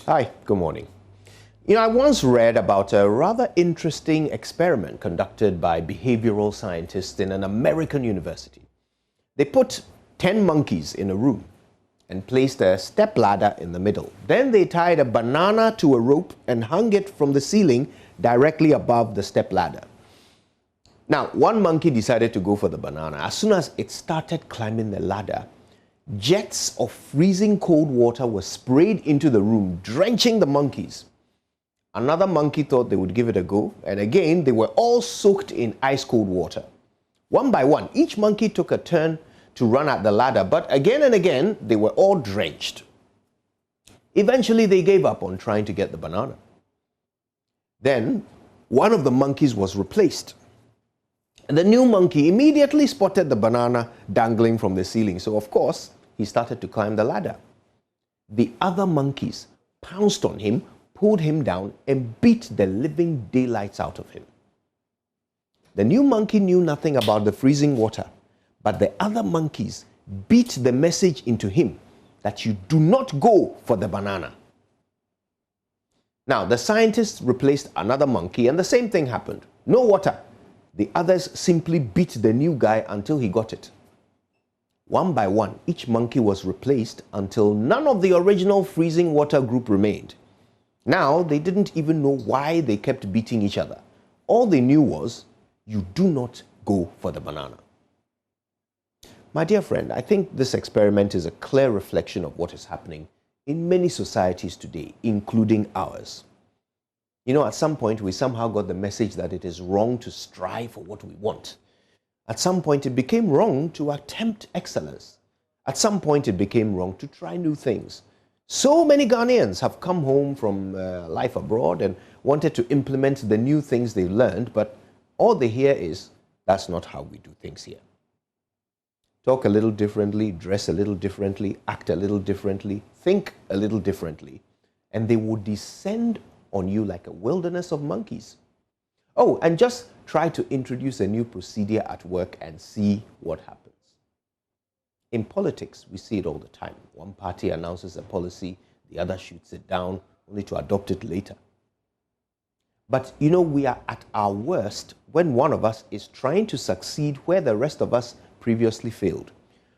Hi, good morning. I once read about a rather interesting experiment conducted by behavioral scientists in an American university. They put 10 monkeys in a room and placed a stepladder in the middle. Then they tied a banana to a rope and hung it from the ceiling directly above the stepladder. Now, one monkey decided to go for the banana. As soon as it started climbing the ladder, jets of freezing cold water were sprayed into the room, drenching the monkeys. Another monkey thought they would give it a go, and again, they were all soaked in ice-cold water. One by one, each monkey took a turn to run at the ladder, but again and again, they were all drenched. Eventually, they gave up on trying to get the banana. Then, one of the monkeys was replaced. And the new monkey immediately spotted the banana dangling from the ceiling, so of course, he started to climb the ladder. The other monkeys pounced on him, pulled him down, and beat the living daylights out of him. The new monkey knew nothing about the freezing water, but the other monkeys beat the message into him that you do not go for the banana. Now, the scientists replaced another monkey, and the same thing happened. No water. The others simply beat the new guy until he got it. One by one, each monkey was replaced until none of the original freezing water group remained. Now, they didn't even know why they kept beating each other. All they knew was, you do not go for the banana. My dear friend, I think this experiment is a clear reflection of what is happening in many societies today, including ours. At some point, we somehow got the message that it is wrong to strive for what we want. At some point, it became wrong to attempt excellence. At some point, it became wrong to try new things. So many Ghanaians have come home from life abroad and wanted to implement the new things they learned, but all they hear is, that's not how we do things here. Talk a little differently, dress a little differently, act a little differently, think a little differently, and they will descend on you like a wilderness of monkeys. Oh, and just try to introduce a new procedure at work and see what happens. In politics, we see it all the time. One party announces a policy, the other shoots it down, only to adopt it later. But we are at our worst when one of us is trying to succeed where the rest of us previously failed,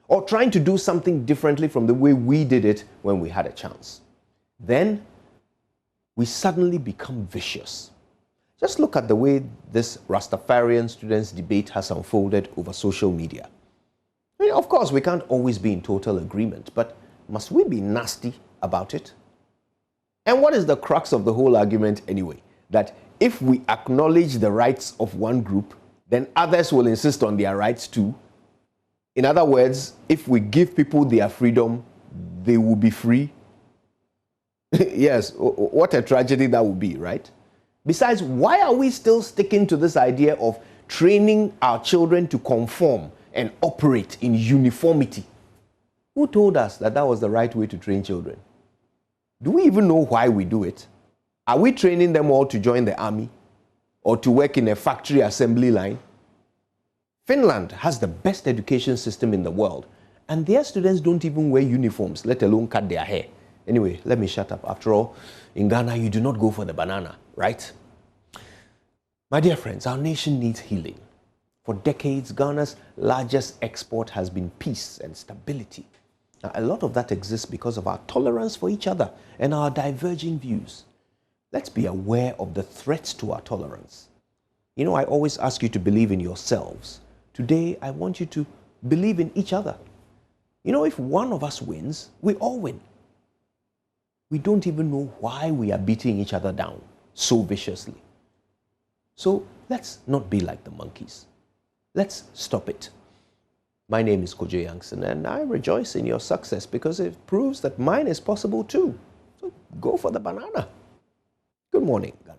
or trying to do something differently from the way we did it when we had a chance. Then we suddenly become vicious. Just look at the way this Rastafarian students' debate has unfolded over social media. Of course, we can't always be in total agreement, but must we be nasty about it? And what is the crux of the whole argument anyway? That if we acknowledge the rights of one group, then others will insist on their rights too. In other words, if we give people their freedom, they will be free. Yes, what a tragedy that would be, right? Besides, why are we still sticking to this idea of training our children to conform and operate in uniformity? Who told us that that was the right way to train children? Do we even know why we do it? Are we training them all to join the army or to work in a factory assembly line? Finland has the best education system in the world, and their students don't even wear uniforms, let alone cut their hair. Anyway, let me shut up. After all, in Ghana, you do not go for the banana, right? My dear friends, our nation needs healing. For decades, Ghana's largest export has been peace and stability. Now, a lot of that exists because of our tolerance for each other and our diverging views. Let's be aware of the threats to our tolerance. I always ask you to believe in yourselves. Today, I want you to believe in each other. If one of us wins, we all win. We don't even know why we are beating each other down so viciously. So let's not be like the monkeys. Let's stop it. My name is Kojo, and I rejoice in your success because it proves that mine is possible too. So go for the banana. Good morning, Ghana.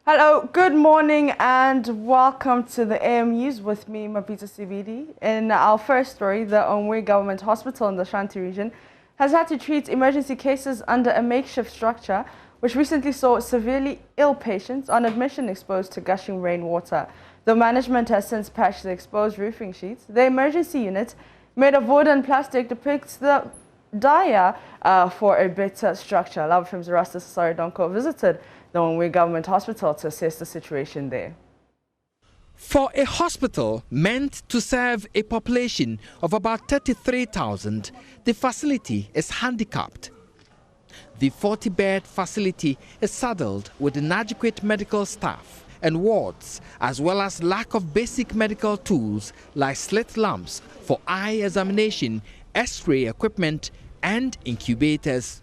Hello, good morning and welcome to the AM News with me, Mapita CBD. In our first story, the Onwe Government Hospital in the Shanti region has had to treat emergency cases under a makeshift structure which recently saw severely ill patients on admission exposed to gushing rainwater. The management has since patched the exposed roofing sheets. The emergency unit, made of wood and plastic, depicts the dire for a better structure. Love Films Erastus Saridonko visited the Onwe Government Hospital to assess the situation there. For a hospital meant to serve a population of about 33,000, the facility is handicapped. The 40-bed facility is saddled with inadequate medical staff and wards, as well as lack of basic medical tools like slit lamps for eye examination, X-ray equipment, and incubators.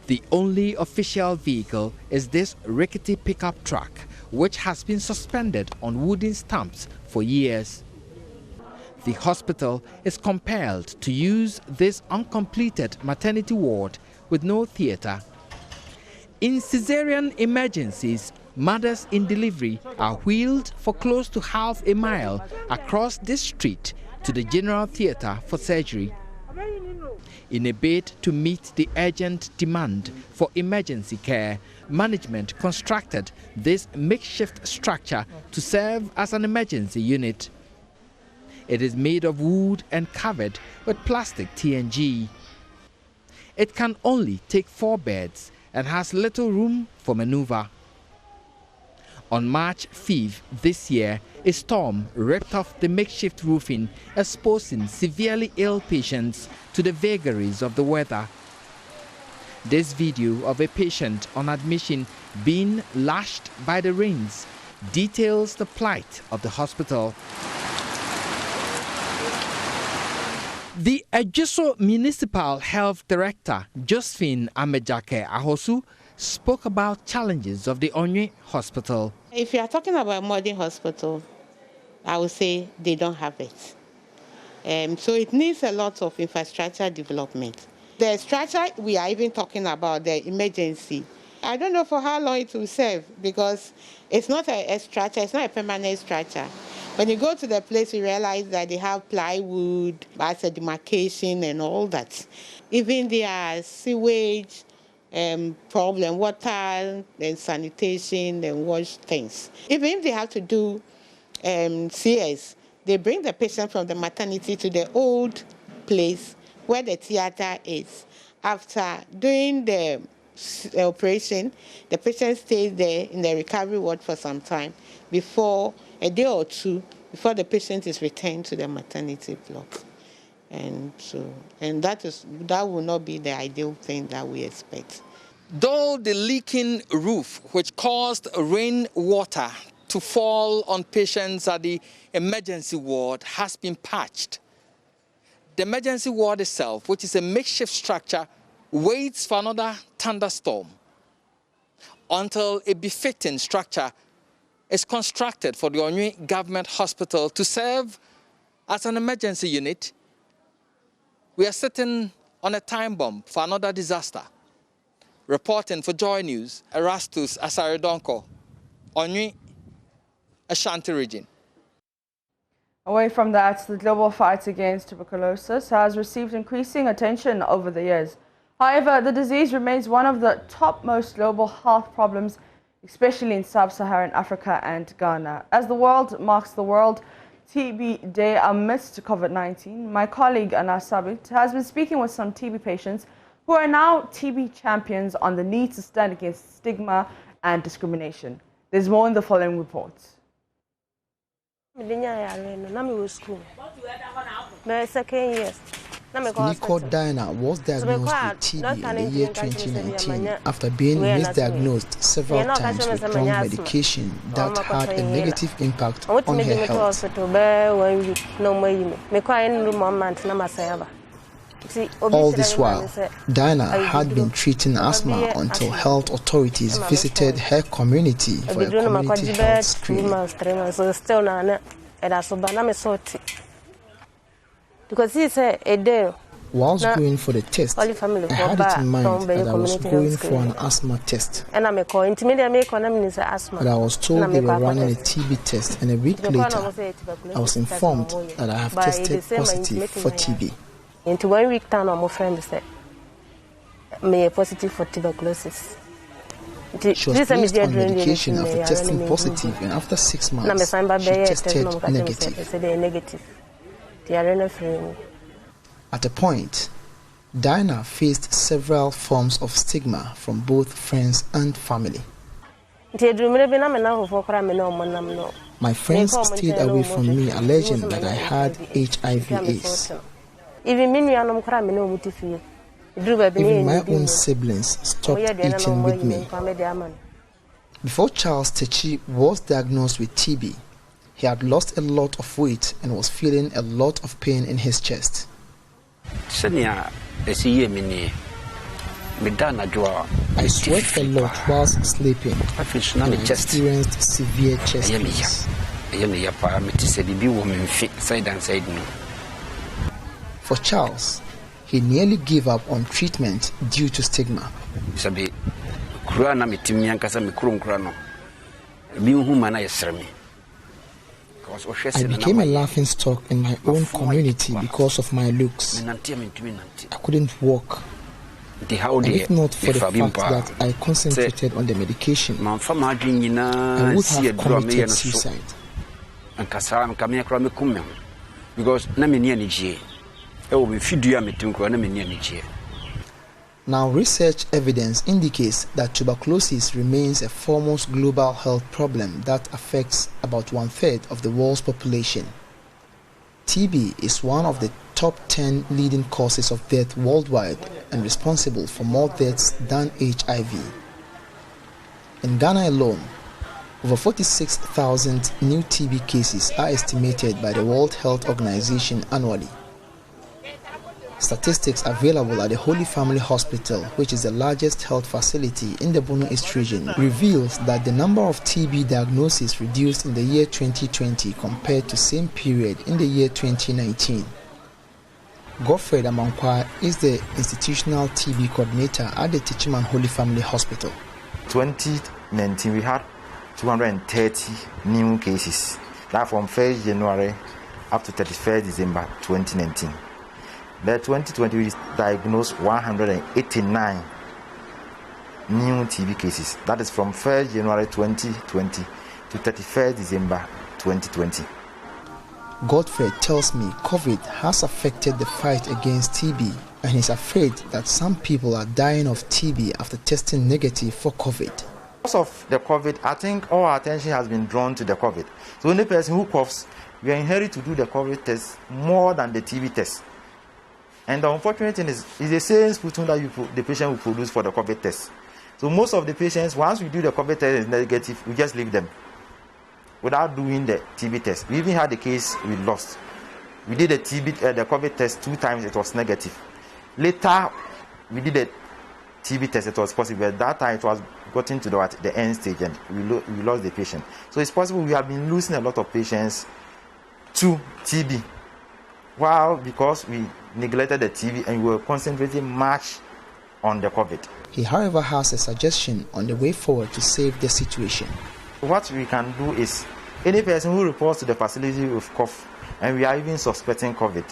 The only official vehicle is this rickety pickup truck, which has been suspended on wooden stumps for years. The hospital is compelled to use this uncompleted maternity ward with no theatre. In cesarean emergencies, mothers in delivery are wheeled for close to half a mile across this street to the general theatre for surgery. In a bid to meet the urgent demand for emergency care, management constructed this makeshift structure to serve as an emergency unit. It is made of wood and covered with plastic TNG. It can only take 4 beds and has little room for maneuver. On March 5th this year, a storm ripped off the makeshift roofing, exposing severely ill patients to the vagaries of the weather. This video of a patient on admission being lashed by the rains details the plight of the hospital. The Ejiso Municipal Health Director, Josephine Amejake Ahosu, spoke about challenges of the Onwe Hospital. If you are talking about a modern hospital, I would say they don't have it. So it needs a lot of infrastructure development. The structure we are even talking about, the emergency, I don't know for how long it will serve because it's not a structure, it's not a permanent structure. When you go to the place, you realize that they have plywood, as a demarcation and all that. Even their sewage problem, water and sanitation and wash things. Even if they have to do CS, they bring the patient from the maternity to the old place where the theater is. After doing the operation, the patient stays there in the recovery ward for some time before a day or two before the patient is returned to the maternity block. And that will not be the ideal thing that we expect. Though the leaking roof, which caused rainwater to fall on patients at the emergency ward, has been patched, the emergency ward itself, which is a makeshift structure, waits for another thunderstorm until a befitting structure is constructed for the Onwe Government Hospital to serve as an emergency unit. We are sitting on a time bomb for another disaster. Reporting for JoyNews, Erastus Asaridonko, Onwe, Ashanti region. Away from that, the global fight against tuberculosis has received increasing attention over the years. However, the disease remains one of the topmost global health problems, especially in sub-Saharan Africa and Ghana. As the world marks the World TB Day amidst COVID-19, my colleague Anas Sabit has been speaking with some TB patients who are now TB champions on the need to stand against stigma and discrimination. There's more in the following report. Nicole Diana was diagnosed with TB in the year 2019 after being misdiagnosed several times with wrong medication that had a negative impact on her health. All this while, Diana had been treating asthma until health authorities visited her community for a community health screening. Whilst going for the test, I had it in mind that I was going for an asthma test. But I was told they were running a TB test, and a week later, I was informed that I have tested positive for TB. me positive for tuberculosis. She was placed on medication after testing positive, and after 6 months, she tested negative. At a point, Diana faced several forms of stigma from both friends and family. My friends stayed away from me, alleging that I had HIV/AIDS. Even my own siblings stopped eating with me. Before Charles Techi was diagnosed with TB, he had lost a lot of weight and was feeling a lot of pain in his chest. I sweat a lot whilst sleeping and I experienced severe chest pains. For Charles, he nearly gave up on treatment due to stigma. I became a laughingstock in my own community because of my looks. I couldn't walk. And if not for the fact that I concentrated on the medication, I would have committed suicide. Now, research evidence indicates that tuberculosis remains a foremost global health problem that affects about 1/3 of the world's population. TB is one of the top 10 leading causes of death worldwide and responsible for more deaths than HIV. In Ghana alone, over 46,000 new TB cases are estimated by the World Health Organization annually. Statistics available at the Holy Family Hospital, which is the largest health facility in the Bono East region, reveals that the number of TB diagnoses reduced in the year 2020 compared to same period in the year 2019. Godfrey Amankwa is the institutional TB coordinator at the Techiman Holy Family Hospital. 2019 we had 230 new cases. That from 1st January up to 31st December 2019. By 2020, we diagnosed 189 new TB cases. That is from 1st January 2020 to 31st December 2020. Godfrey tells me COVID has affected the fight against TB, and he's afraid that some people are dying of TB after testing negative for COVID. Because of the COVID, I think all our attention has been drawn to the COVID. So any person who coughs, we are inherited to do the COVID test more than the TB test. And the unfortunate thing is the same sputum that the patient will produce for the COVID test. So most of the patients, once we do the COVID test is negative, we just leave them without doing the TB test. We even had a case we lost. We did the COVID test 2 times, it was negative. Later, we did the TB test, it was possible. At that time, it was gotten to the end stage and we lost the patient. So it's possible we have been losing a lot of patients to TB. Well, because we neglected the TB and we were concentrating much on the COVID. He, however, has a suggestion on the way forward to save the situation. What we can do is, any person who reports to the facility with cough, and we are even suspecting COVID,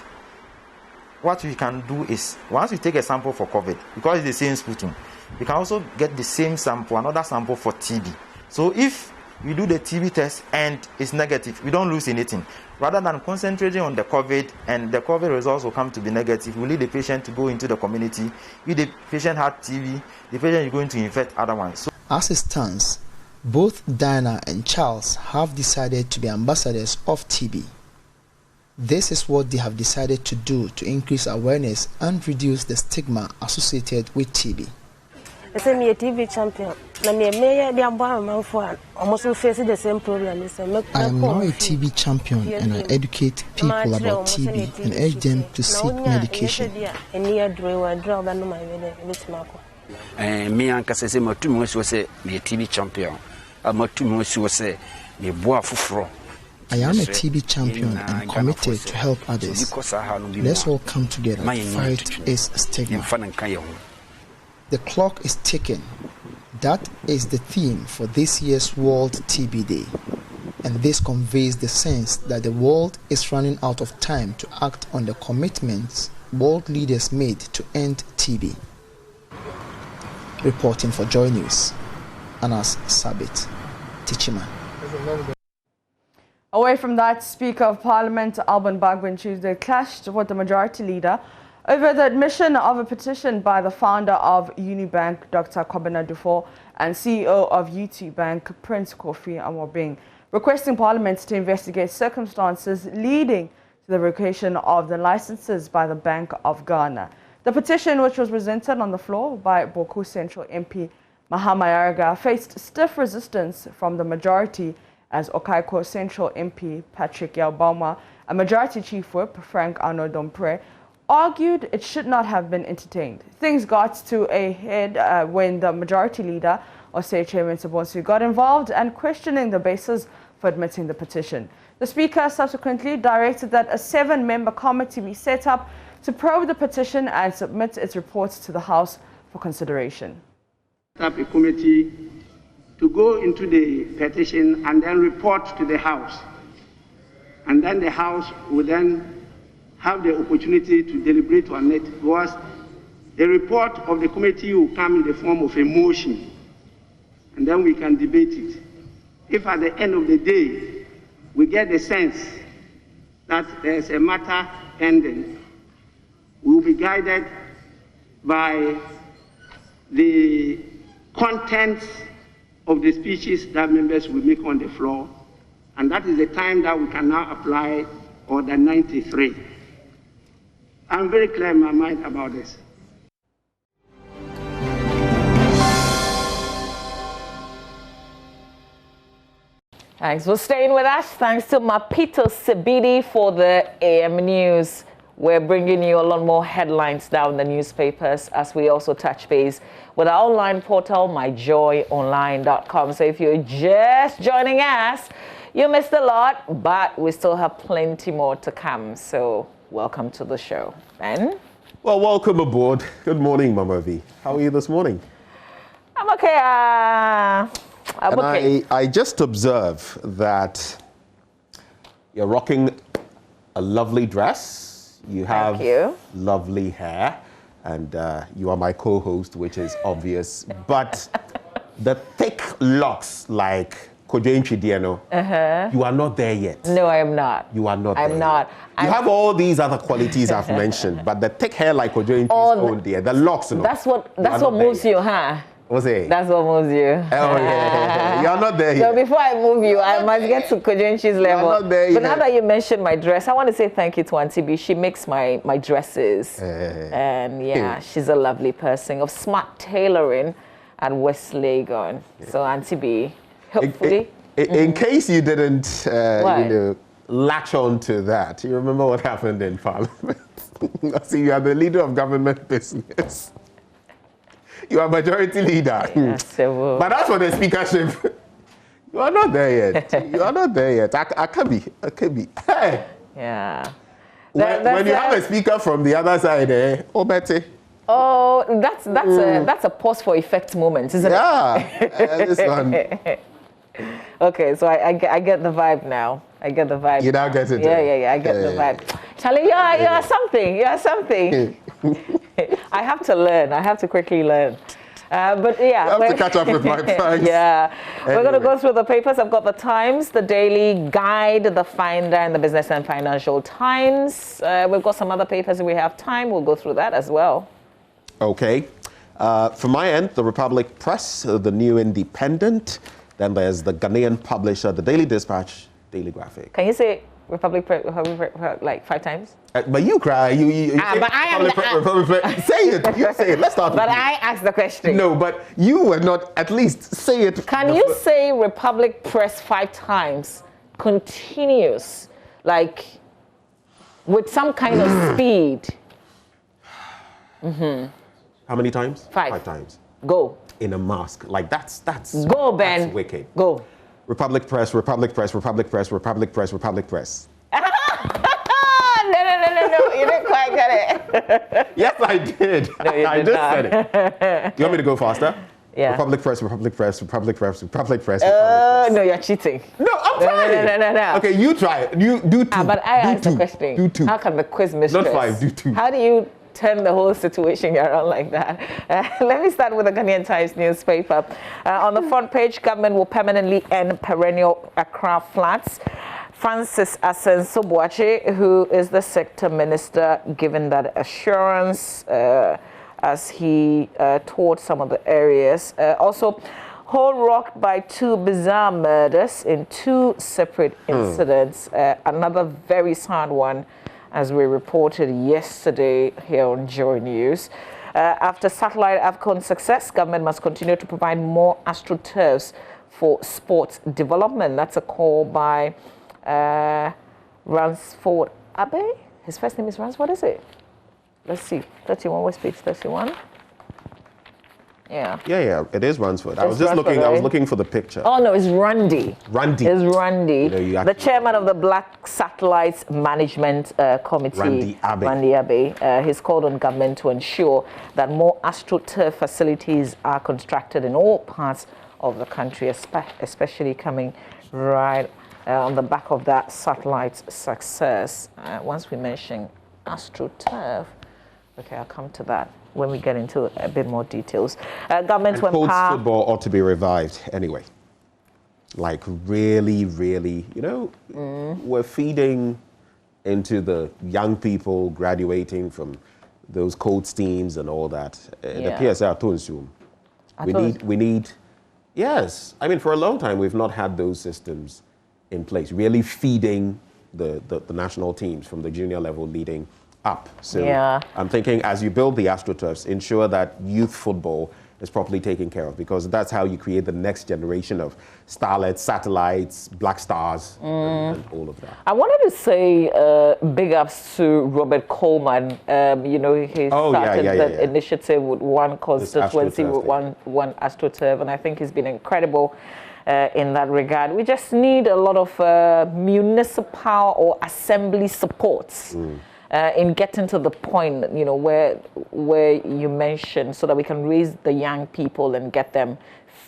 what we can do is, once we take a sample for COVID, because it's the same sputum, we can also get the same sample, another sample for TB. So if we do the TB test and it's negative, we don't lose anything. Rather than concentrating on the COVID and the COVID results will come to be negative, we lead the patient to go into the community. If the patient had TB, the patient is going to infect other ones. So, as it stands, both Diana and Charles have decided to be ambassadors of TB. This is what they have decided to do to increase awareness and reduce the stigma associated with TB. I am a TB champion. I am now a TB champion and I educate people about TB and urge them to seek medication. I am a TB champion and committed to help others. Let's all come together to fight this stigma. The clock is ticking. That is the theme for this year's World TB Day. And this conveys the sense that the world is running out of time to act on the commitments world leaders made to end TB. Reporting for Joy News, Anas Sabit, Tichima. Away from that, Speaker of Parliament Alban Bagbin Tuesday clashed with the Majority Leader over the admission of a petition by the founder of Unibank, Dr. Kobina Dufo, and CEO of UT Bank, Prince Kofi Amobing, requesting Parliament to investigate circumstances leading to the revocation of the licenses by the Bank of Ghana. The petition, which was presented on the floor by Boku Central MP Mahama Yaraga, faced stiff resistance from the majority as Okaiko Central MP Patrick Yalbauma and Majority Chief Whip Frank Arno Dompre argued it should not have been entertained. Things got to a head when the Majority Leader, Osei Chairman Sabonsi, got involved and questioning the basis for admitting the petition. The Speaker subsequently directed that a 7-member committee be set up to probe the petition and submit its reports to the House for consideration. Up a committee to go into the petition and then report to the House. And then the House will then have the opportunity to deliberate on it, because the report of the committee will come in the form of a motion, and then we can debate it. If at the end of the day we get the sense that there's a matter pending, we will be guided by the contents of the speeches that members will make on the floor, and that is the time that we can now apply Order 93. I'm very clear in my mind about this. Thanks for staying with us. Thanks to Mapito Sibidi for the AM News. We're bringing you a lot more headlines down in the newspapers as we also touch base with our online portal, myjoyonline.com. So if you're just joining us, you missed a lot, but we still have plenty more to come. So welcome to the show. Ben? Well, welcome aboard. Good morning, Mama V. How are you this morning? I'm okay. I'm okay. I just observe that you're rocking a lovely dress. You have lovely hair, and you are my co-host, which is obvious. But the thick locks, like Kojo Nchidiano, you are not there yet. No, I am not. You are not. I'm not. You have all these other qualities I've mentioned, but the thick hair, like Kojo Nchidiano's own dear, the locks. No, that's what moves you, huh? What's it? That's what moves you. Oh, yeah. You're not there yet. So before I move you, I must get to Kojo Nchi's level. You're not there yet. But now that you mentioned my dress, I want to say thank you to Auntie B. She makes my dresses. And yeah, she's a lovely person of smart tailoring at West Legon. So Auntie B, hopefully. In case you didn't latch on to that, you remember what happened in Parliament? See, you are the leader of government business. You are majority leader. But that's for the speakership. You are not there yet. You are not there yet. I can be. Hey. Yeah. When you have a speaker from the other side, oh, Betty. Oh, that's a pause for effect moment, isn't it? Yeah. This one. Okay, so I get the vibe now. I get the vibe. You now get it. Yeah. I get the vibe. Charlie, you're something. You're something. I have to learn. I have to quickly learn. But yeah. I have to catch up with my price. Yeah. Anyway. We're going to go through the papers. I've got the Times, the Daily Guide, the Finder, and the Business and Financial Times. We've got some other papers if we have time. We'll go through that as well. Okay. From my end, the Republic Press, the New Independent. Then there's the Ghanaian publisher, the Daily Dispatch, Daily Graphic. Can you say Republic Press like 5 times? But you cry. You but I am Republic Press. Say it. You say it. Let's start with But you. I asked the question. No, but you were not. At least say it. Can you say Republic Press 5 times, continuous, like with some kind of speed? How many times? 5. 5 times. Go. In a mask. Like that's go, Ben. That's wicked. Go. Republic Press, Republic Press, Republic Press, Republic Press, Republic Press. No, you didn't quite get it. Yes, I did. No, you I did just not. said it. You want me to go faster? Yeah. Republic Press, Republic Press, Republic Press, Republic Press, Republic Press. No, you're cheating. No, I'm trying. No. Okay, you try it. You do 2. But I asked the question. Do 2. How can the quiz mistress? Not 5, do 2. How do you turn the whole situation around like that. Let me start with the Ghanaian Times newspaper. On the front page, government will permanently end perennial Accra floods. Francis Asenso-Boakye, who is the sector minister, given that assurance as he toured some of the areas. Also, whole rocked by 2 bizarre murders in 2 separate incidents. Another very sad one, as we reported yesterday here on JoyNews. After satellite AFCON success, government must continue to provide more AstroTurfs for sports development. That's a call by Ransford Abe. His first name is Ransford, is it? Let's see. 31, West Page 31. Yeah, it is Ransford. I was just looking, right? I was looking for the picture. Oh, no, it's Randy. Randy. It's Randy. You know, the chairman of the Black Satellites Management Committee. Randy Abe. He's called on government to ensure that more AstroTurf facilities are constructed in all parts of the country, especially coming right on the back of that satellite success. Once we mention AstroTurf, okay, I'll come to that when we get into a bit more details. Government to empower... football ought to be revived anyway. Like really, really, you know, we're feeding into the young people graduating from those codes teams and all that. The PSL Tunsium. We need, yes. I mean, for a long time, we've not had those systems in place, really feeding the national teams from the junior level leading up. So I'm thinking as you build the AstroTurfs, ensure that youth football is properly taken care of, because that's how you create the next generation of starlets, satellites, black stars, and all of that. I wanted to say big ups to Robert Coleman. You know, he started the initiative with one constituency, with one AstroTurf, and I think he's been incredible in that regard. We just need a lot of municipal or assembly supports. In getting to the point, you know, where you mentioned, so that we can raise the young people and get them,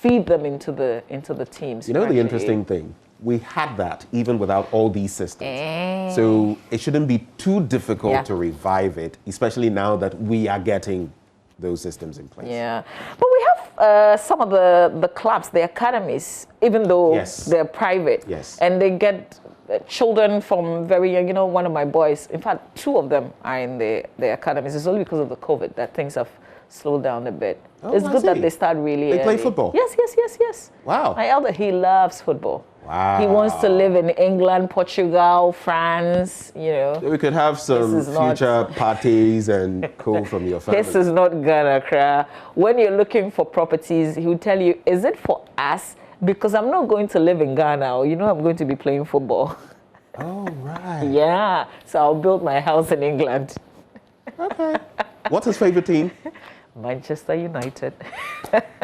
feed them into the teams. You know, the interesting thing, we had that even without all these systems. So it shouldn't be too difficult to revive it, especially now that we are getting those systems in place. Yeah, but we have some of the clubs, the academies, even though they're private, and they get children from very young. You know, one of my boys, in fact, 2 of them are in the academies. It's only because of the COVID that things have slowed down a bit. It's good that they start really early. They play football? Yes. Wow. My elder, he loves football. Wow. He wants to live in England, Portugal, France, you know. So we could have some future parties and co from your family. This is not Ghana, Accra. When you're looking for properties, he will tell you, is it for us? Because I'm not going to live in Ghana, or, you know, I'm going to be playing football. Oh, right. Yeah, so I'll build my house in England. Okay. What's his favorite team? Manchester United.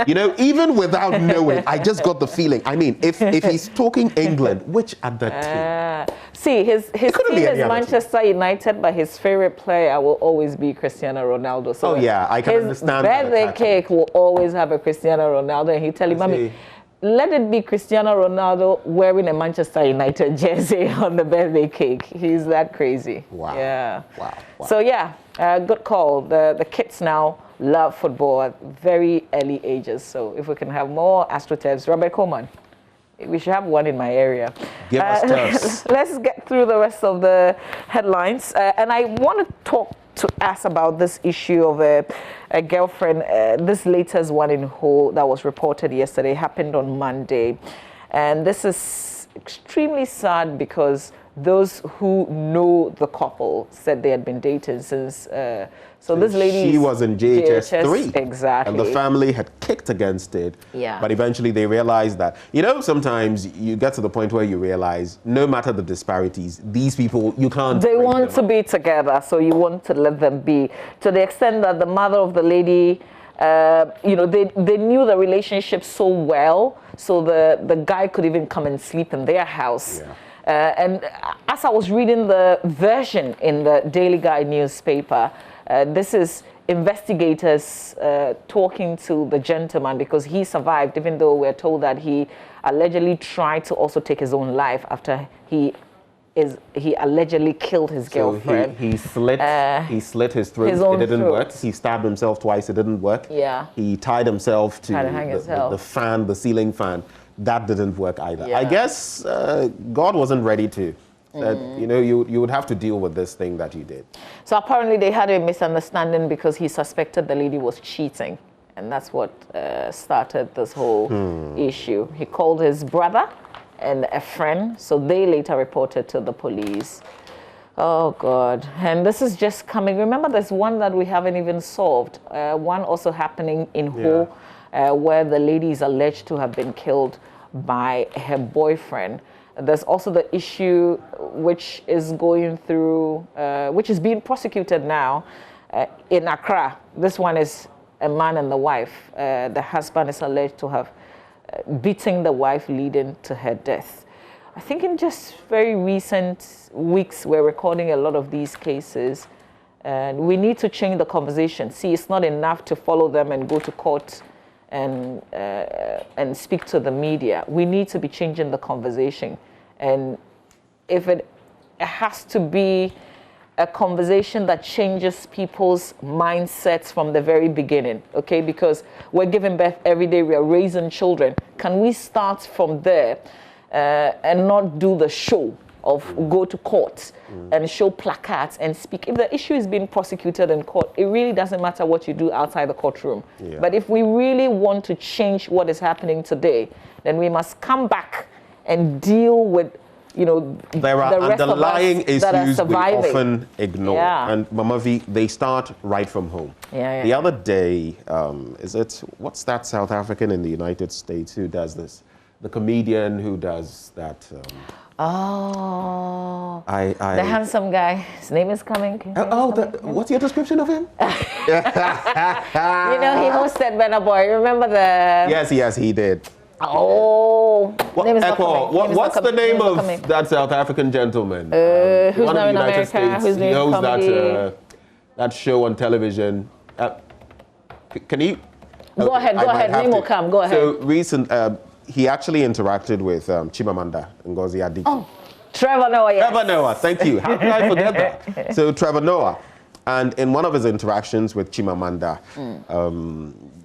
You know, even without knowing, I just got the feeling. I mean, if he's talking England, which other team? See, his team is Manchester United, but his favorite player will always be Cristiano Ronaldo. So I can understand that. His birthday cake will always have a Cristiano Ronaldo, and he'll tell you, Mommy, let it be Cristiano Ronaldo wearing a Manchester United jersey on the birthday cake. He's that crazy. Wow. Yeah. Wow. So good call. The kids now love football at very early ages. So if we can have more AstroTurfs, Robert Coleman, we should have one in my area. Give us turfs. Let's get through the rest of the headlines. And I want to ask about this issue of a girlfriend. This latest one in Ho that was reported yesterday happened on Monday. And this is extremely sad because those who know the couple said they had been dating since. So this lady, she was in JHS 3, exactly, and the family had kicked against it. Yeah. But eventually they realized that, you know, sometimes you get to the point where you realize, no matter the disparities, these people, you can't. They want to be together, so you want to let them be. To the extent that the mother of the lady, you know, they knew the relationship so well, so the guy could even come and sleep in their house. Yeah. And as I was reading the version in the Daily Guide newspaper, this is investigators talking to the gentleman, because he survived, even though we're told that he allegedly tried to also take his own life after he he allegedly killed his girlfriend. He slit his throat. It didn't work. He stabbed himself twice. It didn't work. Yeah. He tied himself to the fan, the ceiling fan. That didn't work either. Yeah. I guess God wasn't ready to. You know, you would have to deal with this thing that you did. So apparently they had a misunderstanding because he suspected the lady was cheating. And that's what started this whole issue. He called his brother and a friend, so they later reported to the police. Oh, God. And this is just coming. Remember, there's one that we haven't even solved. One also happening in Ho, where the lady is alleged to have been killed by her boyfriend. There's also the issue which is going through, which is being prosecuted now in Accra. This one is a man and the wife. The husband is alleged to have beating the wife, leading to her death. I think in just very recent weeks, we're recording a lot of these cases, and we need to change the conversation. See, it's not enough to follow them and go to court and speak to the media. We need to be changing the conversation, and if it has to be a conversation that changes people's mindsets from the very beginning, okay? Because we're giving birth every day, we are raising children. Can we start from there and not do the show of go to court and show placards and speak? If the issue is being prosecuted in court, it really doesn't matter what you do outside the courtroom. Yeah. But if we really want to change what is happening today, then we must come back and deal with, you know, there are underlying issues we often ignore. Yeah. And Mama V, they start right from home. Yeah. The other day, what's that South African in the United States who does this? The comedian who does that. The handsome guy. His name is coming. What's your description of him? You know, he hosted Benna Boy. Remember the... Yes, he did. Oh, what's the name of that South African gentleman? Who's now in America? Who's doing comedy? That show on television. Can you? Go ahead. Name will come. Go ahead. He actually interacted with Chimamanda Ngozi Adichie. Oh, Trevor Noah. Yes. Trevor Noah. Thank you. How could I forget that? So Trevor Noah, and in one of his interactions with Chimamanda,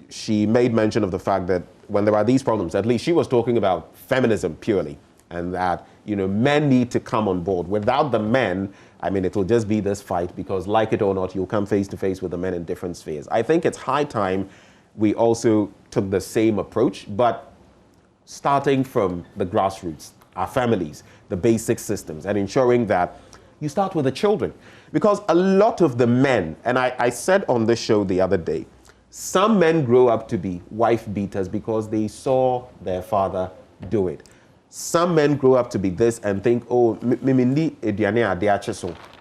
she made mention of the fact that when there are these problems, at least she was talking about feminism purely, and that, you know, men need to come on board. Without the men, I mean, it will just be this fight, because like it or not, you'll come face to face with the men in different spheres. I think it's high time we also took the same approach, but starting from the grassroots, our families, the basic systems, and ensuring that you start with the children. Because a lot of the men, and I said on this show the other day, some men grow up to be wife beaters because they saw their father do it. Some men grow up to be this and think, oh,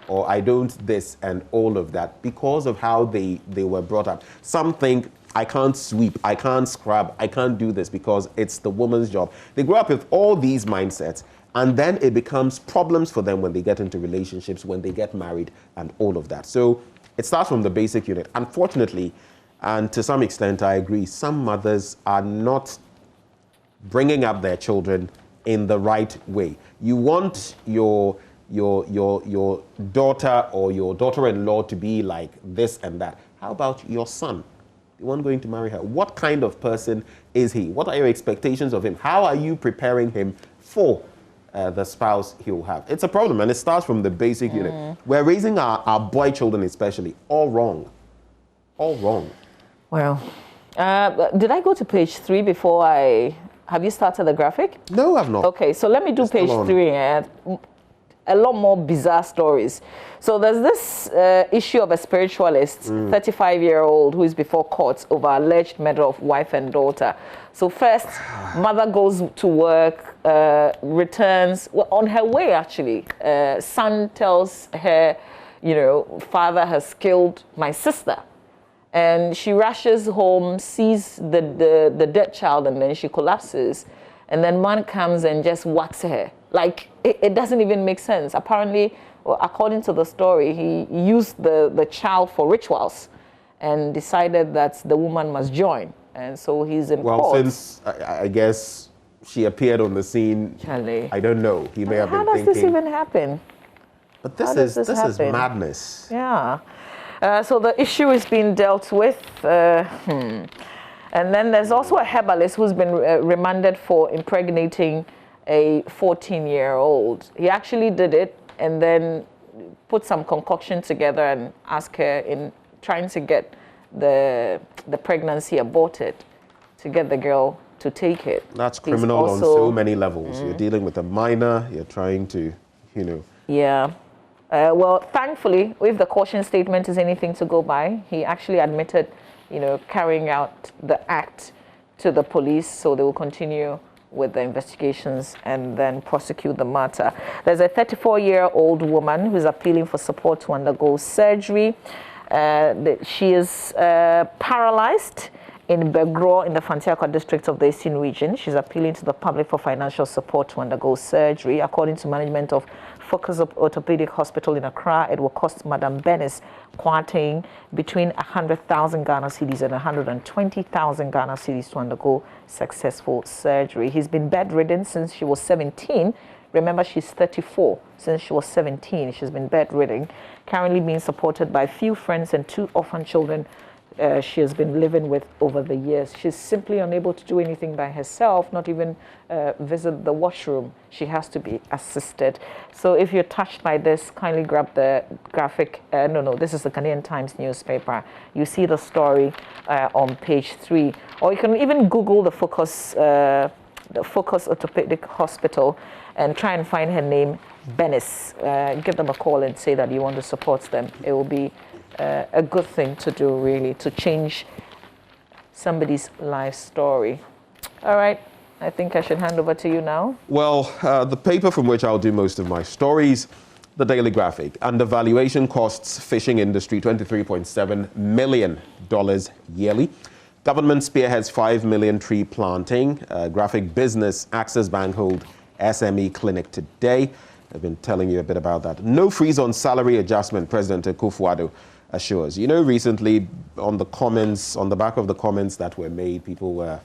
or I don't this and all of that, because of how they were brought up. Some think, I can't sweep, I can't scrub, I can't do this because it's the woman's job. They grow up with all these mindsets, and then it becomes problems for them when they get into relationships, when they get married, and all of that. So it starts from the basic unit. Unfortunately, and to some extent, I agree, some mothers are not bringing up their children in the right way. You want your daughter or your daughter-in-law to be like this and that. How about your son? The one going to marry her. What kind of person is he? What are your expectations of him? How are you preparing him for the spouse he'll have? It's a problem, and it starts from the basic unit. We're raising our boy children especially all wrong. All wrong. Well, did I go to page 3 before I... Have you started the graphic? No, I've not. Okay, so let me do page 3. A lot more bizarre stories. So there's this issue of a spiritualist, 35-year-old, who is before courts over alleged murder of wife and daughter. So first, mother goes to work, returns, well, on her way actually. Son tells her, you know, father has killed my sister. And she rushes home, sees the dead child, and then she collapses. And then man comes and just whacks her. Like, it doesn't even make sense. Apparently, well, according to the story, he used the child for rituals and decided that the woman must join. And so he's in court. Well, since, I guess, she appeared on the scene, Charlie. I don't know. He may have been thinking. How does this even happen? But this is madness. Yeah. So the issue is being dealt with. And then there's also a herbalist who's been remanded for impregnating a 14-year-old. He actually did it and then put some concoction together and asked her in trying to get the pregnancy aborted to get the girl to take it. That's criminal on so many levels. You're dealing with a minor, you're trying to, Yeah. Well, thankfully, if the caution statement is anything to go by, he actually admitted, carrying out the act to the police, so they will continue with the investigations and then prosecute the matter. There's a 34-year-old woman who's appealing for support to undergo surgery. She is paralyzed in Begro in the Fantiakwa district of the Eastern region. She's appealing to the public for financial support to undergo surgery. According to management of Focus Orthopedic Hospital in Accra, it will cost Madam Benis Kwarteng between 100,000 Ghana cedis and 120,000 Ghana cedis to undergo successful surgery. He's been bedridden since she was 17. Remember, she's 34. Since she was 17, she's been bedridden, currently being supported by few friends and 2 orphan children she has been living with over the years. She's simply unable to do anything by herself, not even visit the washroom. She has to be assisted. So if you're touched by this, kindly grab the graphic. This is the Ghanaian Times newspaper. You see the story on page 3. Or you can even Google the Focus Orthopedic Hospital and try and find her name, Benis. Give them a call and say that you want to support them. It will be a good thing to do, really, to change somebody's life story. All right, I think I should hand over to you now. Well, the paper from which I'll do most of my stories, the Daily Graphic. Undervaluation costs fishing industry $23.7 million yearly. Government spearheads 5 million tree planting. Graphic business, Access Bank hold SME clinic today. I've been telling you a bit about that. No freeze on salary adjustment, President Akufo-Addo assures. Recently on the back of the comments that were made, people were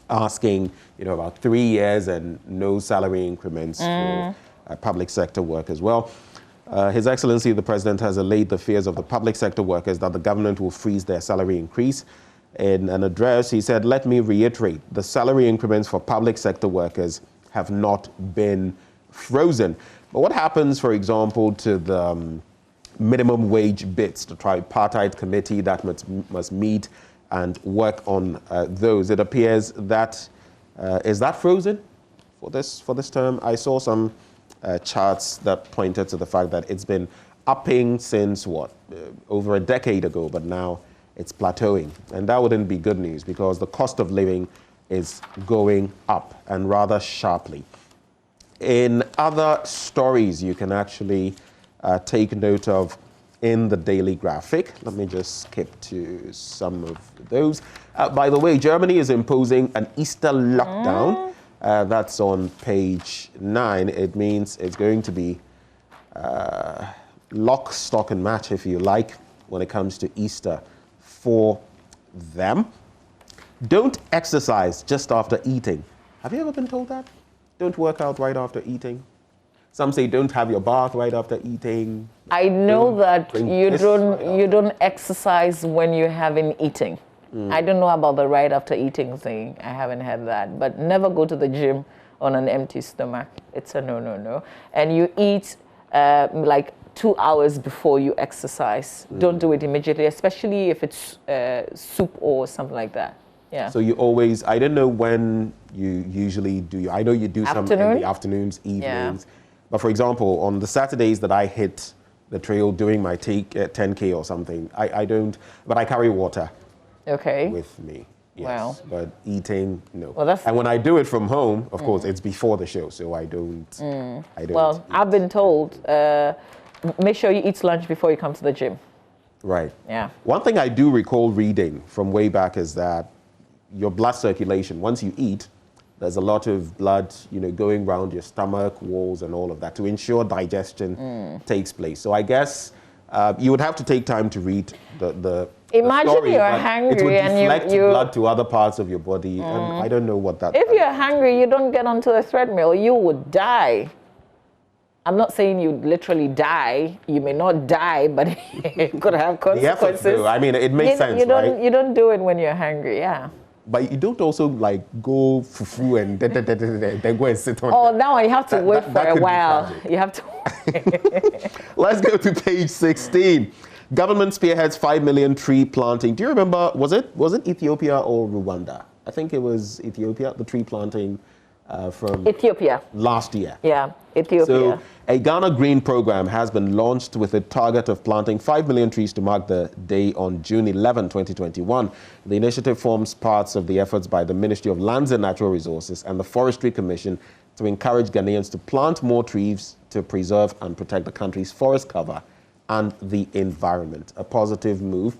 asking, about 3 years and no salary increments for public sector workers. Well, His Excellency, the President, has allayed the fears of the public sector workers that the government will freeze their salary increase. In an address, he said, "Let me reiterate, the salary increments for public sector workers have not been frozen." But what happens, for example, to the minimum wage bits, the tripartite committee that must meet and work on those? It appears that is that frozen for this term? I saw some charts that pointed to the fact that it's been upping since over a decade ago, but now it's plateauing, and that wouldn't be good news because the cost of living is going up and rather sharply. In other stories you can actually take note of in the Daily Graphic. Let me just skip to some of those. By the way, Germany is imposing an Easter lockdown. That's on page 9. It means it's going to be lock, stock and match, if you like, when it comes to Easter for them. Don't exercise just after eating. Have you ever been told that? Don't work out right after eating. Some say don't have your bath right after eating. I know that you don't exercise when you haven't eaten. I don't know about the right after eating thing. I haven't had that. But never go to the gym on an empty stomach. It's a no. And you eat like 2 hours before you exercise. Don't do it immediately, especially if it's soup or something like that. Yeah. So you always, I don't know when you usually do. I know you do some in the afternoons, evenings. Yeah. But for example, on the Saturdays that I hit the trail doing my 10K or something, I don't, but I carry water. Okay. With me. Yes. Wow. But eating, no. Well, and when I do it from home, of course, it's before the show, so I don't. Well, I've been told, make sure you eat lunch before you come to the gym. Right. Yeah. One thing I do recall reading from way back is that your blood circulation, once you eat, there's a lot of blood, going around your stomach walls and all of that to ensure digestion takes place. So I guess you would have to take time to read the Imagine story, you're but hungry it would deflect and you blood to other parts of your body, and I don't know what that. If you're hungry, you don't get onto the treadmill, you would die. I'm not saying you literally die. You may not die, but it could have consequences. The effort, though, I mean, it makes sense, right? You don't do it when you're hungry, yeah. But you don't also like go fufu and then go and sit on. Oh, that one you have to wait for a while. You have to. Let's go to page 16. Government spearheads 5 million tree planting. Do you remember? Was it Ethiopia or Rwanda? I think it was Ethiopia. The tree planting from Ethiopia last year. Yeah, Ethiopia. So a Ghana Green program has been launched with a target of planting 5 million trees to mark the day on June 11, 2021. The initiative forms parts of the efforts by the Ministry of Lands and Natural Resources and the Forestry Commission to encourage Ghanaians to plant more trees to preserve and protect the country's forest cover and the environment. A positive move.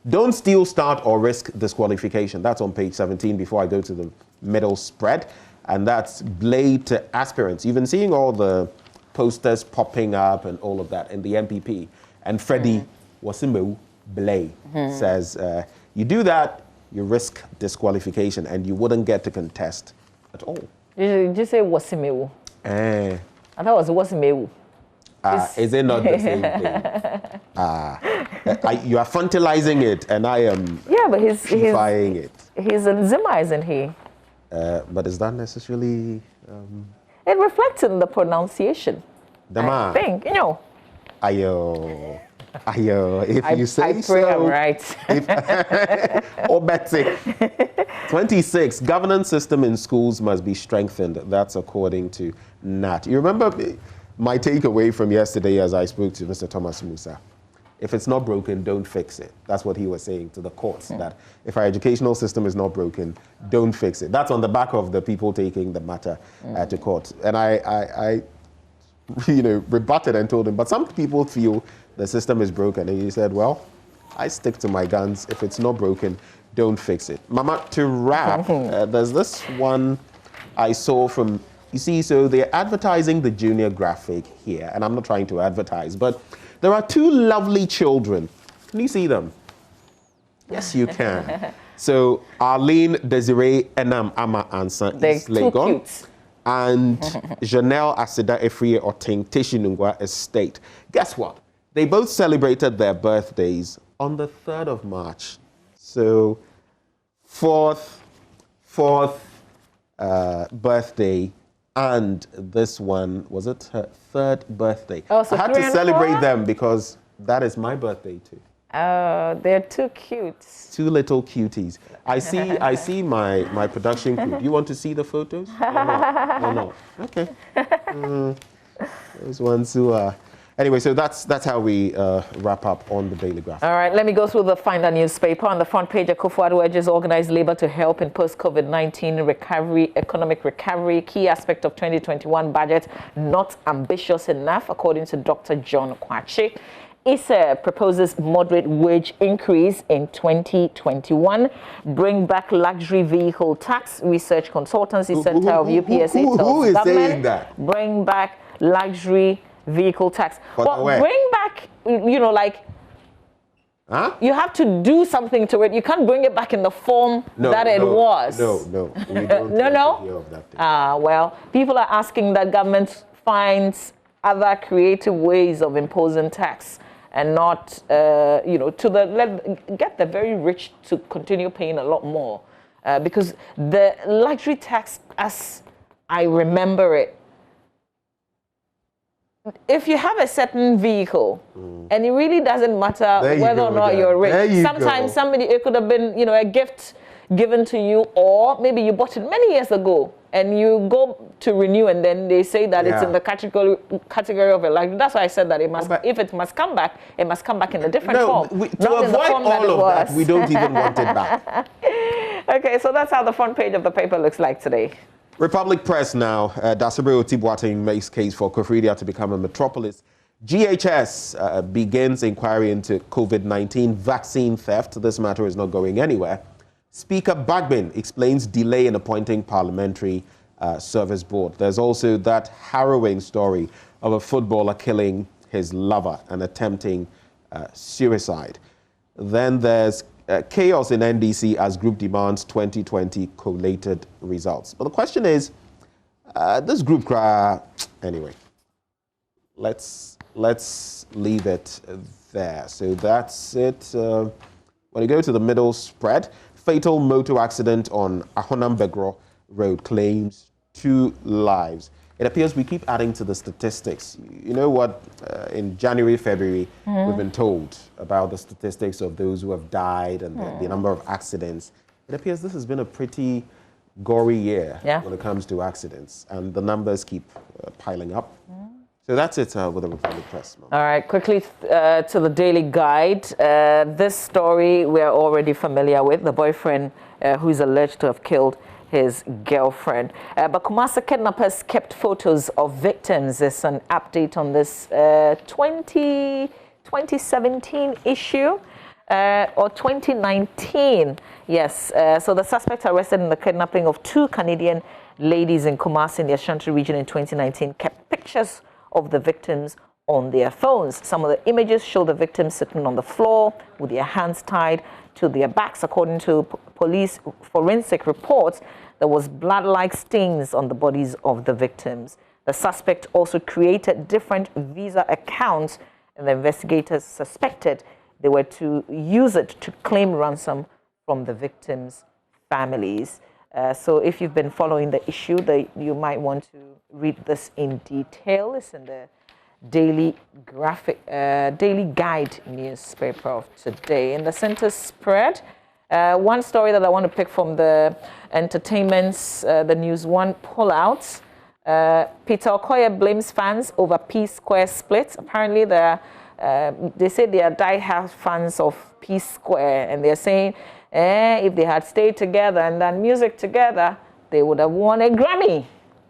Don't steal, start, or risk disqualification. That's on page 17 before I go to the middle spread. And that's blade to aspirants. You've been seeing all the posters popping up and all of that in the MPP. And Freddie Wasimbewu Blay says, you do that, you risk disqualification and you wouldn't get to contest at all. Did you say Wasimbewu? I thought it was Wasimbewu. Is it not the same thing? You are fantilizing it, and I am but he's it. He's a Zimmer, isn't he? But is that necessarily? It reflects in the pronunciation. I think, you know. Ayo. If you say I pray I'm right. Or Betsy. 26. Governance system in schools must be strengthened. That's according to Nat. You remember my takeaway from yesterday as I spoke to Mr. Thomas Musa? If it's not broken, don't fix it. That's what he was saying to the courts, that if our educational system is not broken, don't fix it. That's on the back of the people taking the matter to court. And I rebutted and told him, but some people feel the system is broken. And he said, well, I stick to my guns. If it's not broken, don't fix it. Mama, to wrap, there's this one I saw from, you see, so they're advertising the junior graphic here, and I'm not trying to advertise, but there are two lovely children. Can you see them? Yes, you can. So Arlene Desiree Enam Ama Ansa is Legon. And Janelle Asida Efrie Oting Tishinungwa Estate. Guess what? They both celebrated their birthdays on the 3rd of March. So fourth birthday, and this one, was it her 3rd birthday? Oh, so I had to celebrate them because that is my birthday too. They're too cute. Two little cuties. I see my production crew. Do you want to see the photos? Or no? Okay. Those ones who are. Anyway, so that's how we wrap up on the Daily Graphic. All right, let me go through the Finder newspaper. On the front page, Akufo-Addo urges organized labor to help in post-COVID-19 recovery, economic recovery. Key aspect of 2021 budget, not ambitious enough, according to Dr. John Kwache. ISA proposes moderate wage increase in 2021. Bring back luxury vehicle tax. Research Consultancy Center of UPSA who is saying that? Bring back luxury vehicle tax. But bring back, you have to do something to it. You can't bring it back in the form that it was. No. We don't hear of that thing. Well, people are asking that government finds other creative ways of imposing tax and not, get the very rich to continue paying a lot more. Because the luxury tax, as I remember it, if you have a certain vehicle and it really doesn't matter whether or not you're rich, sometimes it could have been, a gift given to you, or maybe you bought it many years ago and you go to renew and then they say that it's in the category of a luxury. That's why I said that if it must come back, it must come back in a different form. To avoid all of that, we don't even want it back. Okay, so that's how the front page of the paper looks like today. Republic Press now. Dasabri Otibwating makes case for Koforidua to become a metropolis. GHS begins inquiry into COVID-19 vaccine theft. This matter is not going anywhere. Speaker Bagbin explains delay in appointing Parliamentary Service Board. There's also that harrowing story of a footballer killing his lover and attempting suicide. Then there's chaos in NDC as group demands 2020 collated results. But the question is, this group, anyway, let's leave it there. So that's it. When you go to the middle spread, fatal motor accident on Ahonam-Begro Road claims 2 lives. It appears we keep adding to the statistics. You know what? In January, February, we've been told about the statistics of those who have died and the number of accidents. It appears this has been a pretty gory year when it comes to accidents, and the numbers keep piling up. So that's it with the Republic Press. All right, quickly to the Daily Guide. This story we're already familiar with, the boyfriend who's alleged to have killed his girlfriend. But Kumasi kidnappers kept photos of victims. There's an update on this 2017 issue. Or 2019, yes. So the suspect arrested in the kidnapping of 2 Canadian ladies in Kumasi in the Ashanti region in 2019 kept pictures of the victims on their phones. Some of the images show the victims sitting on the floor with their hands tied to their backs. According to police forensic reports, there was blood-like stains on the bodies of the victims. The suspect also created different Visa accounts, and the investigators suspected they were to use it to claim ransom from the victims' families. So if you've been following the issue, you might want to read this in detail. It's in the Daily Guide newspaper of today. In the center spread, one story that I want to pick from the entertainment's, the News One pullouts. Peter Coyle blames fans over P-Square split. Apparently, they say they are die-hard fans of P-Square, and they're saying if they had stayed together and done music together, they would have won a Grammy.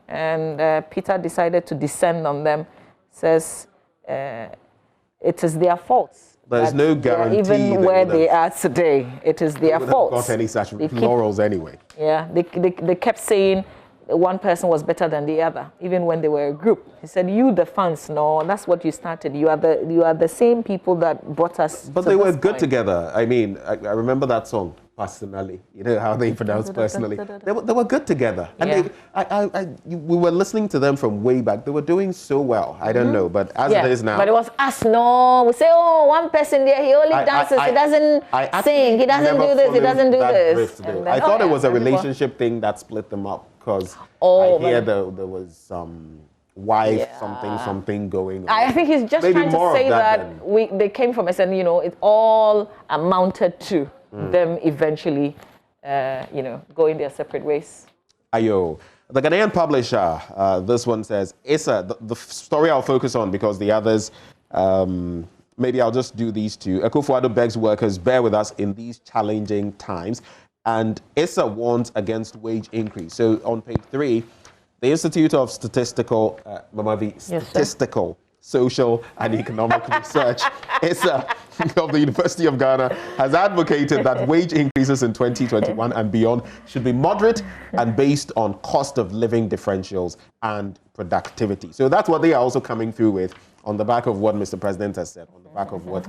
And Peter decided to descend on them, says it is their fault. There's no guarantee even where they are today. It is their fault. Got any such laurels anyway. Yeah, they kept saying one person was better than the other, even when they were a group. He said, "You, the fans, no, that's what you started. You are the same people that brought us." But they were good together. I mean, I remember that song personally. You know how they pronounce personally. They were good together, and we were listening to them from way back. They were doing so well. I don't know, but as it is now. But it was us. No, we say, oh, one person there, he only dances. He doesn't sing. He doesn't do this. He doesn't do this. I thought it was a relationship thing that split them up. Because I hear there was some wife something going on. I think he's just trying to say that they came from us, and it all amounted to them eventually, going their separate ways. Ayo, the Ghanaian publisher, this one says, Issa, the story I'll focus on because the others, maybe I'll just do these two. Akufo-Addo begs workers, bear with us in these challenging times. And Issa warns against wage increase. So on page 3, the Institute of Statistical, Social and Economic Research, Issa, of the University of Ghana, has advocated that wage increases in 2021 and beyond should be moderate and based on cost of living differentials and productivity. So that's what they are also coming through with on the back of what Mr. President has said, on the back of what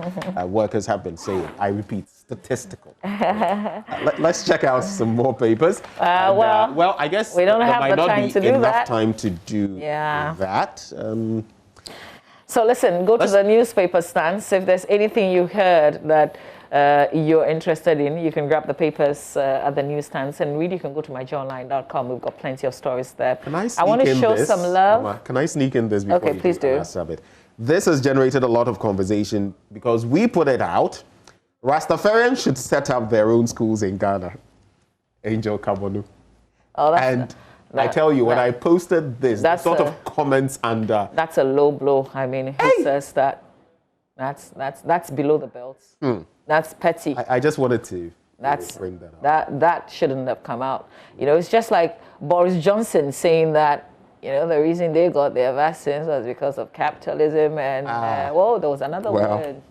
workers have been saying. I repeat, statistical. Let's check out some more papers. Well, I guess we don't have might the not time be to do enough that. time to do that. So listen, go to the newspaper stands. If there's anything you heard that you're interested in, you can grab the papers at the newsstands and read. You can go to myjoyonline.com. We've got plenty of stories there. I want to show some love. Can I sneak in this before Okay, please do. This has generated a lot of conversation because we put it out. Rastafarians should set up their own schools in Ghana. Angel Kabonu. I tell you, when I posted this, the sort of comments under. That's a low blow. I mean, who says that? That's below the belt. That's petty. I just wanted to bring that up. That shouldn't have come out. It's just like Boris Johnson saying that, the reason they got their vaccines was because of capitalism and, there was another word.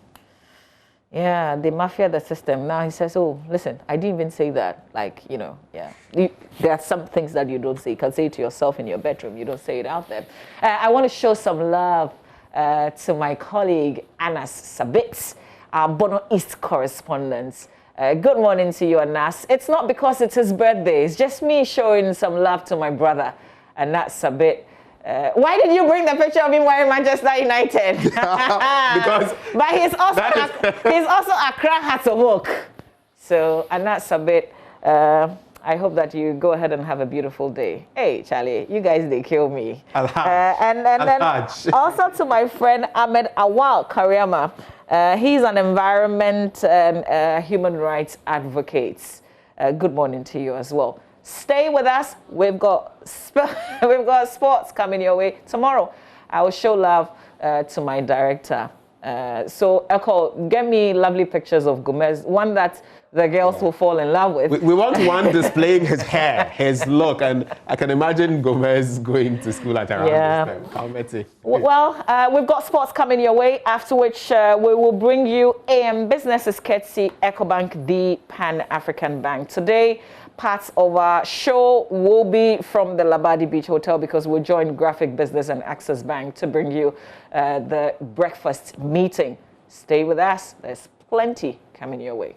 Yeah, they mafia the system. Now he says, oh, listen, I didn't even say that. There are some things that you don't say. You can say it to yourself in your bedroom. You don't say it out there. I want to show some love to my colleague, Anas Sabitz. our Bono East correspondent. Good morning to you, Anas. It's not because it's his birthday. It's just me showing some love to my brother. And that's a bit... why did you bring the picture of him wearing Manchester United? Because but he's also Accra has a walk. So, and that's a bit... I hope that you go ahead and have a beautiful day. Hey, Charlie, you guys, they kill me. And then also to my friend Ahmed Awal Karyama. He's an environment and human rights advocate. Good morning to you as well. Stay with us. We've got sports coming your way tomorrow. I will show love to my director. So, Echo, get me lovely pictures of Gomez, one that the girls will fall in love with. We want one displaying his hair, his look, and I can imagine Gomez going to school at around this time. Well, we've got sports coming your way, after which we will bring you AM Businesses courtesy EcoBank, the Pan-African Bank. Today, parts of our show will be from the Labadi Beach Hotel because we'll join Graphic Business and Access Bank to bring you the breakfast meeting. Stay with us. There's plenty coming your way.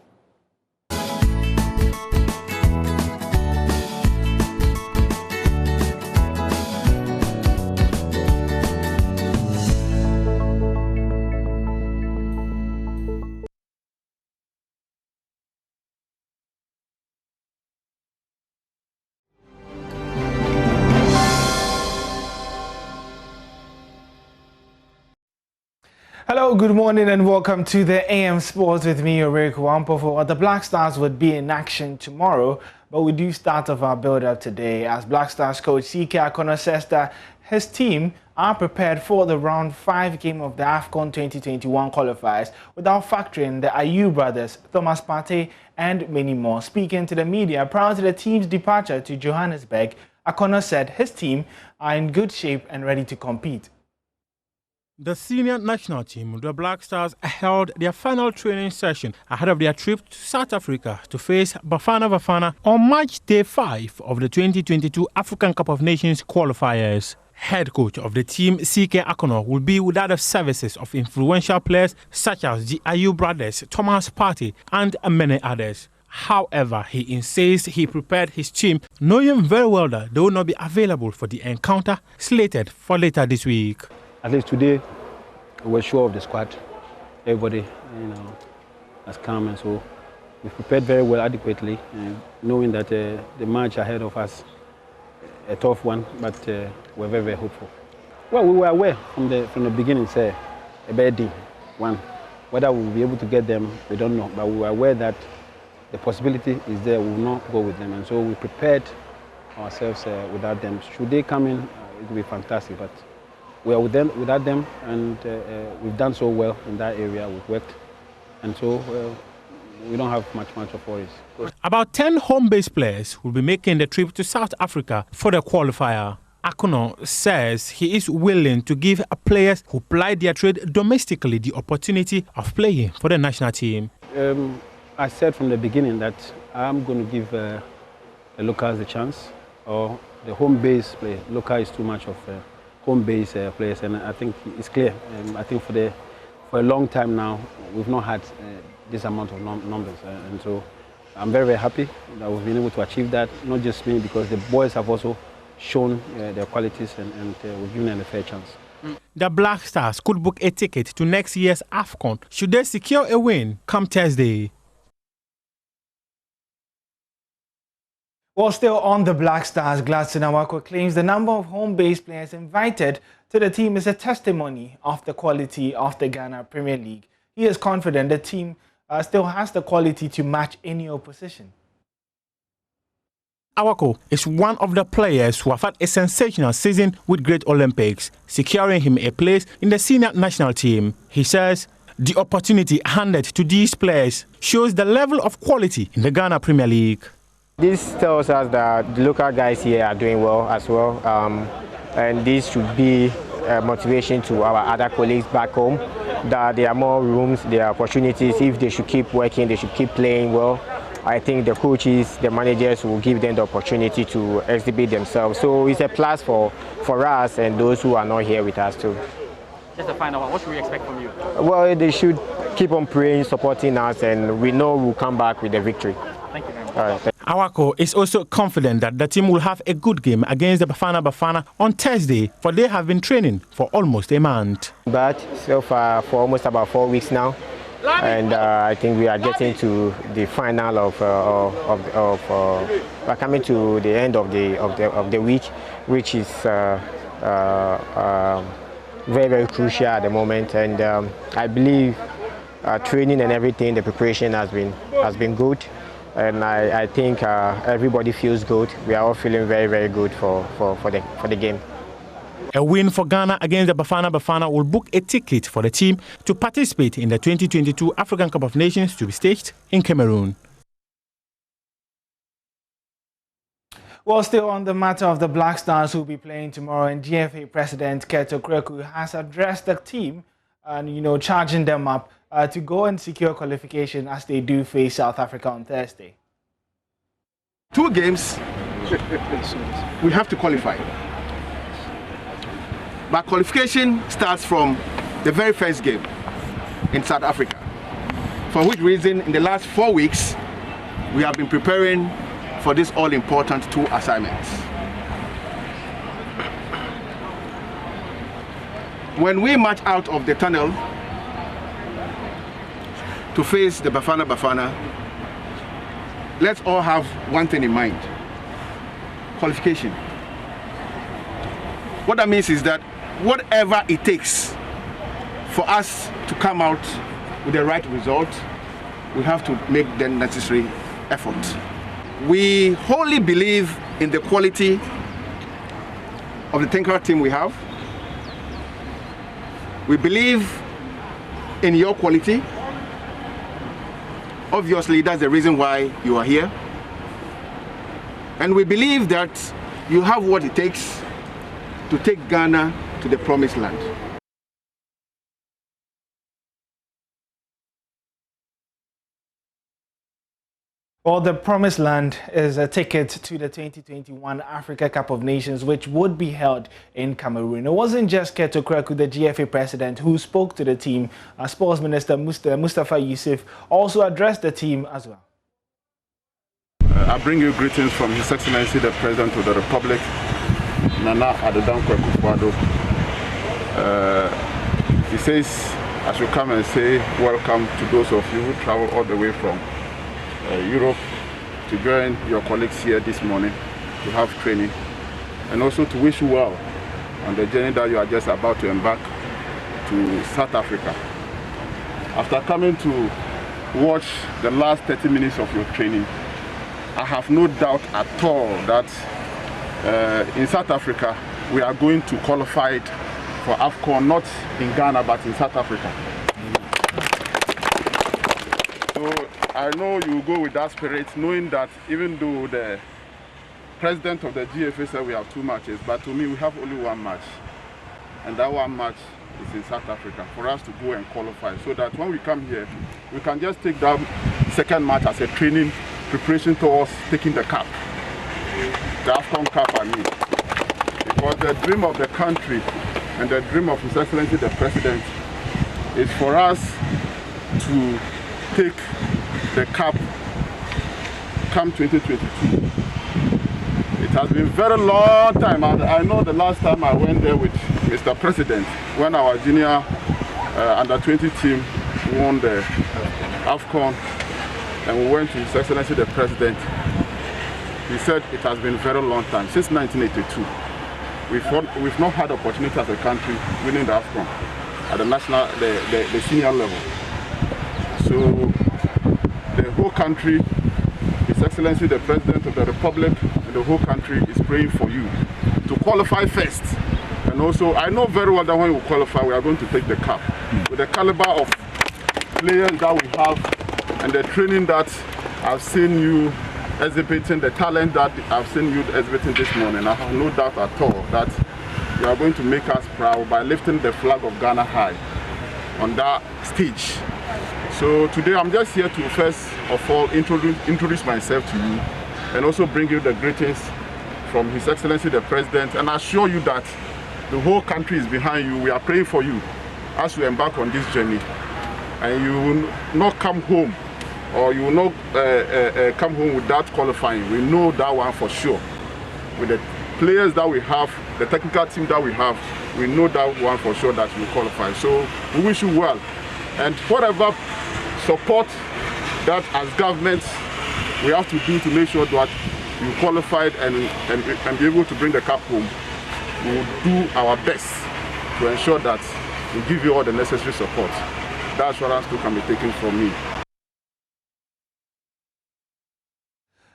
Hello, good morning and welcome to the AM Sports with me, Oriku Wampofo. The Black Stars would be in action tomorrow, but we do start off our build-up today as Black Stars coach CK Akono says that his team are prepared for the round 5 game of the AFCON 2021 qualifiers without factoring the Ayew brothers, Thomas Partey and many more. Speaking to the media prior to the team's departure to Johannesburg, Akono said his team are in good shape and ready to compete. The senior national team, the Black Stars, held their final training session ahead of their trip to South Africa to face Bafana on March Day 5 of the 2022 African Cup of Nations qualifiers. Head coach of the team, CK Akono, will be without the services of influential players such as the Ayew brothers, Thomas Partey, and many others. However, he insists he prepared his team, knowing very well that they will not be available for the encounter slated for later this week. At least today, we're sure of the squad. Everybody, has come, and so we prepared very well, adequately, knowing that the match ahead of us, a tough one, but we're very, very hopeful. Well, we were aware from the beginning, say, a bad day, one. Whether we'll be able to get them, we don't know, but we were aware that the possibility is there. We will not go with them, and so we prepared ourselves without them. Should they come in, it will be fantastic, but we are without them, and we've done so well in that area. We've worked, and so we don't have much of worries. About 10 home-based players will be making the trip to South Africa for the qualifier. Akono says he is willing to give players who ply their trade domestically the opportunity of playing for the national team. I said from the beginning that I'm going to give the locals a chance, or the home-based player. Local is too much of home-based players, and I think it's clear. I think for a long time now, we've not had this amount of numbers, and so I'm very, very happy that we've been able to achieve that. Not just me, because the boys have also shown their qualities, and we've given them a fair chance. The Black Stars could book a ticket to next year's AFCON should they secure a win come Thursday. While still on the Black Stars, Gladson Awako claims the number of home-based players invited to the team is a testimony of the quality of the Ghana Premier League. He is confident the team still has the quality to match any opposition. Awako is one of the players who have had a sensational season with Great Olympics, securing him a place in the senior national team. He says the opportunity handed to these players shows the level of quality in the Ghana Premier League. This tells us that the local guys here are doing well as well, and this should be a motivation to our other colleagues back home, that there are more rooms, there are opportunities. If they should keep working, they should keep playing well. I think the coaches, the managers will give them the opportunity to exhibit themselves. So it's a plus for us and those who are not here with us too. Just a final one. What should we expect from you? Well, they should keep on praying, supporting us, and we know we'll come back with a victory. Thank you very much. All right. Awako is also confident that the team will have a good game against the Bafana on Thursday, for they have been training for almost a month. But so far, for almost about 4 weeks now, and I think we are getting to the final we're coming to the end of the week, which is very, very crucial at the moment. And I believe training and everything, the preparation has been good. And I think everybody feels good. We are all feeling very, very good for the game. A win for Ghana against the Bafana will book a ticket for the team to participate in the 2022 African Cup of Nations to be staged in Cameroon. Well, still on the matter of the Black Stars who will be playing tomorrow, and GFA President Keto Kreku has addressed the team and, charging them up to go and secure qualification as they do face South Africa on Thursday. 2 games, we have to qualify. But qualification starts from the very first game in South Africa. For which reason, in the last 4 weeks, we have been preparing for this all-important 2 assignments. When we march out of the tunnel to face the Bafana, let's all have one thing in mind: qualification. What that means is that whatever it takes for us to come out with the right result, we have to make the necessary effort. We wholly believe in the quality of the Tinker team we have. We believe in your quality. Obviously, that's the reason why you are here. And we believe that you have what it takes to take Ghana to the promised land. Well, the Promised Land is a ticket to the 2021 Africa Cup of Nations, which would be held in Cameroon. It wasn't just Keto Kreku, the GFA president, who spoke to the team. Sports Minister Mustafa Yusuf also addressed the team as well. I bring you greetings from His Excellency the President of the Republic, Nana Addo Dankwa Akufo-Addo. He says I should come and say welcome to those of you who travel all the way from Europe to join your colleagues here this morning to have training, and also to wish you well on the journey that you are just about to embark to South Africa. After coming to watch the last 30 minutes of your training, I have no doubt at all that in South Africa we are going to qualify for AFCON, not in Ghana but in South Africa. So I know you will go with that spirit, knowing that even though the president of the GFA said we have 2 matches, but to me we have only 1 match. And that 1 match is in South Africa for us to go and qualify, so that when we come here, we can just take that 2nd match as a training preparation towards taking the cup. The AFCON Cup, I mean. Because the dream of the country and the dream of His Excellency the President is for us to take the cup come 2022. It has been a very long time, and I know the last time I went there with Mr. President, when our junior under-20 team won the AFCON, and we went to His Excellency the President. He said it has been a very long time, since 1982. We've not had opportunity as a country winning the AFCON at the national, the senior level. So the whole country, His Excellency the President of the Republic, and the whole country is praying for you to qualify first. And also, I know very well that when we qualify, we are going to take the cup. With the caliber of players that we have and the training that I've seen you exhibiting, the talent that I've seen you exhibiting this morning, I have no doubt at all that you are going to make us proud by lifting the flag of Ghana high on that stage. So today I'm just here to first of all introduce myself to you and also bring you the greetings from His Excellency the President, and assure you that the whole country is behind you. We are praying for you as we embark on this journey, and you will not come home, or you will not come home without qualifying. We know that one for sure. With the players that we have, the technical team that we have, we know that one for sure that you will qualify. So we wish you well. And whatever support that as governments we have to do to make sure that you qualified and be able to bring the cup home, we will do our best to ensure that we give you all the necessary support. That assurance too can be taken from me.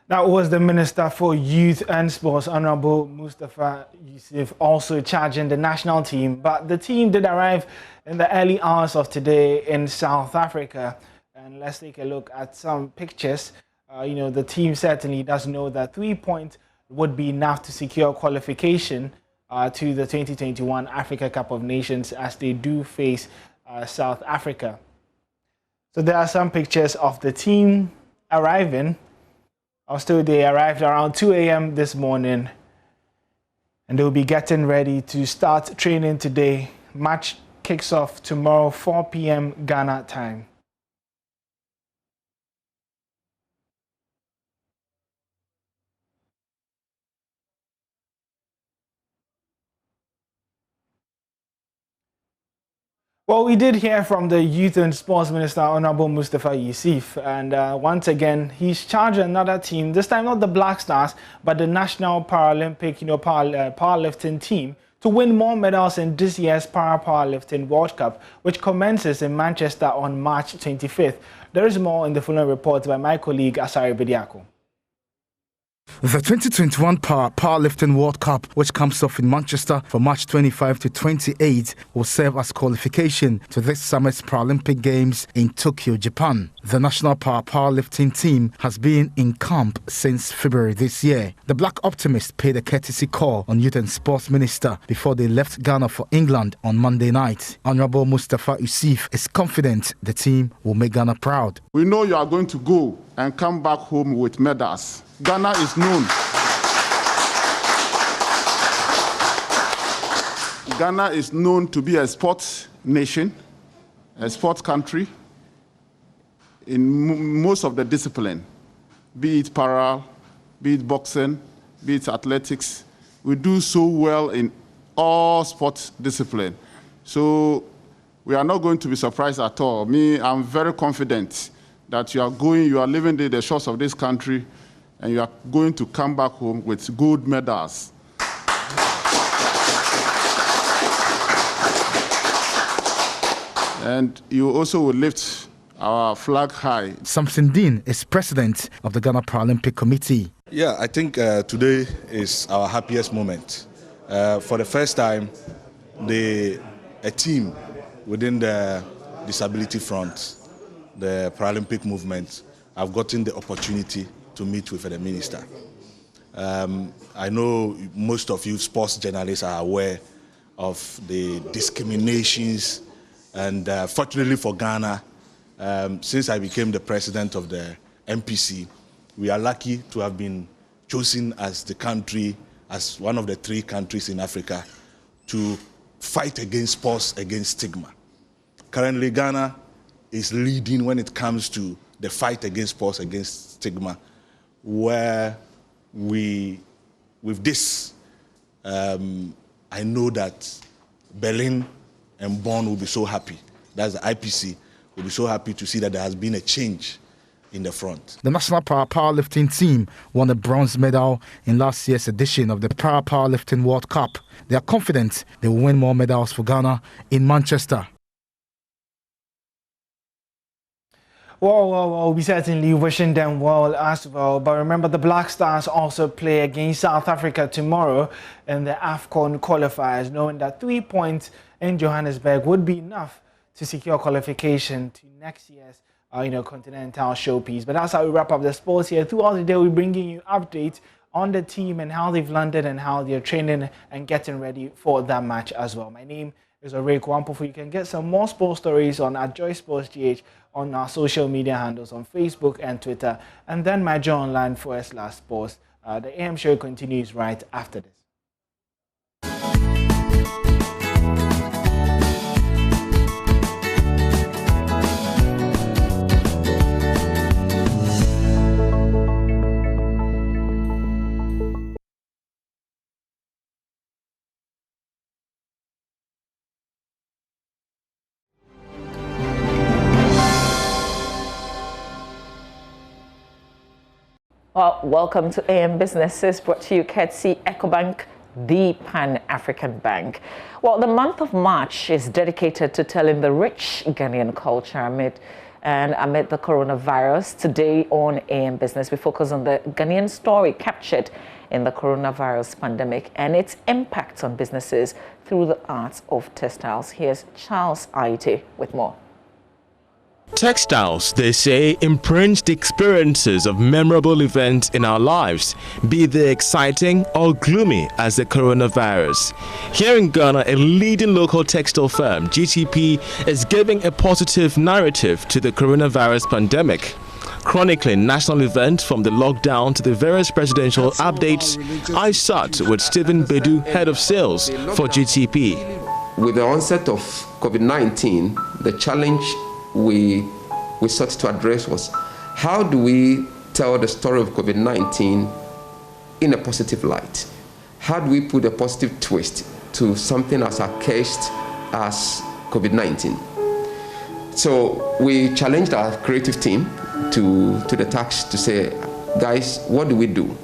That was the Minister for Youth and Sports, Honorable Mustafa Yusuf, also charging the national team. But the team did arrive in the early hours of today in South Africa. And let's take a look at some pictures. The team certainly does know that 3 points would be enough to secure qualification to the 2021 Africa Cup of Nations as they do face South Africa. So there are some pictures of the team arriving. They arrived around 2 a.m. this morning, and they'll be getting ready to start training today. Match kicks off tomorrow, 4 p.m. Ghana time. Well, we did hear from the Youth and Sports Minister, Honorable Mustafa Yusuf, and once again, he's charged another team, this time not the Black Stars, but the National Paralympic, powerlifting team, to win more medals in this year's Powerlifting World Cup, which commences in Manchester on March 25th. There is more in the following report by my colleague, Asari Bediako. The 2021 Powerlifting World Cup, which comes off in Manchester from March 25 to 28, will serve as qualification to this summer's Paralympic Games in Tokyo, Japan. The national powerlifting team has been in camp since February this year. The Black Optimist paid a courtesy call on Youth and Sports Minister before they left Ghana for England on Monday night. Honorable Mustafa Yusuf is confident the team will make Ghana proud. We know you are going to go and come back home with medals. Ghana is known. Ghana is known to be a sports nation, a sports country in most of the discipline, be it para, be it boxing, be it athletics. We do so well in all sports discipline. So we are not going to be surprised at all. I'm very confident that you are living the shores of this country, and you are going to come back home with gold medals. And you also will lift our flag high. Samson Dean is president of the Ghana Paralympic Committee. Yeah, I think today is our happiest moment. For the first time, a team within the disability front, the Paralympic movement, have gotten the opportunity to meet with the minister. I know most of you sports journalists are aware of the discriminations, and fortunately for Ghana, since I became the president of the MPC, we are lucky to have been chosen as the country, as one of the 3 countries in Africa to fight against sports, against stigma. Currently, Ghana is leading when it comes to the fight against sports, against stigma, where with this, I know that Berlin and Bonn will be so happy. That's the IPC, will be so happy to see that there has been a change in the front. The national powerlifting team won a bronze medal in last year's edition of the Powerlifting World Cup. They are confident they will win more medals for Ghana in Manchester. Well, we certainly wishing them well as well. But remember, the Black Stars also play against South Africa tomorrow in the AFCON qualifiers, knowing that 3 points in Johannesburg would be enough to secure qualification to next year's continental showpiece. But that's how we wrap up the sports here. Throughout the day, we're bringing you updates on the team and how they've landed and how they're training and getting ready for that match as well. My name is Orek Wampofu. You can get some more sports stories on @JoySportsGH on our social media handles on Facebook and Twitter, and then my JoyOnline/sports. The AM show continues right after this. Well, welcome to AM Businesses, brought to you courtesy EcoBank, the Pan-African Bank. Well, the month of March is dedicated to telling the rich Ghanaian culture amid the coronavirus. Today on AM Business, we focus on the Ghanaian story captured in the coronavirus pandemic and its impact on businesses through the arts of textiles. Here's Charles Aite with more. Textiles, they say, imprint the experiences of memorable events in our lives, be they exciting or gloomy as the coronavirus. Here in Ghana, a leading local textile firm, GTP, is giving a positive narrative to the coronavirus pandemic, chronicling national events from the lockdown to the various presidential updates. I sat with Stephen Bedu, head of sales for GTP. With the onset of COVID-19, the challenge we sought to address was, how do we tell the story of COVID-19 in a positive light? How do we put a positive twist to something as accursed as COVID-19? So we challenged our creative team to the task to say, guys, what do we do?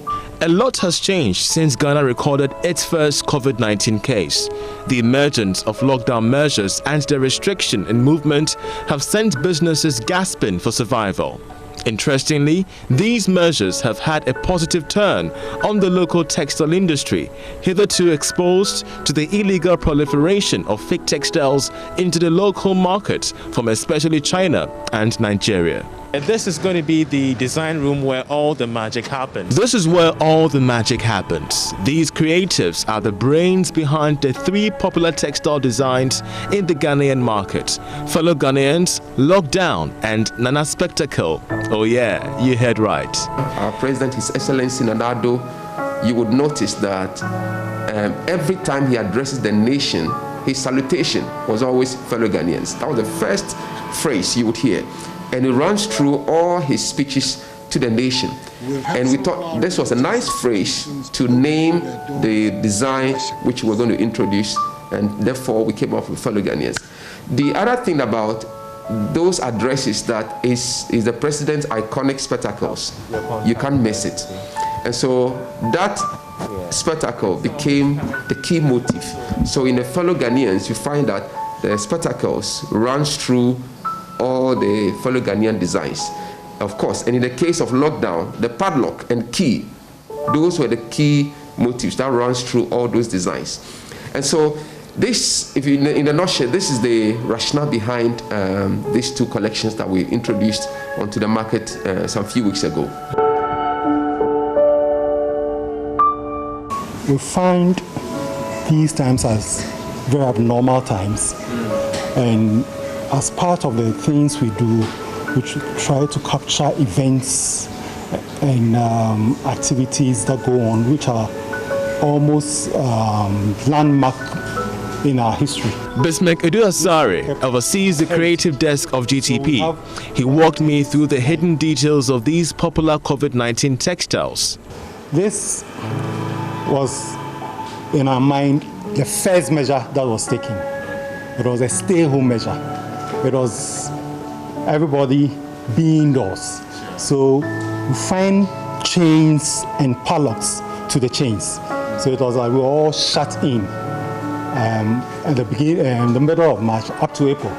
A lot has changed since Ghana recorded its first COVID-19 case. The emergence of lockdown measures and the restriction in movement have sent businesses gasping for survival. Interestingly, these measures have had a positive turn on the local textile industry, hitherto exposed to the illegal proliferation of fake textiles into the local market from especially China and Nigeria. This is going to be the design room where all the magic happens. This is where all the magic happens. These creatives are the brains behind the 3 popular textile designs in the Ghanaian market. Fellow Ghanaians, Lockdown and Nana Spectacle. Oh yeah, you heard right. Our President, His Excellency Nana Addo, you would notice that every time he addresses the nation, his salutation was always fellow Ghanaians. That was the first phrase you would hear. And it runs through all his speeches to the nation. And we thought this was a nice phrase to name the design which we're going to introduce, and therefore we came up with fellow Ghanaians. The other thing about those addresses that is the president's iconic spectacles. You can't miss it. And so that spectacle became the key motif. So in the fellow Ghanaians, you find that the spectacles runs through all the fellow Ghanaian designs, of course. And in the case of Lockdown, the padlock and key, those were the key motifs that runs through all those designs. And so this, if you, in a nutshell, this is the rationale behind these 2 collections that we introduced onto the market some few weeks ago. We find these times as very abnormal times, and as part of the things we do, we try to capture events and activities that go on, which are almost landmark in our history. Bismarck Eduasare oversees the creative desk of GTP. He walked me through the hidden details of these popular COVID-19 textiles. This was, in our mind, the first measure that was taken. It was a stay-home measure. It was everybody being indoors. So we find chains and padlocks to the chains. So it was like we were all shut in at the beginning, the middle of March up to April.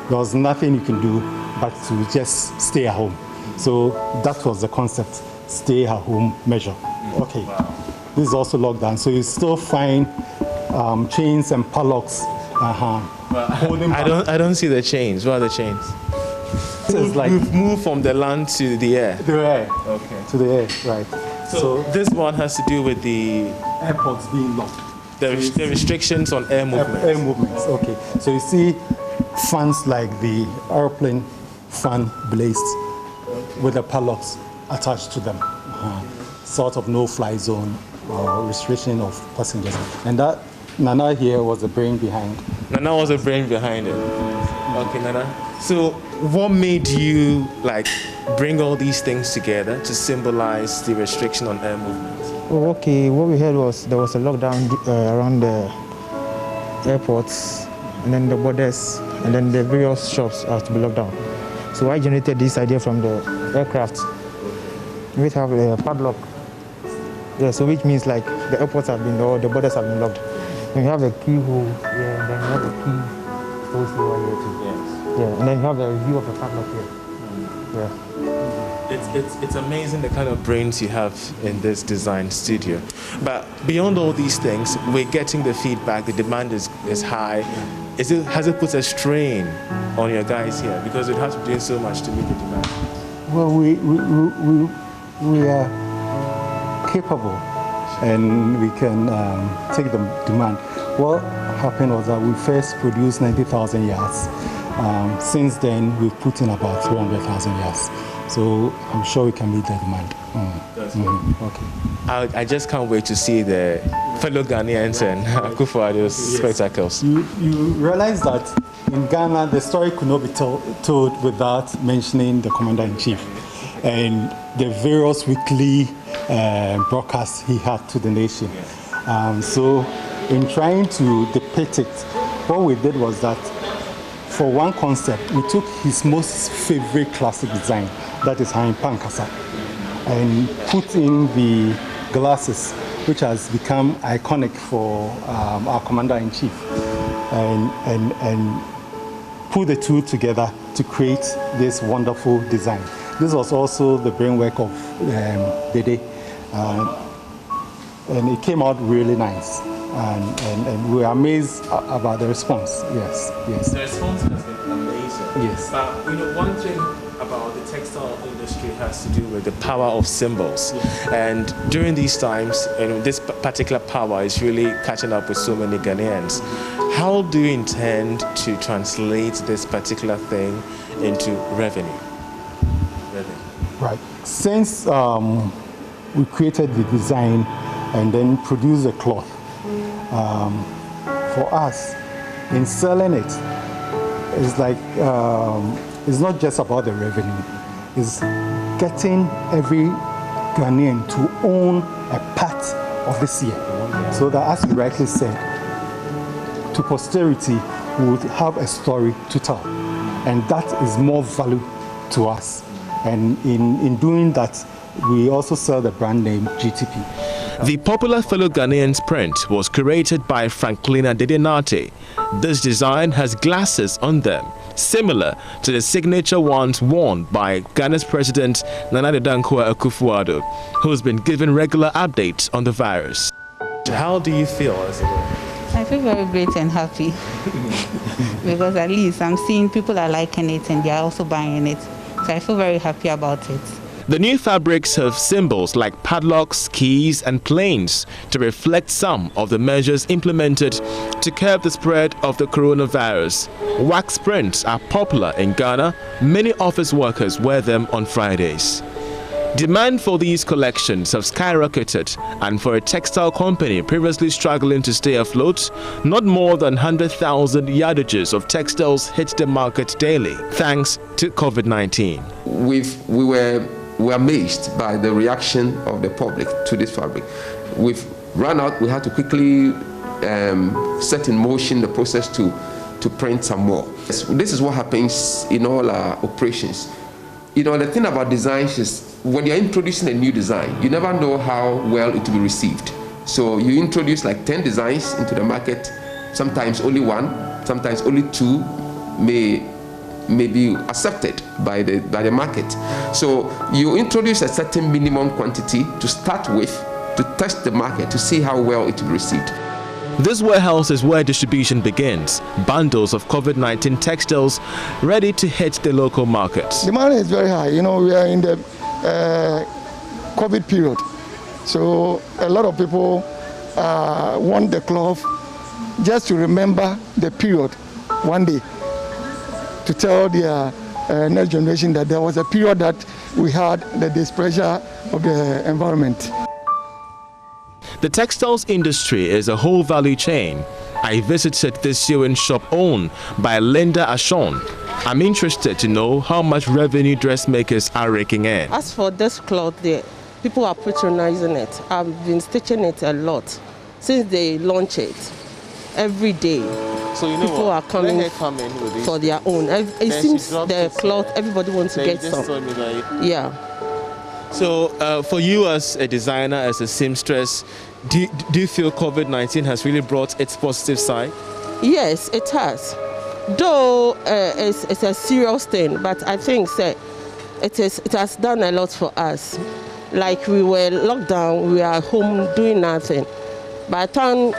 There was nothing you can do but to just stay at home. So that was the concept, stay at home measure. Okay, this is also lockdown. So you still find chains and padlocks. I don't see the chains. What are the chains? We've moved from the land to the air. The air. Okay. To the air, right. So this one has to do with the airports being locked. The restrictions on air movements. Air movements, okay. So you see fans like the airplane fan blazed with the padlocks attached to them. Sort of no-fly zone or restriction of passengers. And that Nana here was the brain behind. Nana was the brain behind it. Okay, Nana. So what made you bring all these things together to symbolize the restriction on air movement? Oh, okay, what we heard was there was a lockdown around the airports and then the borders and then the various shops have to be locked down. So I generated this idea from the aircraft We have a padlock. Yeah, so which means like the airports have been, or the borders have been locked. And you have a keyhole here, and then you have a key also over here too. Yes. Yeah, and then you have a view of the padlock here. Yeah. It's amazing the kind of brains you have in this design studio. But beyond all these things, we're getting the feedback, the demand is high. Has it put a strain on your guys here? Because it has to do so much to meet the demand. Well, we are capable and we can take the demand. What happened was that we first produced 90,000 yards. Since then, we've put in about 300,000 yards. So I'm sure we can meet the demand. Okay. I just can't wait to see the fellow Ghanaians and Akufo-Addo's spectacles. You realize that in Ghana, the story could not be told without mentioning the Commander-in-Chief and the various weekly broadcasts he had to the nation. So in trying to depict it, what we did was that for one concept, we took his most favorite classic design, that is Hein Pankasa, and put in the glasses, which has become iconic for our Commander-in-Chief, and put the two together to create this wonderful design. This was also the brainwork of Dede, and it came out really nice. And we are amazed about the response. Yes. The response has been amazing. Yes. But one thing about the textile industry has to do with the power of symbols. Yes. And during these times, this particular power is really catching up with so many Ghanaians. How do you intend to translate this particular thing into revenue? Right. Since we created the design and then produced the cloth, for us, in selling it, it's like it's not just about the revenue. It's getting every Ghanaian to own a part of this year, so that, as you rightly said, to posterity, we would have a story to tell, and that is more value to us. And in doing that, we also sell the brand name GTP. The popular fellow Ghanaians print was curated by Franklina Dedenate. This design has glasses on them, similar to the signature ones worn by Ghana's President Nana Dankwa Akufo-Addo, who's been given regular updates on the virus. How do you feel as a woman? I feel very great and happy because at least I'm seeing people are liking it and they're also buying it. So I feel very happy about it. The new fabrics have symbols like padlocks, keys and planes to reflect some of the measures implemented to curb the spread of the coronavirus. Wax prints are popular in Ghana. Many office workers wear them on Fridays. Demand for these collections have skyrocketed, and for a textile company previously struggling to stay afloat, not more than 100,000 yardages of textiles hit the market daily, thanks to COVID-19. We were amazed by the reaction of the public to this fabric. We've run out, we had to quickly set in motion the process to print some more. This is what happens in all our operations. You know, the thing about designs is when you're introducing a new design, you never know how well it will be received. So you introduce like 10 designs into the market, sometimes only one, sometimes only two may be accepted by the market. So you introduce a certain minimum quantity to start with to test the market to see how well it will be received. This warehouse is where distribution begins. Bundles of COVID-19 textiles ready to hit the local markets. Demand is very high. You know, we are in the COVID period. So a lot of people want the cloth just to remember the period one day, to tell their next generation that there was a period that we had the displeasure of the environment. The textiles industry is a whole value chain. I visited this sewing shop owned by Linda Ashon. I'm interested to know how much revenue dressmakers are raking in. As for this cloth, people are patronizing it. I've been stitching it a lot since they launched it. Every day, so you know people are coming with for their own. It seems the cloth, everybody wants to get some. Told me that yeah. So for you as a designer, as a seamstress, do you feel COVID-19 has really brought its positive side? Yes, it has. Though it's a serious thing, but I think it has done a lot for us. Like we were locked down, we are home doing nothing. But I thank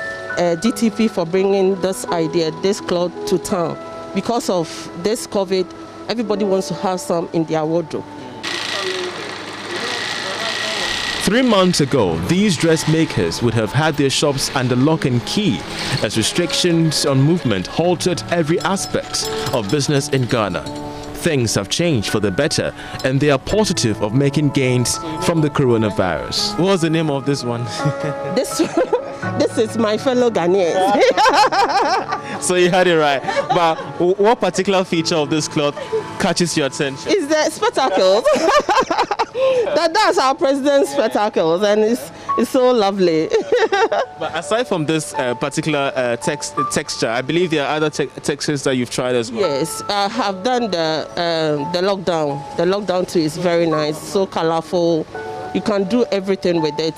DTP for bringing this idea, this cloth to town. Because of this COVID, everybody wants to have some in their wardrobe. 3 months ago, these dressmakers would have had their shops under lock and key as restrictions on movement halted every aspect of business in Ghana. Things have changed for the better, and they are positive of making gains from the coronavirus. What's the name of this one? This is my fellow Ghanaians. So you had it right. But what particular feature of this cloth catches your attention? It's the spectacles. That's our president's spectacles, and it's so lovely. But aside from this particular texture, I believe there are other textures that you've tried as well. Yes, I have done the lockdown. The lockdown too is very nice, so colorful. You can do everything with it.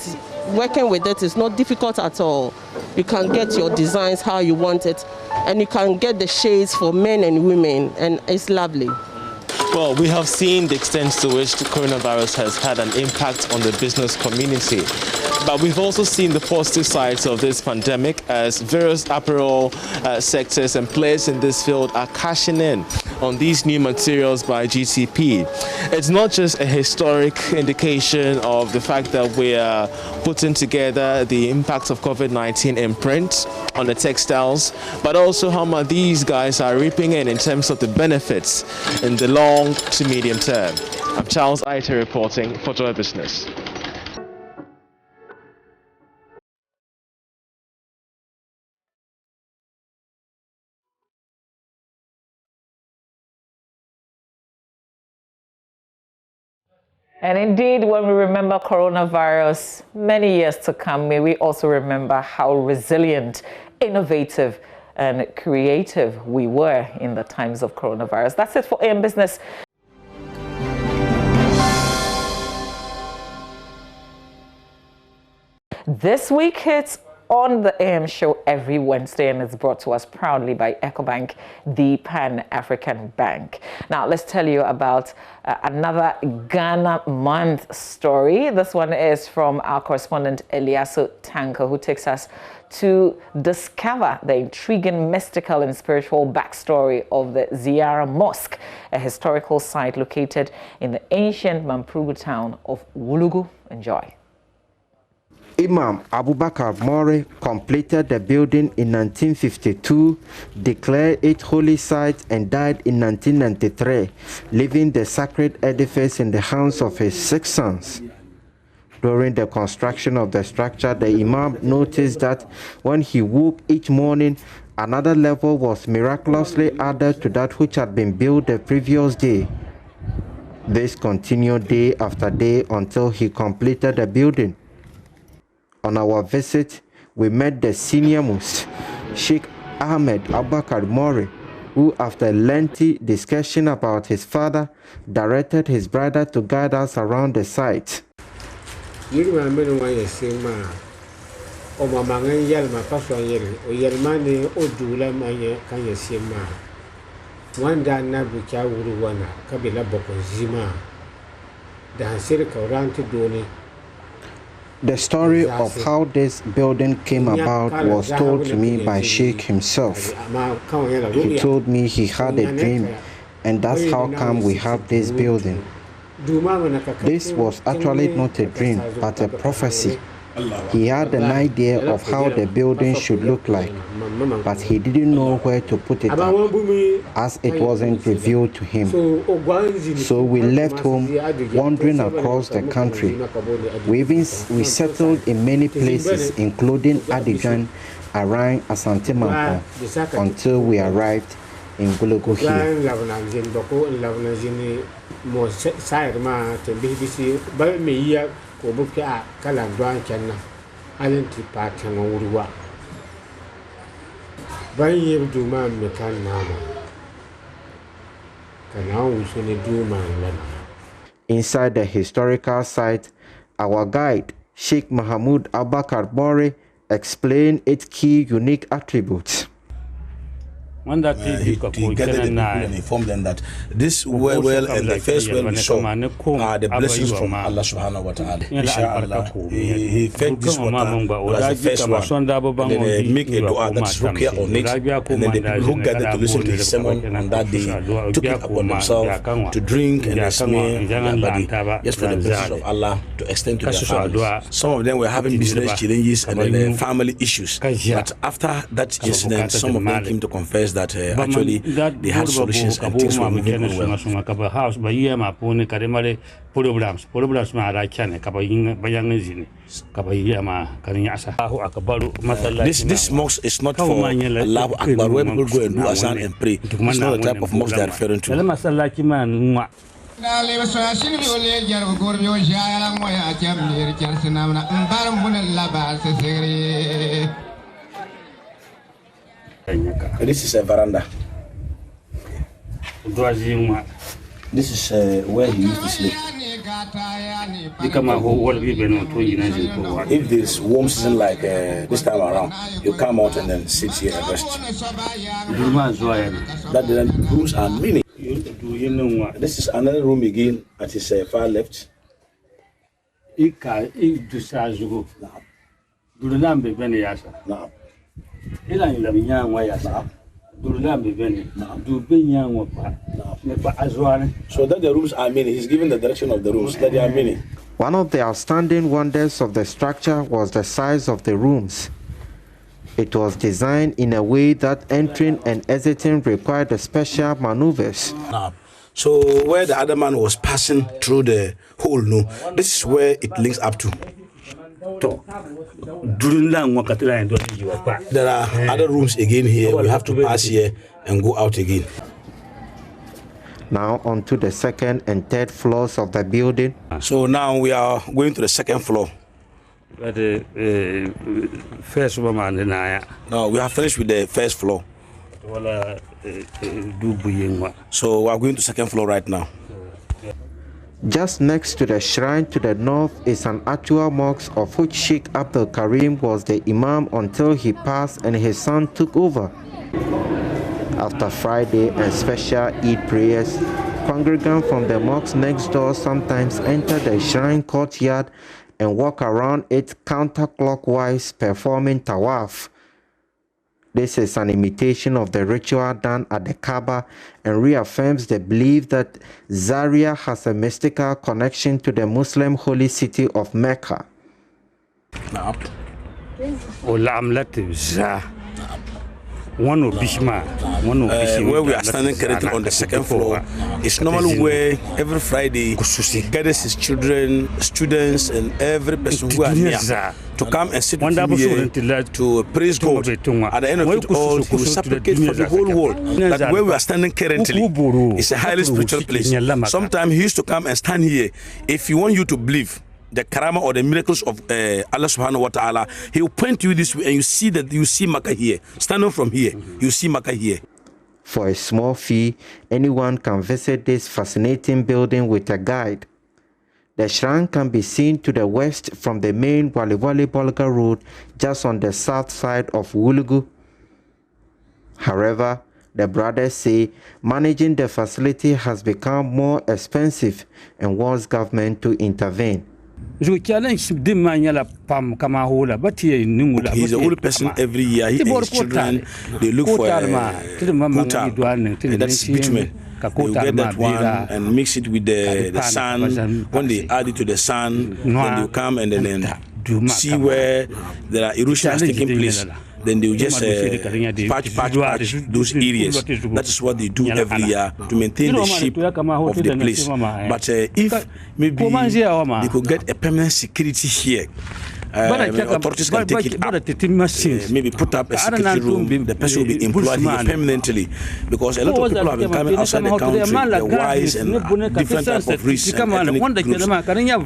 Working with it is not difficult at all. You can get your designs how you want it, and you can get the shades for men and women, and it's lovely. Well, we have seen the extent to which the coronavirus has had an impact on the business community. But we've also seen the positive sides of this pandemic as various apparel sectors and players in this field are cashing in on these new materials by GTP. It's not just a historic indication of the fact that we are putting together the impact of COVID-19 in print on the textiles, but also how much these guys are reaping in terms of the benefits in the long to medium term. I'm Charles Aita reporting for Joy Business. And indeed, when we remember coronavirus many years to come, may we also remember how resilient, innovative, and creative we were in the times of coronavirus. That's it for AM Business. This week hits on the AM show every Wednesday, and it's brought to us proudly by EcoBank, the Pan-African Bank. Now, let's tell you about another Ghana Month story. This one is from our correspondent Eliasu Tanko, who takes us to discover the intriguing, mystical, and spiritual backstory of the Ziara Mosque, a historical site located in the ancient Mamprugu town of Wulugu. Enjoy. Imam Abubakar More completed the building in 1952, declared it holy site, and died in 1993, leaving the sacred edifice in the hands of his 6 sons. During the construction of the structure, the Imam noticed that when he woke each morning, another level was miraculously added to that which had been built the previous day. This continued day after day until he completed the building. On our visit, we met the senior most, Sheikh Ahmed Abubakar More, who, after a lengthy discussion about his father, directed his brother to guide us around the site. The story of how this building came about was told to me by Sheikh himself. He told me he had a dream, and that's how come we have this building. This was actually not a dream, but a prophecy. He had an idea of how the building should look like, but he didn't know where to put it up, as it wasn't revealed to him. So we left home, wandering across the country. We settled in many places, including Abidjan, Arang, Asante Mampong, until we arrived in Wulugu here. Inside the historical site, our guide, Sheikh Mahmoud Abakar Bore, explained its key unique attributes. He gathered the people and informed them that this well and the first well we saw are the blessings from Allah subhanahu wa ta'ala. Inshallah, he fed this water as the first one. And then they make a dua that's ruqya on it. And then the people who gathered to listen to his sermon on that day took it upon themselves to drink and smear their body just for the blessings of Allah to extend to their families. Some of them were having business challenges and then family issues. But after that incident, some of them came to confess that actually they had solutions and things were moving on well. This mosque is not for Allahu Akbar where people go and do azan and pray. It's not the type of mosque they are referring to. This is a veranda. This is where he used to sleep. If there's warm season like this time around, you come out and then sit here and rest. That the rooms are many. This is another room again at his far left. No. So that the rooms are many. He's giving the direction of the rooms, that there are many. One of the outstanding wonders of the structure was the size of the rooms. It was designed in a way that entering and exiting required the special maneuvers. So where the other man was passing through the hole, this is where it links up to. There are other rooms again here. We have to pass here and go out again. Now on to the second and third floors of the building. So now we are going to the second floor. First woman, no, we have finished with the first floor. So we are going to second floor right now. Just next to the shrine to the north is an actual mosque of which Sheikh Abdul Karim was the imam until he passed and his son took over. After Friday and special Eid prayers, congregants from the mosque next door sometimes enter the shrine courtyard and walk around it counterclockwise performing tawaf. This is an imitation of the ritual done at the Kaaba and reaffirms the belief that Zaria has a mystical connection to the Muslim holy city of Mecca. Where we are standing currently on the second floor is normally where every Friday he gathers his children, students, and every person who are here to come and sit with him here to praise God. At the end of it all, he will supplicate for the whole world that where we are standing currently is a highly spiritual place. Sometimes he used to come and stand here. If you want you to believe the karama or the miracles of Allah subhanahu wa ta'ala, he will point to you this way and you see that you see Makkah here. Standing from here, you see Makkah here. For a small fee, anyone can visit this fascinating building with a guide. The shrine can be seen to the west from the main Waliwali Bolga road, just on the south side of Wulugu. However, the brothers say managing the facility has become more expensive and wants government to intervene. He's the only person every year. He and his children, they look for a quota, and that's bitumen. They will get that one and mix it with the sand. When they add it to the sand, then they will come and then see where there are erosions taking place. Then they will just patch those areas. That is what they do every year to maintain the shape of the place. But if maybe they could get a permanent security here, authorities can take it up. Maybe put up a security room. The person will be employed here permanently, because a lot of people have been coming outside the country. The wise and different type of race and ethnic groups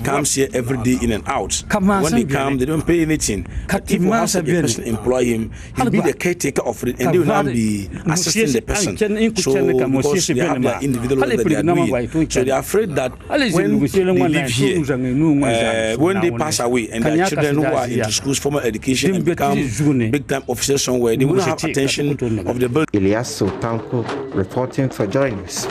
comes here every day in and out. When they come, they don't pay anything. If you have a person employ him, he'll be the caretaker of it, and they will not be assisting the person. So because they have their individual that they are doing, so they are afraid that when they live here, when they pass away and their children who are into schools, formal education, and become big-time officers somewhere, they will not have attention of the building. Elias Sotanko reporting for JoyNews.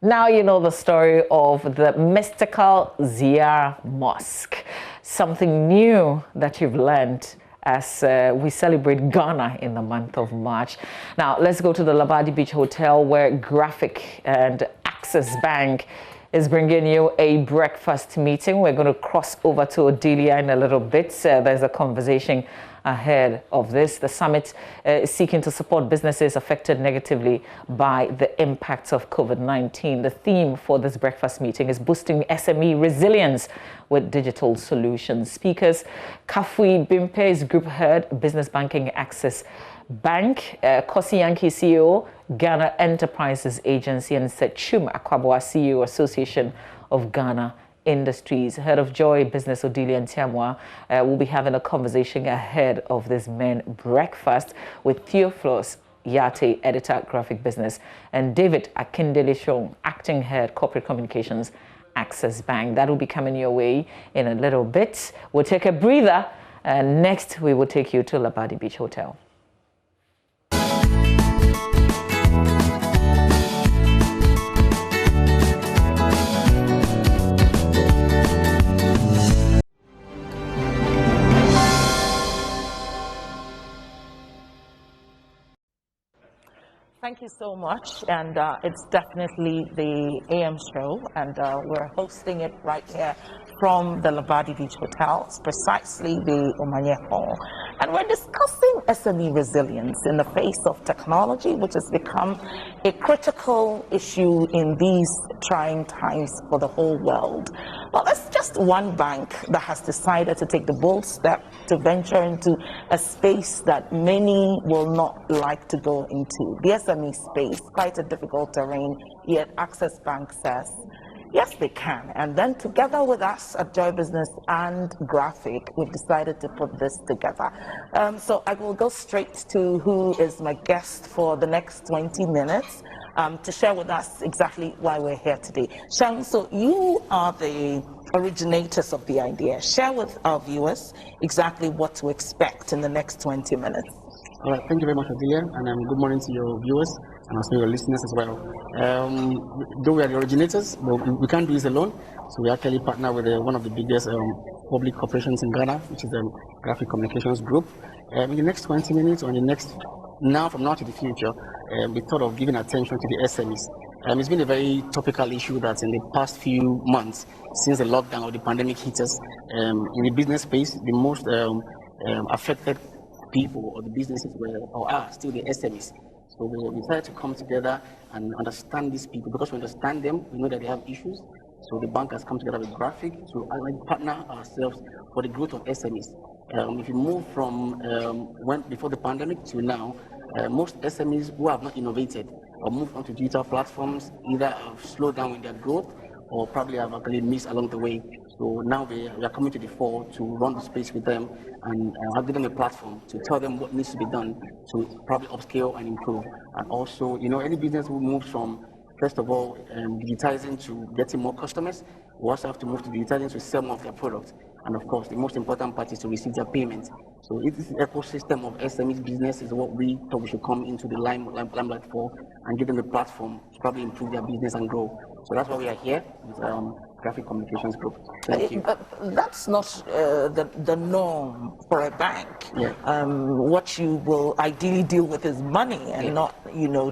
Now you know the story of the mystical Ziyara Mosque. Something new that you've learned as we celebrate Ghana in the month of March. Now let's go to the Labadi Beach Hotel, where Graphic and Access Bank is bringing you a breakfast meeting. We're going to cross over to Odelia in a little bit. There's a conversation ahead of this. The summit is seeking to support businesses affected negatively by the impacts of COVID-19. The theme for this breakfast meeting is boosting SME resilience with digital solutions. Speakers, Kafui Bimpe's group head, Business Banking Access Bank, Kosi Yankee CEO, Ghana Enterprises Agency, and Sechum Akwaboa CEO, Association of Ghana Industries. Head of Joy Business Odelia Ntiamwa will be having a conversation ahead of this men breakfast with Theophilus Yate, editor, Graphic Business, and David Akindele Shong, acting head, Corporate Communications, Access Bank. That will be coming your way in a little bit. We'll take a breather, and next we will take you to Labadi Beach Hotel. Thank you so much, and it's definitely the AM show, and we're hosting it right here from the Labadi Beach Hotel. It's precisely the Omanye Hall, and we're discussing SME resilience in the face of technology, which has become a critical issue in these trying times for the whole world. Well, that's just one bank that has decided to take the bold step to venture into a space that many will not like to go into. The SME space, quite a difficult terrain, yet Access Bank says, yes, they can. And then together with us at Joy Business and Graphic, we've decided to put this together. So I will go straight to who is my guest for the next 20 minutes to share with us exactly why we're here today. Shang, so you are the originators of the idea. Share with our viewers exactly what to expect in the next 20 minutes. All right, thank you very much, Adelia, and good morning to your viewers and also your listeners as well. Though we are the originators, but we can't do this alone, so we actually partner with one of the biggest public corporations in Ghana, which is the Graphic Communications Group. In the next 20 minutes, or in the next, from now to the future, we thought of giving attention to the SMEs. It's been a very topical issue that in the past few months, since the lockdown or the pandemic hit us, in the business space, the most affected people or the businesses are still the SMEs. So we decided to come together and understand these people, because we understand them, we know that they have issues. So the bank has come together with Graphic to partner ourselves for the growth of SMEs. If you move from before the pandemic to now, most SMEs who have not innovated or moved onto digital platforms either have slowed down in their growth or probably have actually missed along the way. So now we are coming to the fore to run the space with them and give them a platform to tell them what needs to be done to probably upscale and improve. And also, any business who moves from, first of all, digitizing to getting more customers, we also have to move to digitizing to sell more of their products. And of course, the most important part is to receive their payments. So this ecosystem of SME business is what we thought we should come into the limelight for and give them a platform to probably improve their business and grow. So that's why we are here with Graphic Communications Group. Thank you. But that's not the norm for a bank. Yeah. What you will ideally deal with is money and not,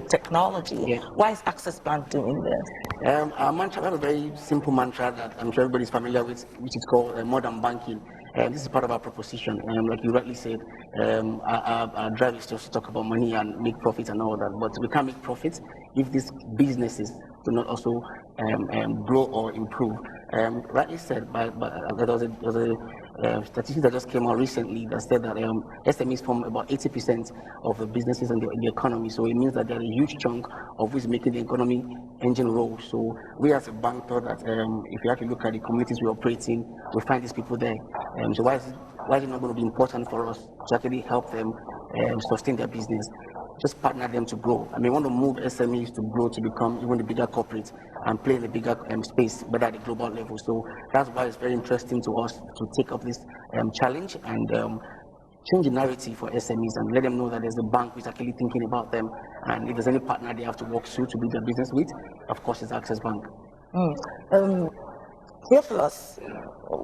technology. Yeah. Why is Access Bank doing this? Our mantra, we have a very simple mantra that I'm sure everybody's familiar with, which is called modern banking. This is part of our proposition. Like you rightly said, our drive is just to talk about money and make profits and all that. But we can't make profits if these businesses do not also grow or improve. Rightly said, there was a statistic that just came out recently that said that SMEs form about 80% of the businesses in the economy. So it means that they're a huge chunk of which is making the economy engine roll. So we as a bank thought that if you actually look at the communities we operate in, we find these people there. So why is it not going to be important for us to actually help them sustain their business? Just partner them to grow. I mean, we want to move SMEs to grow to become even the bigger corporates and play in the bigger space, but at the global level. So that's why it's very interesting to us to take up this challenge and change the narrative for SMEs and let them know that there's a bank which is actually thinking about them. And if there's any partner they have to work through to build their business with, of course, it's Access Bank. Theophilus,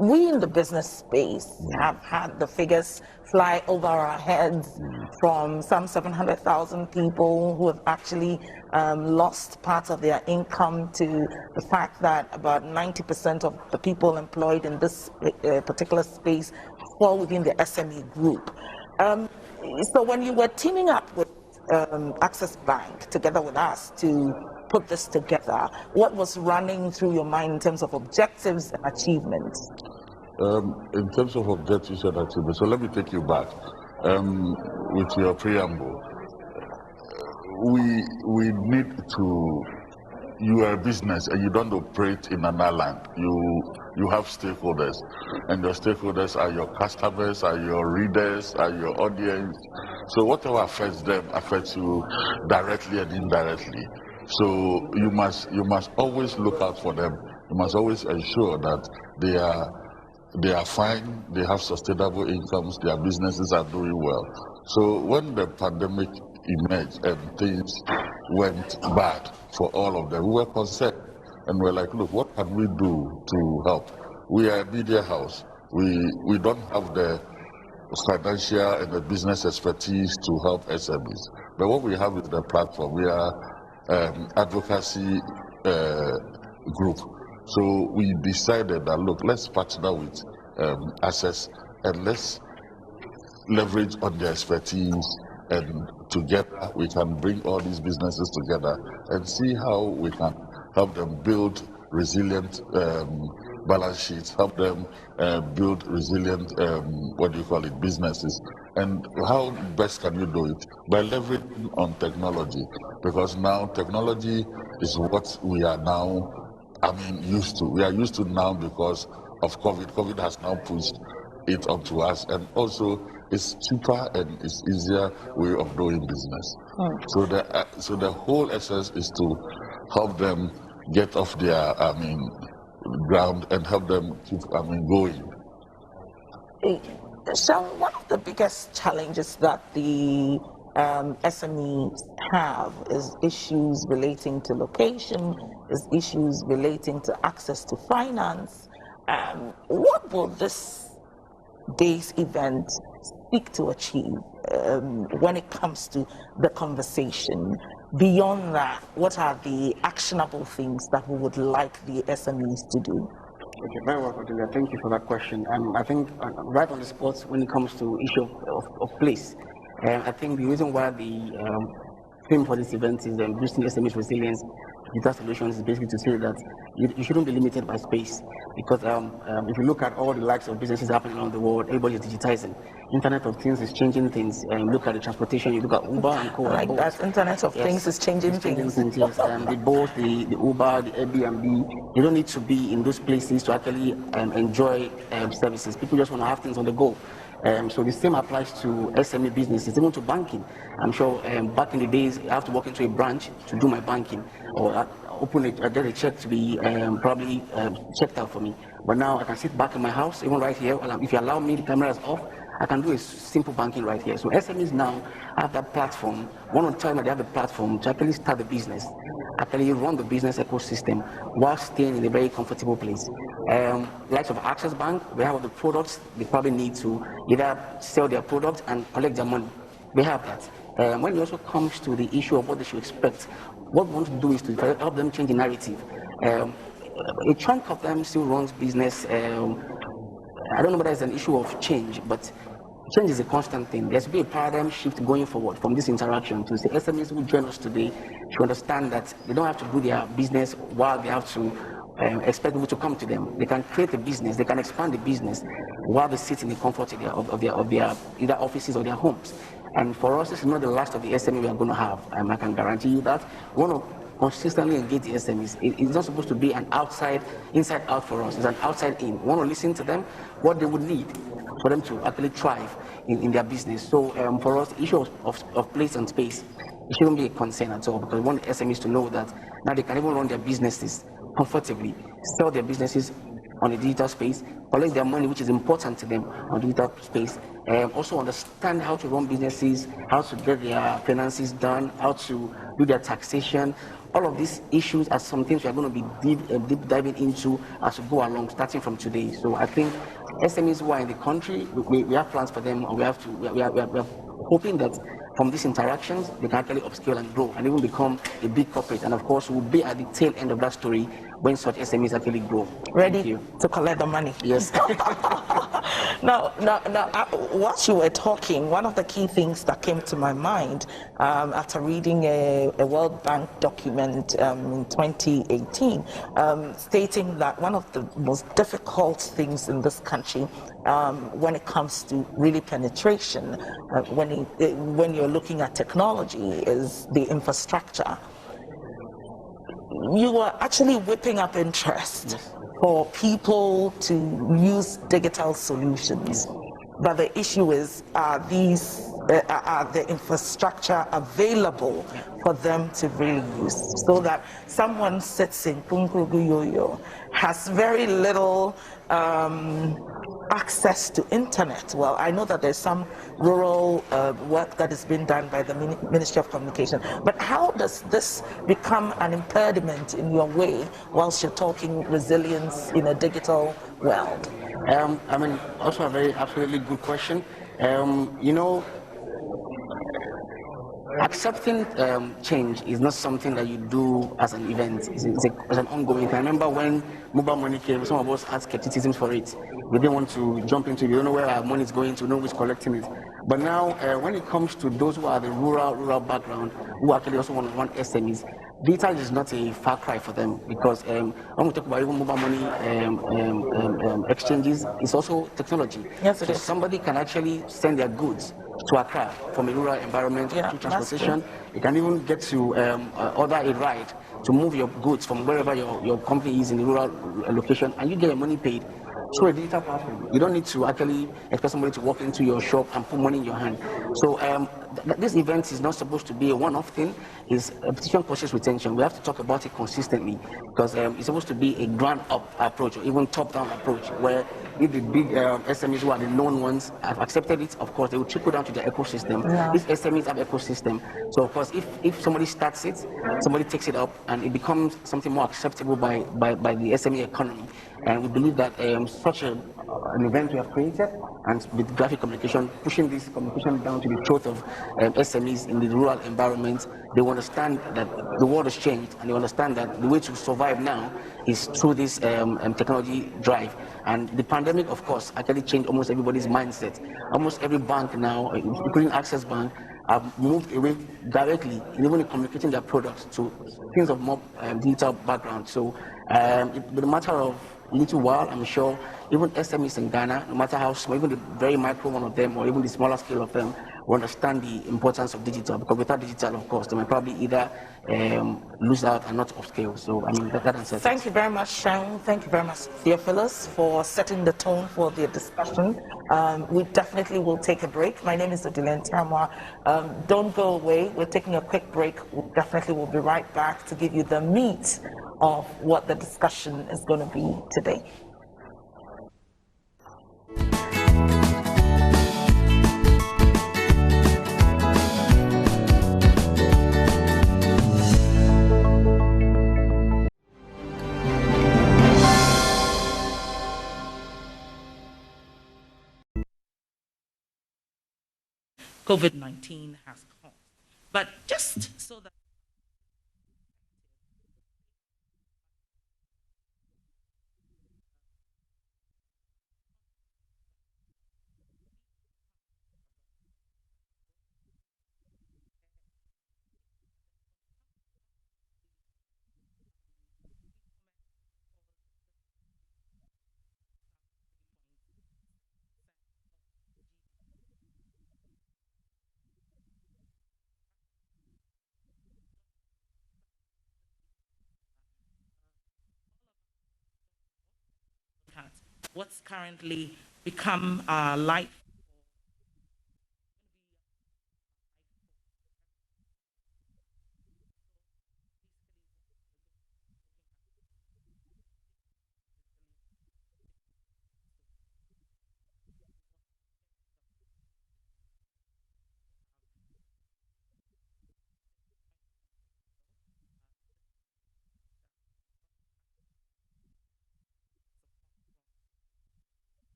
we in the business space have had the figures fly over our heads from some 700,000 people who have actually lost part of their income to the fact that about 90% of the people employed in this particular space fall within the SME group. So when you were teaming up with Access Bank together with us to put this together, what was running through your mind in terms of objectives and achievements? In terms of objectives and achievements, so let me take you back with your preamble. We need to, you are a business and you don't operate in an island. You have stakeholders, and your stakeholders are your customers, are your readers, are your audience. So whatever affects them affects you directly and indirectly. So you must always look out for them. You must always ensure that they are fine, they have sustainable incomes, their businesses are doing well. So when the pandemic emerged and things went bad for all of them, we were concerned and we're like, look, what can we do to help? We are a media house. We don't have the financial and the business expertise to help SMEs. But what we have is the platform. We are advocacy group. So we decided that, look, let's partner with Access and let's leverage on their expertise, and together we can bring all these businesses together and see how we can help them build resilient balance sheets, help them build resilient, businesses. And how best can you do it? By leveraging on technology, because now technology is what we are now, used to. We are used to now because of COVID. COVID has now pushed it onto us, and also it's cheaper and it's easier way of doing business. So the whole essence is to help them get off their ground and help them keep going. So one of the biggest challenges that the SMEs have is issues relating to location, is issues relating to access to finance. What will this day's event seek to achieve when it comes to the conversation? Beyond that, what are the actionable things that we would like the SMEs to do? Okay, very well, Cordelia. Thank you for that question. I think right on the spot when it comes to issue of place, I think the reason why the theme for this event is boosting SMEs resilience, digital solutions, is basically to say that you shouldn't be limited by space, because if you look at all the likes of businesses happening around the world, everybody is digitizing. Internet of Things is changing things. Look at the transportation. You look at Uber and Coyle. Like that, Internet of Things is changing things. Yes. The Bolt, the Uber, the Airbnb, you don't need to be in those places to actually enjoy services. People just want to have things on the go. So the same applies to SME businesses, even to banking. I'm sure back in the days, I have to walk into a branch to do my banking, or I get a check to be probably checked out for me. But now I can sit back in my house, even right here. If you allow me, the camera is off. I can do a simple banking right here. So SMEs now have that platform. One of the time they have the platform to actually start the business, actually run the business ecosystem while staying in a very comfortable place. Likes of Access Bank, they have all the products they probably need to either sell their product and collect their money. They have that. When it also comes to the issue of what they should expect, what we want to do is to help them change the narrative. A chunk of them still runs business. I don't know whether it's an issue of change, but change is a constant thing. There should be a paradigm shift going forward from this interaction to say SMEs who join us today should understand that they don't have to do their business while they have to expect people to come to them. They can create a business, they can expand the business while they sit in the comfort of their either offices or their homes. And for us, this is not the last of the SME we are going to have. I can guarantee you that. We want to consistently engage the SMEs. It's not supposed to be an inside out for us. It's an outside in. We want to listen to them, what they would need for them to actually thrive in their business. So for us, the issue of place and space, it shouldn't be a concern at all, because we want the SMEs to know that now they can even run their businesses comfortably, sell their businesses on the digital space, collect their money, which is important to them, on the digital space. Also understand how to run businesses, how to get their finances done, how to do their taxation. All of these issues are some things we are going to be deep diving into as we go along, starting from today. So I think SMEs who are in the country, we have plans for them, and we are hoping that from these interactions, they can actually upscale and grow and even become a big corporate. And of course, we'll be at the tail end of that story when such SMEs actually grow. Ready to collect the money. Yes. Now, whilst you were talking, one of the key things that came to my mind after reading a World Bank document in 2018, stating that one of the most difficult things in this country when it comes to really penetration, when you're looking at technology, is the infrastructure. You were actually whipping up interest for people to use digital solutions. But the issue is, are the infrastructure available for them to really use, so that someone sits in Punkuguyoyo, has very little access to internet? Well, I know that there's some rural work that has been done by the Ministry of Communication, but how does this become an impediment in your way whilst you're talking resilience in a digital world? I mean, also a very absolutely good question. Accepting change is not something that you do as an event. It's an ongoing thing. I remember when mobile money came, some of us had skepticism for it. We didn't want to jump into it. We don't know where our money is going to, know who's collecting it. But now, when it comes to those who are the rural background, who actually also want to run SMEs, digital is not a far cry for them, because when we talk about even mobile money exchanges, it's also technology. Yes, it is. Somebody can actually send their goods to Accra from a rural environment through transportation. You can even get to order a ride to move your goods from wherever your company is in the rural location, and you get your money paid through a digital platform. You don't need to actually expect somebody to walk into your shop and put money in your hand. So this event is not supposed to be a one-off thing. It's a petition process retention. We have to talk about it consistently, because it's supposed to be a ground-up approach or even top-down approach, where if the big SMEs who are the known ones have accepted it, of course, they will trickle down to their ecosystem. Yeah. These SMEs have ecosystem. So, of course, if somebody starts it, somebody takes it up, and it becomes something more acceptable by the SME economy. And we believe that such an event we have created, and with graphic communication, pushing this communication down to the throat of SMEs in the rural environment, they will understand that the world has changed, and they understand that the way to survive now is through this technology drive. And the pandemic, of course, actually changed almost everybody's mindset. Almost every bank now, including Access Bank, have moved away directly, even in communicating their products to things of more digital background. So it's been a matter of a little while, I'm sure, even SMEs in Ghana, no matter how small, even the very micro one of them, or even the smaller scale of them, will understand the importance of digital, because without digital, of course, they might probably either lose out and not upscale. So, I mean, that answers. Thank you very much, Sharon. Thank you very much, Theophilus, for setting the tone for the discussion. We definitely will take a break. My name is Odile Ntamwa. Don't go away. We're taking a quick break. We definitely will be right back to give you the meat of what the discussion is going to be today. COVID-19 has caused. But just so that what's currently become our life.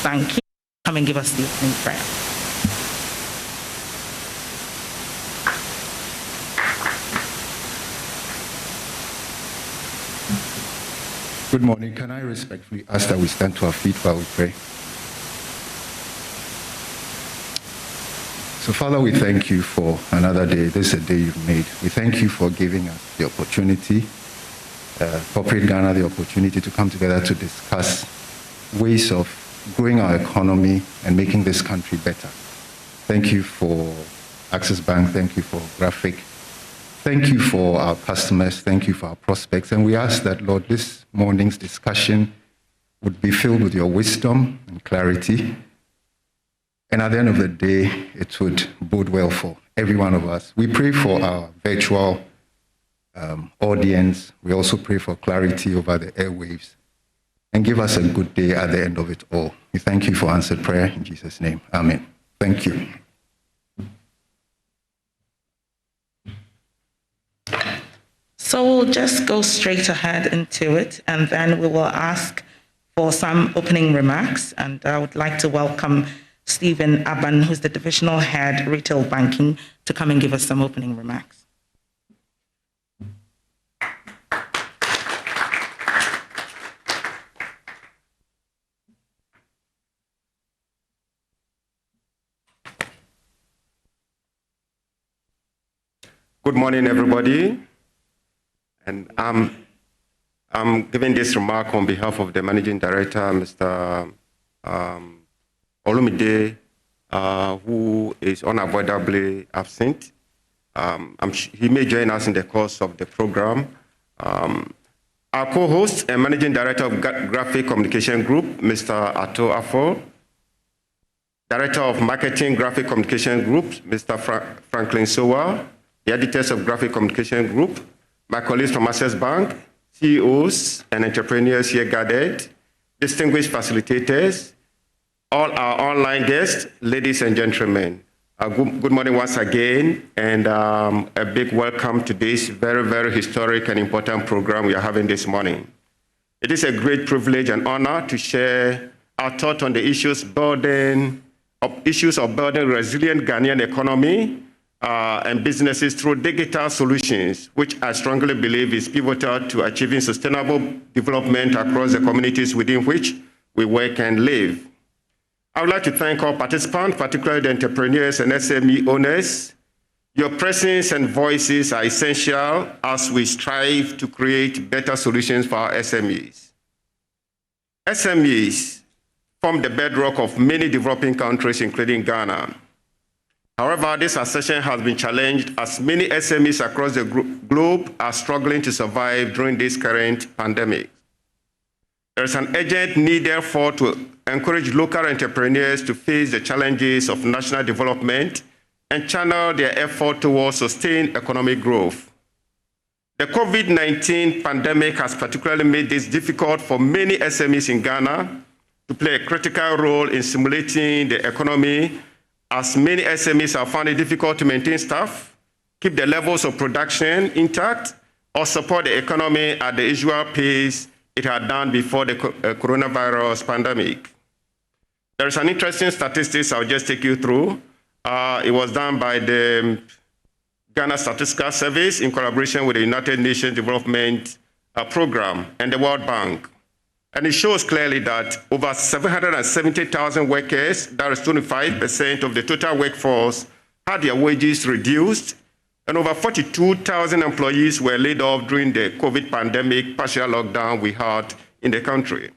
Thank you. Come and give us the opening prayer. Good morning. Can I respectfully ask that we stand to our feet while we pray? So, Father, we thank you for another day. This is a day you've made. We thank you for giving us the opportunity, Corporate Ghana, the opportunity to come together to discuss ways of growing our economy and making this country better. Thank you for Access Bank. Thank you for Graphic. Thank you for our customers. Thank you for our prospects. And we ask that, Lord, this morning's discussion would be filled with your wisdom and clarity. And at the end of the day, it would bode well for every one of us. We pray for our virtual audience. We also pray for clarity over the airwaves. And give us a good day at the end of it all. We thank you for answered prayer in Jesus' name. Amen. Thank you. So we'll just go straight ahead into it, and then we will ask for some opening remarks. And I would like to welcome Stephen Aban, who's the Divisional Head, Retail Banking, to come and give us some opening remarks. Good morning, everybody. And I'm giving this remark on behalf of the Managing Director, Mr. Olumide, who is unavoidably absent. He may join us in the course of the program. Our co-host and Managing Director of Graphic Communication Group, Mr. Ato Afo. Director of Marketing Graphic Communication Group, Mr. Franklin Sowa. The editors of Graphic Communication Group, my colleagues from Access Bank, CEOs and entrepreneurs here gathered, distinguished facilitators, all our online guests, ladies and gentlemen. Good morning once again, and a big welcome to this very, very historic and important program we are having this morning. It is a great privilege and honor to share our thought on the issues of building resilient Ghanaian economy and businesses through digital solutions, which I strongly believe is pivotal to achieving sustainable development across the communities within which we work and live. I would like to thank all participants, particularly the entrepreneurs and SME owners. Your presence and voices are essential as we strive to create better solutions for our SMEs. SMEs form the bedrock of many developing countries, including Ghana. However, this assertion has been challenged as many SMEs across the globe are struggling to survive during this current pandemic. There is an urgent need, therefore, to encourage local entrepreneurs to face the challenges of national development and channel their effort towards sustained economic growth. The COVID-19 pandemic has particularly made this difficult for many SMEs in Ghana to play a critical role in stimulating the economy, as many SMEs have found it difficult to maintain staff, keep the levels of production intact, or support the economy at the usual pace it had done before the coronavirus pandemic. There is an interesting statistics I'll just take you through. It was done by the Ghana Statistical Service in collaboration with the United Nations Development Program and the World Bank. And it shows clearly that over 770,000 workers, that is 25% of the total workforce, had their wages reduced, and over 42,000 employees were laid off during the COVID pandemic partial lockdown we had in the country.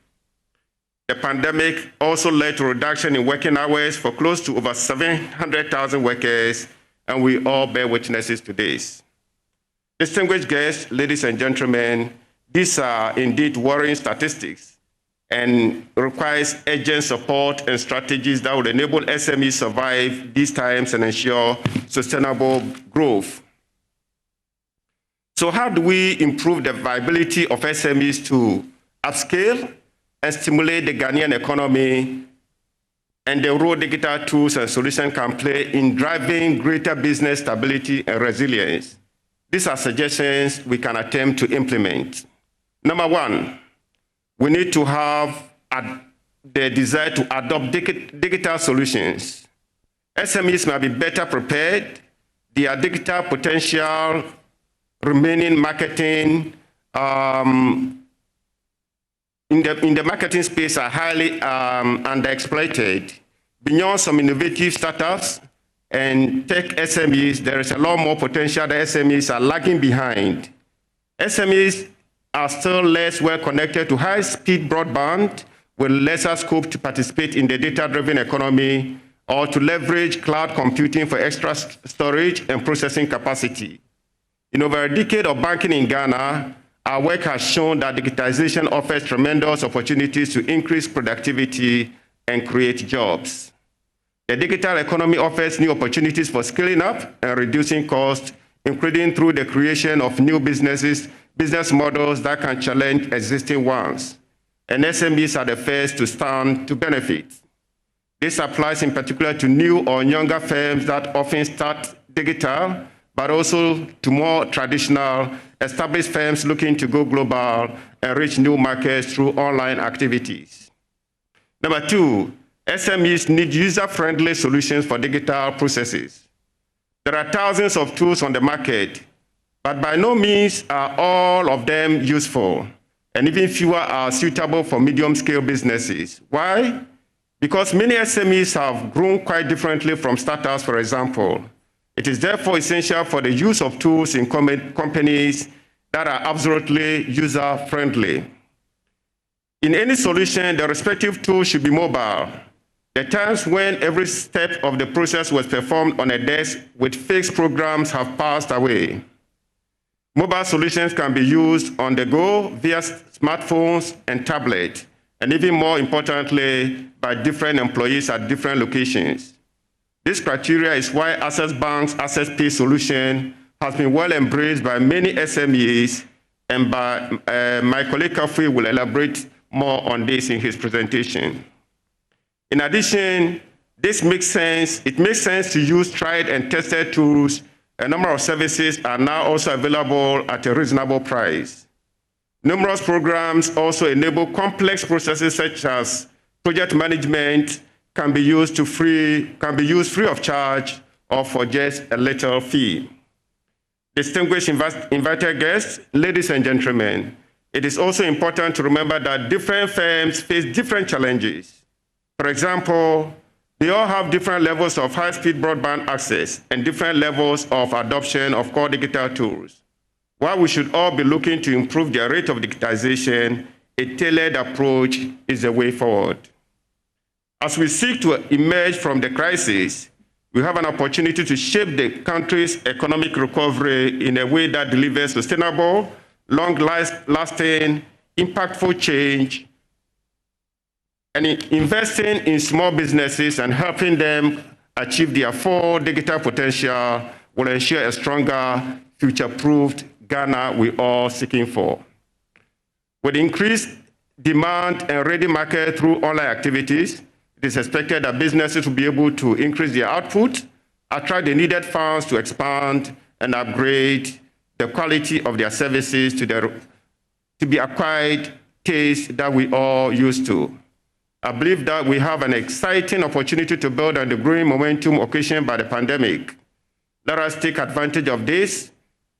the pandemic also led to a reduction in working hours for close to over 700,000 workers, and we all bear witnesses to this. Distinguished guests, ladies and gentlemen, these are indeed worrying statistics and requires urgent support and strategies that would enable SMEs survive these times and ensure sustainable growth. So how do we improve the viability of SMEs to upscale and stimulate the Ghanaian economy and the role digital tools and solutions can play in driving greater business stability and resilience? These are suggestions we can attempt to implement. Number one, we need to have the desire to adopt digital solutions. SMEs might be better prepared. Their digital potential, remaining marketing, in the marketing space are highly underexploited. Beyond some innovative startups and tech SMEs, there is a lot more potential that SMEs are lagging behind. SMEs are still less well connected to high-speed broadband with lesser scope to participate in the data-driven economy or to leverage cloud computing for extra storage and processing capacity. In over a decade of banking in Ghana, our work has shown that digitization offers tremendous opportunities to increase productivity and create jobs. The digital economy offers new opportunities for scaling up and reducing costs, including through the creation of new business models that can challenge existing ones. And SMEs are the first to stand to benefit. This applies in particular to new or younger firms that often start digital, but also to more traditional, established firms looking to go global and reach new markets through online activities. Number two, SMEs need user-friendly solutions for digital processes. There are thousands of tools on the market, but by no means are all of them useful, and even fewer are suitable for medium-scale businesses. Why? Because many SMEs have grown quite differently from startups, for example. It is therefore essential for the use of tools in companies that are absolutely user-friendly. In any solution, the respective tool should be mobile. The times when every step of the process was performed on a desk with fixed programs have passed away. Mobile solutions can be used on the go via smartphones and tablets, and even more importantly, by different employees at different locations. This criteria is why Access Bank's Access Pay solution has been well embraced by many SMEs, and my colleague Kafui will elaborate more on this in his presentation. In addition, it makes sense to use tried and tested tools. A number of services are now also available at a reasonable price. Numerous programs also enable complex processes such as project management can be used free of charge or for just a little fee. Distinguished invited guests, ladies and gentlemen, it is also important to remember that different firms face different challenges. For example, they all have different levels of high-speed broadband access and different levels of adoption of core digital tools. While we should all be looking to improve their rate of digitization, a tailored approach is the way forward. As we seek to emerge from the crisis, we have an opportunity to shape the country's economic recovery in a way that delivers sustainable, long-lasting, impactful change, and investing in small businesses and helping them achieve their full digital potential will ensure a stronger, future-proofed Ghana we're all seeking for. With increased demand and ready market through online activities, it is expected that businesses will be able to increase their output, attract the needed funds to expand, and upgrade the quality of their services to be acquired taste that we all used to. I believe that we have an exciting opportunity to build on the growing momentum occasioned by the pandemic. Let us take advantage of this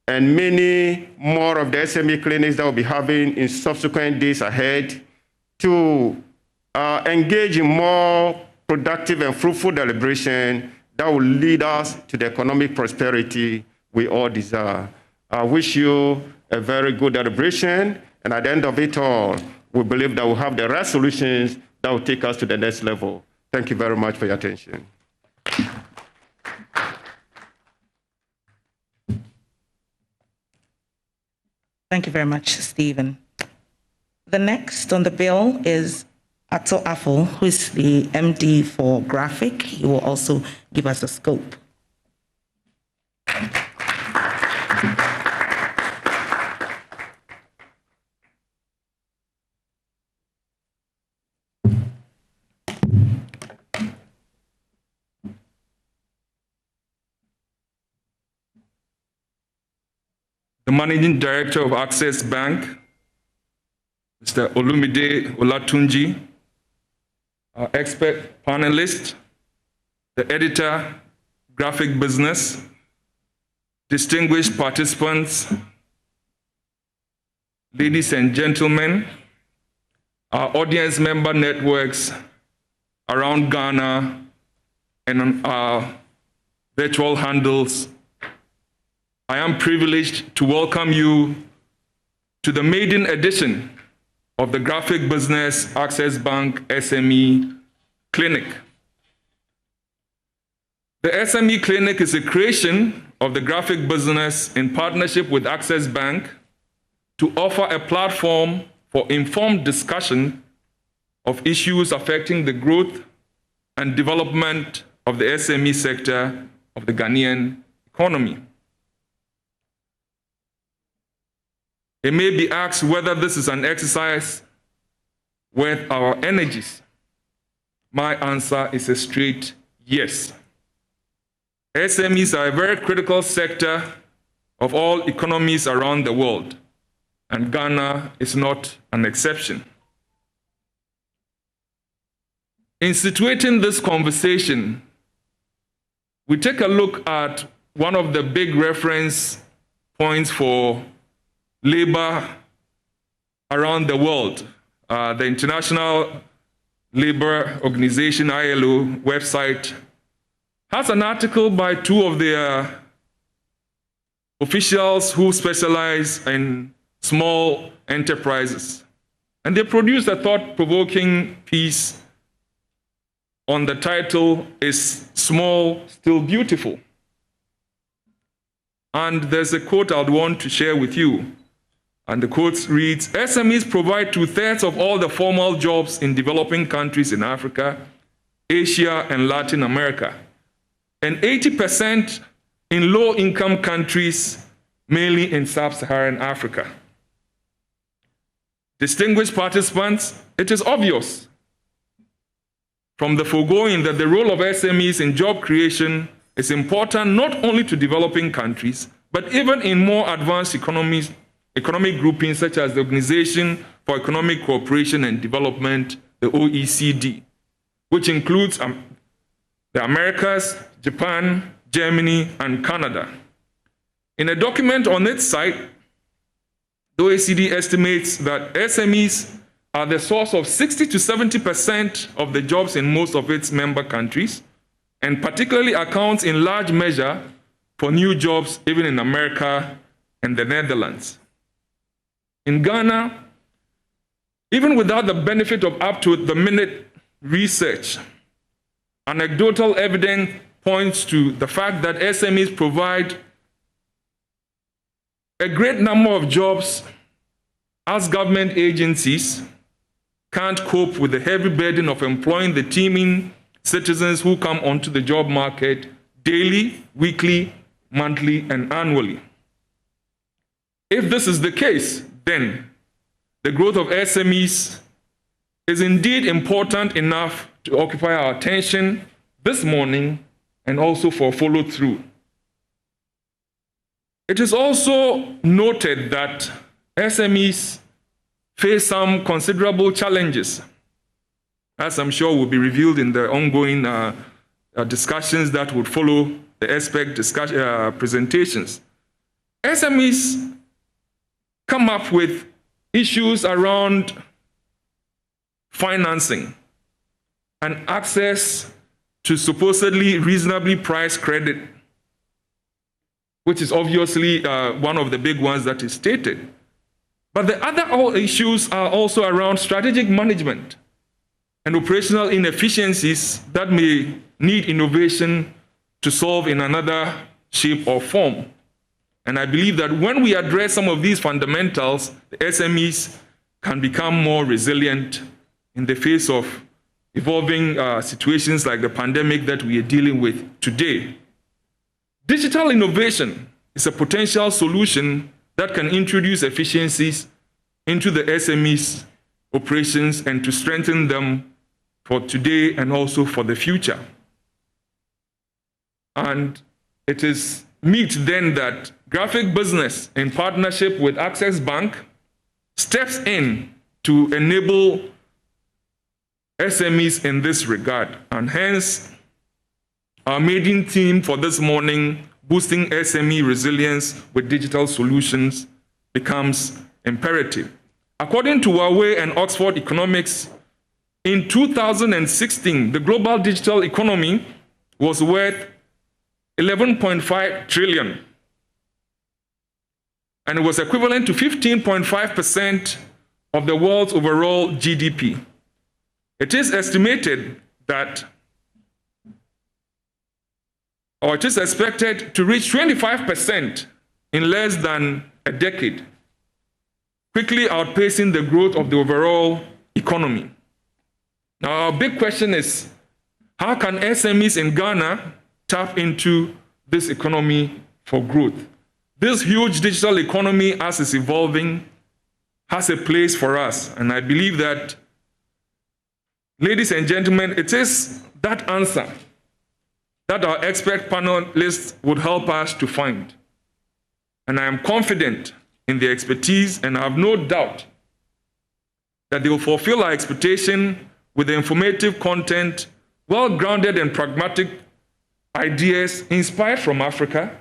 and many more of the SME clinics that we'll be having in subsequent days ahead to engage in more productive and fruitful deliberation that will lead us to the economic prosperity we all desire. I wish you a very good deliberation, and at the end of it all, we believe that we'll have the right solutions that will take us to the next level. Thank you very much for your attention. Thank you very much, Stephen. The next on the bill is Ato Afo, who is the MD for Graphic. He will also give us a scope. The Managing Director of Access Bank, Mr. Olumide Olatunji, our expert panelist, the editor, graphic business, distinguished participants, ladies and gentlemen, our audience member networks around Ghana and on our virtual handles, I am privileged to welcome you to the maiden edition of the Graphic Business Access Bank SME Clinic. The SME Clinic is a creation of the graphic business in partnership with Access Bank to offer a platform for informed discussion of issues affecting the growth and development of the SME sector of the Ghanaian economy. It may be asked whether this is an exercise worth our energies. My answer is a straight yes. SMEs are a very critical sector of all economies around the world, and Ghana is not an exception. In situating this conversation, we take a look at one of the big reference points for labor around the world. The International Labour Organization, ILO, website has an article by two of their officials who specialize in small enterprises. And they produced a thought-provoking piece on the title, Is Small Still Beautiful? And there's a quote I'd want to share with you. And the quote reads, SMEs provide 2/3 of all the formal jobs in developing countries in Africa, Asia, and Latin America, and 80% in low-income countries, mainly in sub-Saharan Africa. Distinguished participants, it is obvious from the foregoing that the role of SMEs in job creation is important not only to developing countries, but even in more advanced economic groupings such as the Organization for Economic Cooperation and Development, the OECD, which includes the Americas, Japan, Germany, and Canada. In a document on its site, the OECD estimates that SMEs are the source of 60 to 70% of the jobs in most of its member countries, and particularly accounts in large measure for new jobs even in America and the Netherlands. In Ghana, even without the benefit of up-to-the-minute research, anecdotal evidence points to the fact that SMEs provide a great number of jobs as government agencies can't cope with the heavy burden of employing the teeming citizens who come onto the job market daily, weekly, monthly, and annually. If this is the case, then the growth of SMEs is indeed important enough to occupy our attention this morning and also for follow-through. It is also noted that SMEs face some considerable challenges, as I'm sure will be revealed in the ongoing discussions that would follow the expert presentations. SMEs come up with issues around financing and access to supposedly reasonably priced credit, which is obviously one of the big ones that is stated. But the other issues are also around strategic management and operational inefficiencies that may need innovation to solve in another shape or form. And I believe that when we address some of these fundamentals, the SMEs can become more resilient in the face of evolving situations like the pandemic that we are dealing with today. Digital innovation is a potential solution that can introduce efficiencies into the SMEs' operations and to strengthen them for today and also for the future. And it is meet then that Graphic Business, in partnership with Access Bank, steps in to enable SMEs in this regard. And hence, our maiden theme for this morning, boosting SME resilience with digital solutions, becomes imperative. According to Huawei and Oxford Economics, in 2016, the global digital economy was worth 11.5 trillion, and it was equivalent to 15.5% of the world's overall GDP. It is estimated that, or it is expected to reach 25% in less than a decade, quickly outpacing the growth of the overall economy. Now, our big question is, how can SMEs in Ghana tap into this economy for growth? This huge digital economy, as it's evolving, has a place for us. And I believe that, ladies and gentlemen, it is that answer that our expert panelists would help us to find. And I am confident in their expertise, and I have no doubt that they will fulfill our expectation with the informative content, well-grounded and pragmatic ideas inspired from Africa,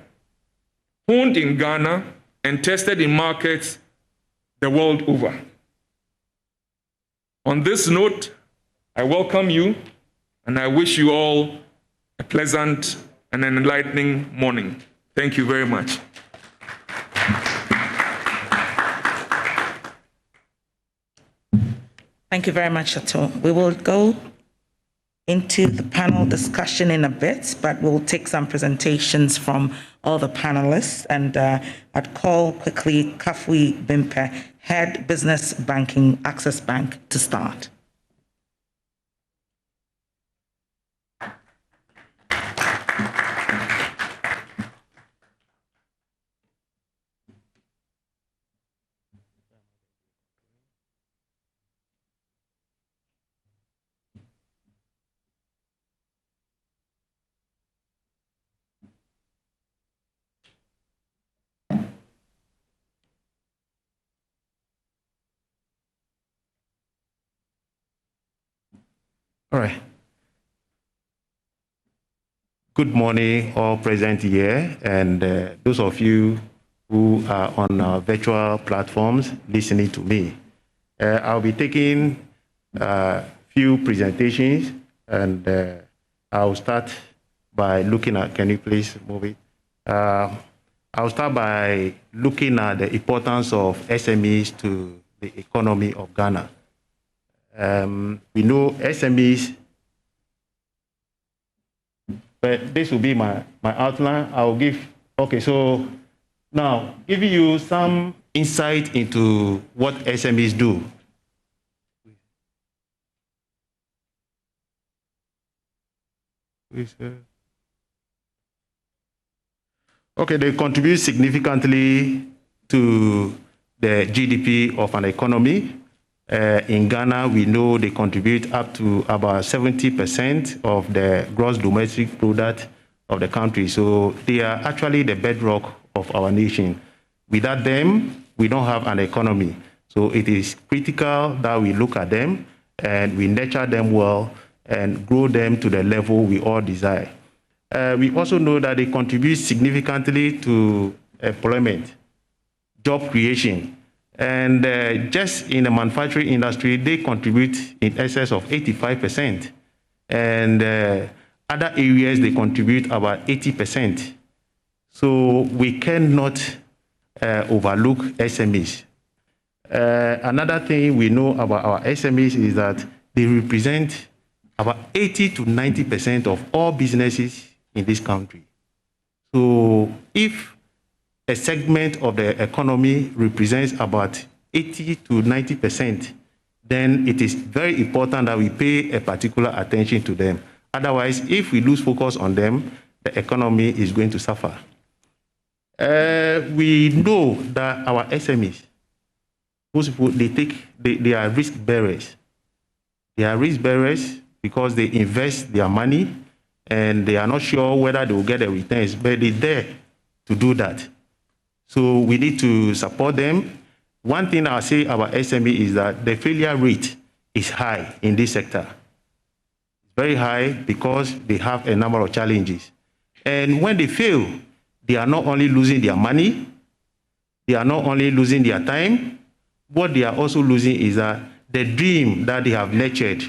honed in Ghana, and tested in markets the world over. On this note, I welcome you, and I wish you all a pleasant and an enlightening morning. Thank you very much. Thank you very much, Ato. We will go into the panel discussion in a bit, but we'll take some presentations from all the panelists. And I'd call quickly Kafui Bimpe, Head Business Banking, Access Bank, to start. All right. Good morning, all present here, and those of you who are on our virtual platforms listening to me. I'll be taking a few presentations, and I'll start by looking at, can you please move it? I'll start by looking at the importance of SMEs to the economy of Ghana. We know SMEs, but this will be my outline. I'll give, okay, so now giving you some insight into what SMEs do. Okay, they contribute significantly to the GDP of an economy. In Ghana, we know they contribute up to about 70% of the gross domestic product of the country. So they are actually the bedrock of our nation. Without them, we don't have an economy. So it is critical that we look at them and we nurture them well and grow them to the level we all desire. We also know that they contribute significantly to employment, job creation. And just in the manufacturing industry, they contribute in excess of 85%. And other areas, they contribute about 80%. So we cannot overlook SMEs. Another thing we know about our SMEs is that they represent about 80 to 90% of all businesses in this country. So if a segment of the economy represents about 80 to 90%, then it is very important that we pay a particular attention to them. Otherwise, if we lose focus on them, the economy is going to suffer. We know that our SMEs, most people, they are risk bearers. They are risk bearers because they invest their money and they are not sure whether they will get the returns, but they're there to do that. So we need to support them. One thing I'll say about SME is that the failure rate is high in this sector. It's very high because they have a number of challenges. And when they fail, they are not only losing their money, they are not only losing their time, what they are also losing is that the dream that they have nurtured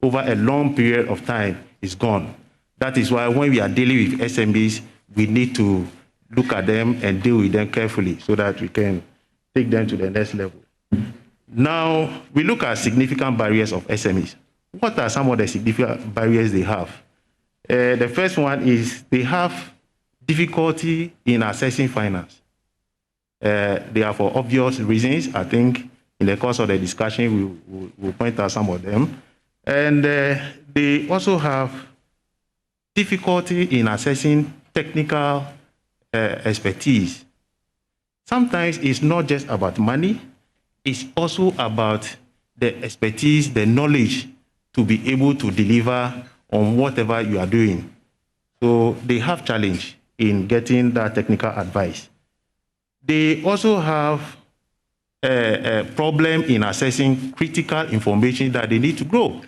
over a long period of time is gone. That is why when we are dealing with SMEs, we need to look at them and deal with them carefully so that we can take them to the next level. Now, we look at significant barriers of SMEs. What are some of the significant barriers they have? The first one is they have difficulty in accessing finance. They are for obvious reasons. I think in the course of the discussion, we'll point out some of them. And they also have difficulty in accessing technical expertise. Sometimes it's not just about money, it's also about the expertise, the knowledge to be able to deliver on whatever you are doing. So they have challenge in getting that technical advice. They also have a problem in accessing critical information that they need to grow.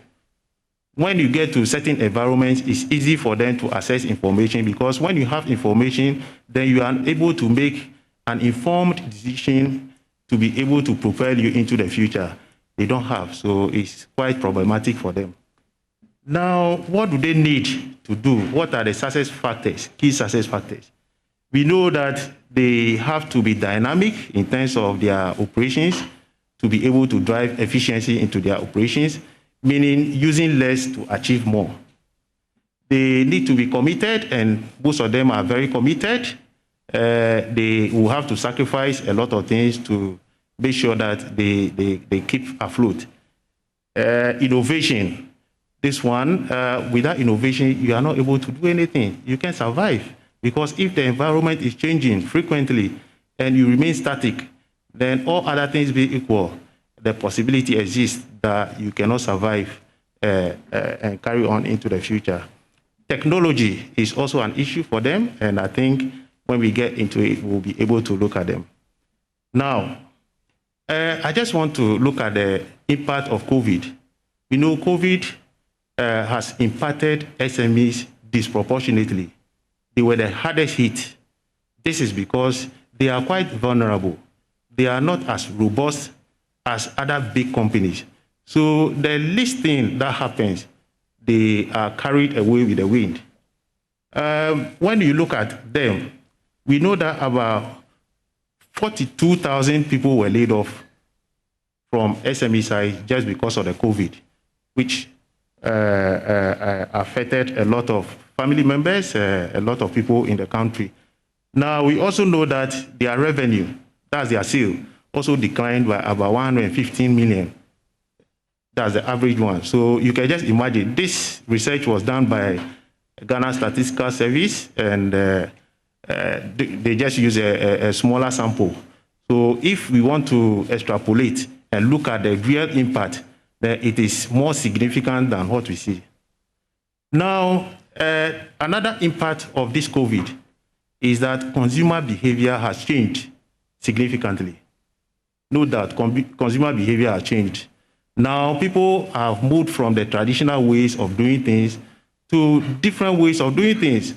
When you get to certain environments, it's easy for them to access information because when you have information, then you are able to make an informed decision to be able to propel you into the future. They don't have, so it's quite problematic for them. Now, what do they need to do? What are the success factors, key success factors? We know that they have to be dynamic in terms of their operations to be able to drive efficiency into their operations, meaning using less to achieve more. They need to be committed, and most of them are very committed. They will have to sacrifice a lot of things to make sure that they keep afloat. Innovation. This one, without innovation, you are not able to do anything. You can't survive because if the environment is changing frequently and you remain static, then all other things being equal, the possibility exists that you cannot survive and carry on into the future. Technology is also an issue for them, and I think when we get into it, we'll be able to look at them. Now, I just want to look at the impact of COVID. We know COVID has impacted SMEs disproportionately. They were the hardest hit. This is because they are quite vulnerable. They are not as robust as other big companies. So the least thing that happens, they are carried away with the wind. When you look at them, we know that about 42,000 people were laid off from SME side just because of the COVID, which affected a lot of family members, a lot of people in the country. Now, we also know that their revenue, that's their sale, also declined by about 115 million. That's the average one. So you can just imagine, this research was done by Ghana Statistical Service, and they just use a smaller sample. So if we want to extrapolate and look at the real impact, then it is more significant than what we see. Now, another impact of this COVID is that consumer behavior has changed significantly. No doubt, consumer behavior has changed. Now, people have moved from the traditional ways of doing things to different ways of doing things.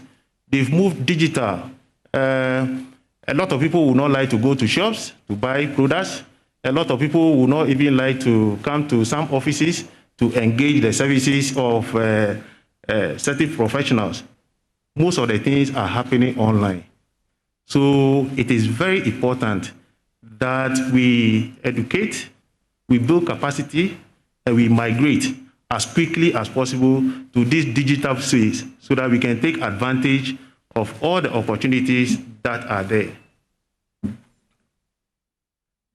They've moved digital. A lot of people will not like to go to shops to buy products. A lot of people will not even like to come to some offices to engage the services of certain professionals. Most of the things are happening online. So it is very important that we educate, we build capacity, and we migrate as quickly as possible to this digital space so that we can take advantage of all the opportunities that are there.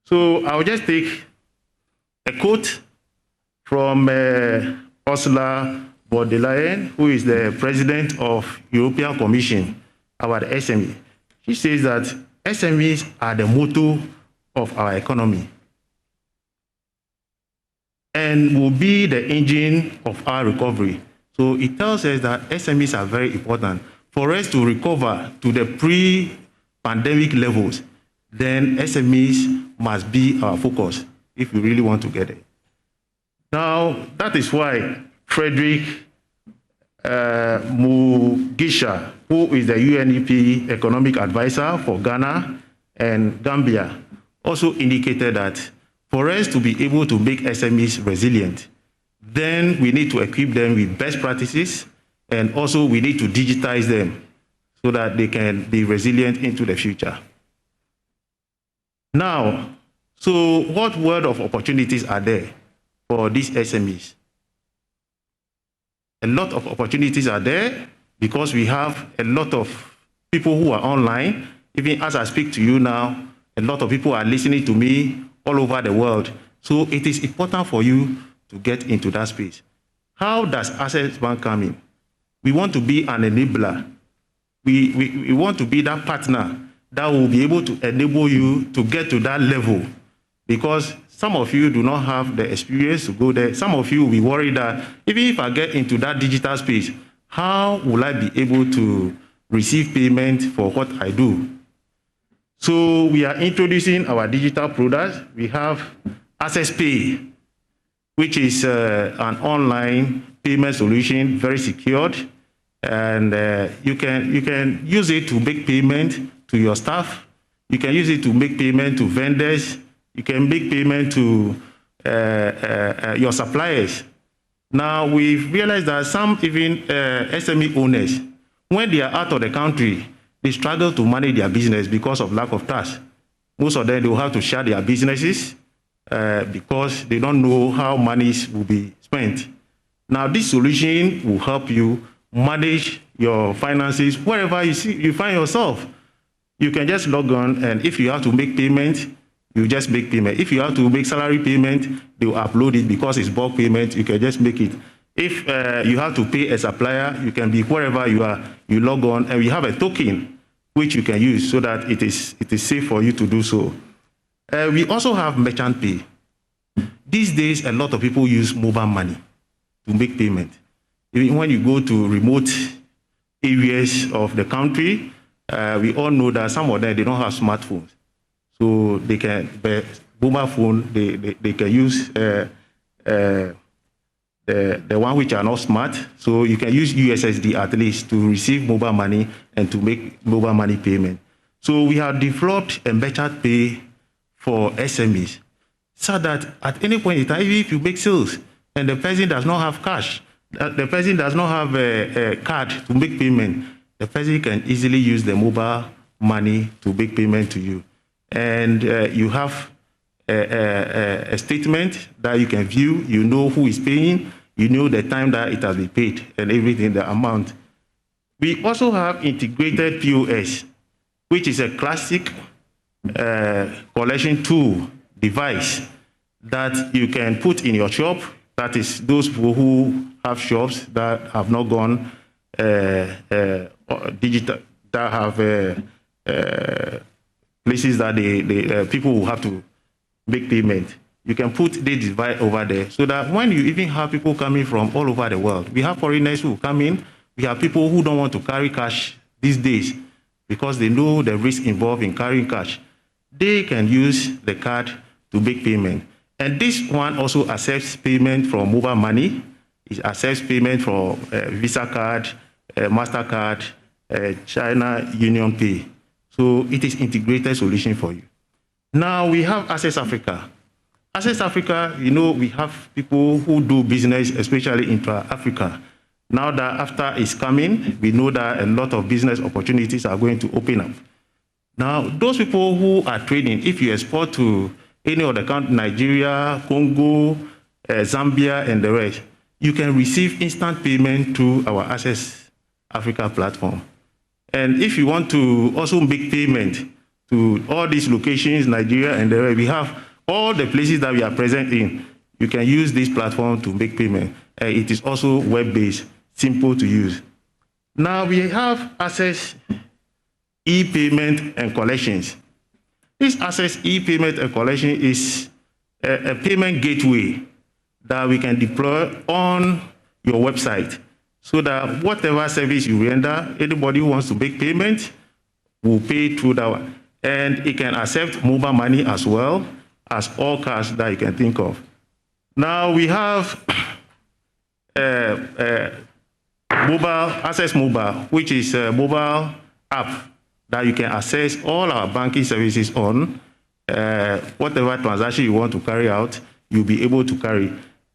So I'll just take a quote from Ursula von der Leyen, who is the president of European Commission, about SME. She says that SMEs are the motor of our economy and will be the engine of our recovery. So it tells us that SMEs are very important. For us to recover to the pre-pandemic levels, then SMEs must be our focus if we really want to get it. Now, that is why Frederick Mugisha, who is the UNEP Economic Advisor for Ghana and Gambia, also indicated that for us to be able to make SMEs resilient, then we need to equip them with best practices, and also we need to digitize them so that they can be resilient into the future. Now, so what world of opportunities are there for these SMEs? A lot of opportunities are there because we have a lot of people who are online. Even as I speak to you now, a lot of people are listening to me all over the world. So it is important for you to get into that space. How does Access Bank come in? We want to be an enabler. We want to be that partner that will be able to enable you to get to that level, because some of you do not have the experience to go there. Some of you will be worried that even if I get into that digital space, how will I be able to receive payment for what I do? So we are introducing our digital products. We have Access Pay, which is an online payment solution, very secured, and you can use it to make payment to your staff. You can use it to make payment to vendors. You can make payment to your suppliers. Now, we've realized that some even SME owners, when they are out of the country, they struggle to manage their business because of lack of trust. Most of them, they will have to share their businesses because they don't know how monies will be spent. Now, this solution will help you manage your finances wherever you find yourself. You can just log on, and if you have to make payment, you just make payment. If you have to make salary payment, they will upload it because it's bulk payment. You can just make it. If you have to pay a supplier, you can be wherever you are. You log on, and we have a token which you can use so that it is safe for you to do so. We also have merchant pay. These days, a lot of people use mobile money to make payment. Even when you go to remote areas of the country, we all know that some of them, they don't have smartphones. So they can, mobile phone, they can use the one which are not smart. So you can use USSD at least to receive mobile money and to make mobile money payment. So we have developed a merchant pay for SMEs so that at any point in time, even if you make sales and the person does not have cash, the person does not have a card to make payment, the person can easily use the mobile money to make payment to you. And you have a statement that you can view. You know who is paying. You know the time that it has been paid and everything, the amount. We also have integrated POS, which is a classic collection tool device that you can put in your shop. That is those people who have shops that have not gone digital, that have places that people will have to make payment. You can put the device over there so that when you even have people coming from all over the world, we have foreigners who come in, we have people who don't want to carry cash these days because they know the risk involved in carrying cash. They can use the card to make payment. And this one also accepts payment from mobile money. It accepts payment from Visa card, MasterCard, China Union Pay. So it is integrated solution for you. Now we have Access Africa. Access Africa, you know, we have people who do business, especially intra-Africa. Now that after it's coming, we know that a lot of business opportunities are going to open up. Now, those people who are trading, if you export to any other country, Nigeria, Congo, Zambia, and the rest, you can receive instant payment through our Access Africa platform. And if you want to also make payment to all these locations, Nigeria, and we have all the places that we are present in, you can use this platform to make payment. It is also web-based, simple to use. Now we have Access e-payment and collections. This Access e-payment and collection is a payment gateway that we can deploy on your website so that whatever service you render, anybody who wants to make payment will pay through that one. And it can accept mobile money as well as all cash that you can think of. Now we have mobile Access Mobile, which is a mobile app that you can access all our banking services on. Whatever transaction you want to carry out, you'll be able to carry.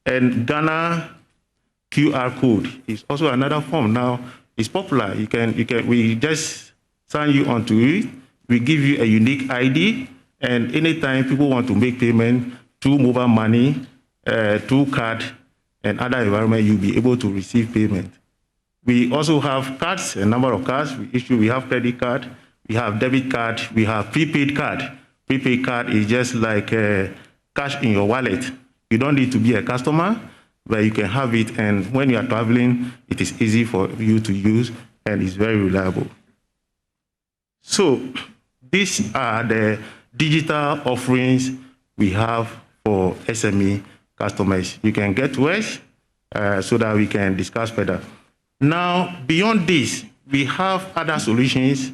And Ghana QR code is also another form. Now it's popular. We just sign you onto it. We give you a unique ID, and anytime people want to make payment through mobile money, through card, and other environment, you'll be able to receive payment. We also have cards, a number of cards we issue. We have credit card, we have debit card, we have prepaid card. Prepaid card is just like cash in your wallet. You don't need to be a customer, but you can have it, and when you are traveling, it is easy for you to use, and it's very reliable. So these are the digital offerings we have for SME customers. You can get to us so that we can discuss further. Now, beyond this, we have other solutions,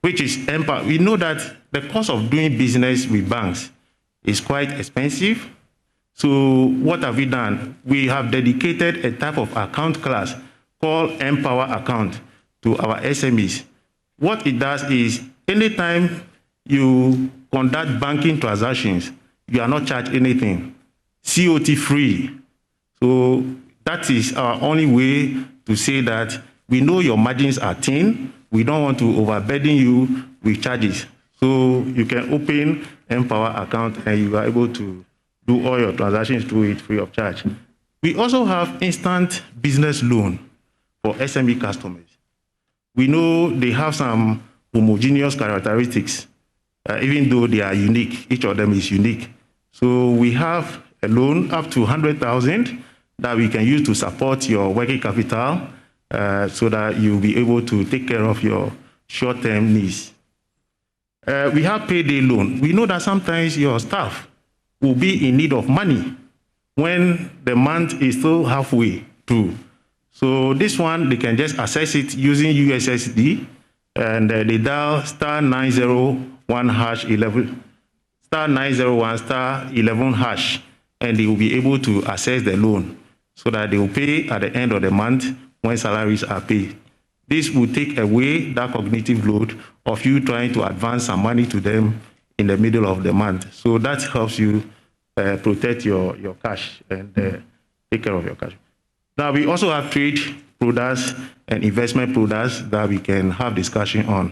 which is Empower. We know that the cost of doing business with banks is quite expensive. So what have we done? We have dedicated a type of account class called Empower account to our SMEs. What it does is, anytime you conduct banking transactions, you are not charged anything, COT free. So that is our only way to say that we know your margins are thin. We don't want to overburden you with charges. So you can open Empower account and you are able to do all your transactions through it free of charge. We also have instant business loan for SME customers. We know they have some homogeneous characteristics, even though they are unique. Each of them is unique. So we have a loan up to 100,000 that we can use to support your working capital so that you'll be able to take care of your short-term needs. We have payday loan. We know that sometimes your staff will be in need of money when the month is still halfway through. So this one, they can just access it using USSD, and they dial *901#11, *901*11#, and they will be able to access the loan so that they will pay at the end of the month when salaries are paid. This will take away that cognitive load of you trying to advance some money to them in the middle of the month. So that helps you protect your cash and take care of your cash. Now, we also have trade products and investment products that we can have discussion on.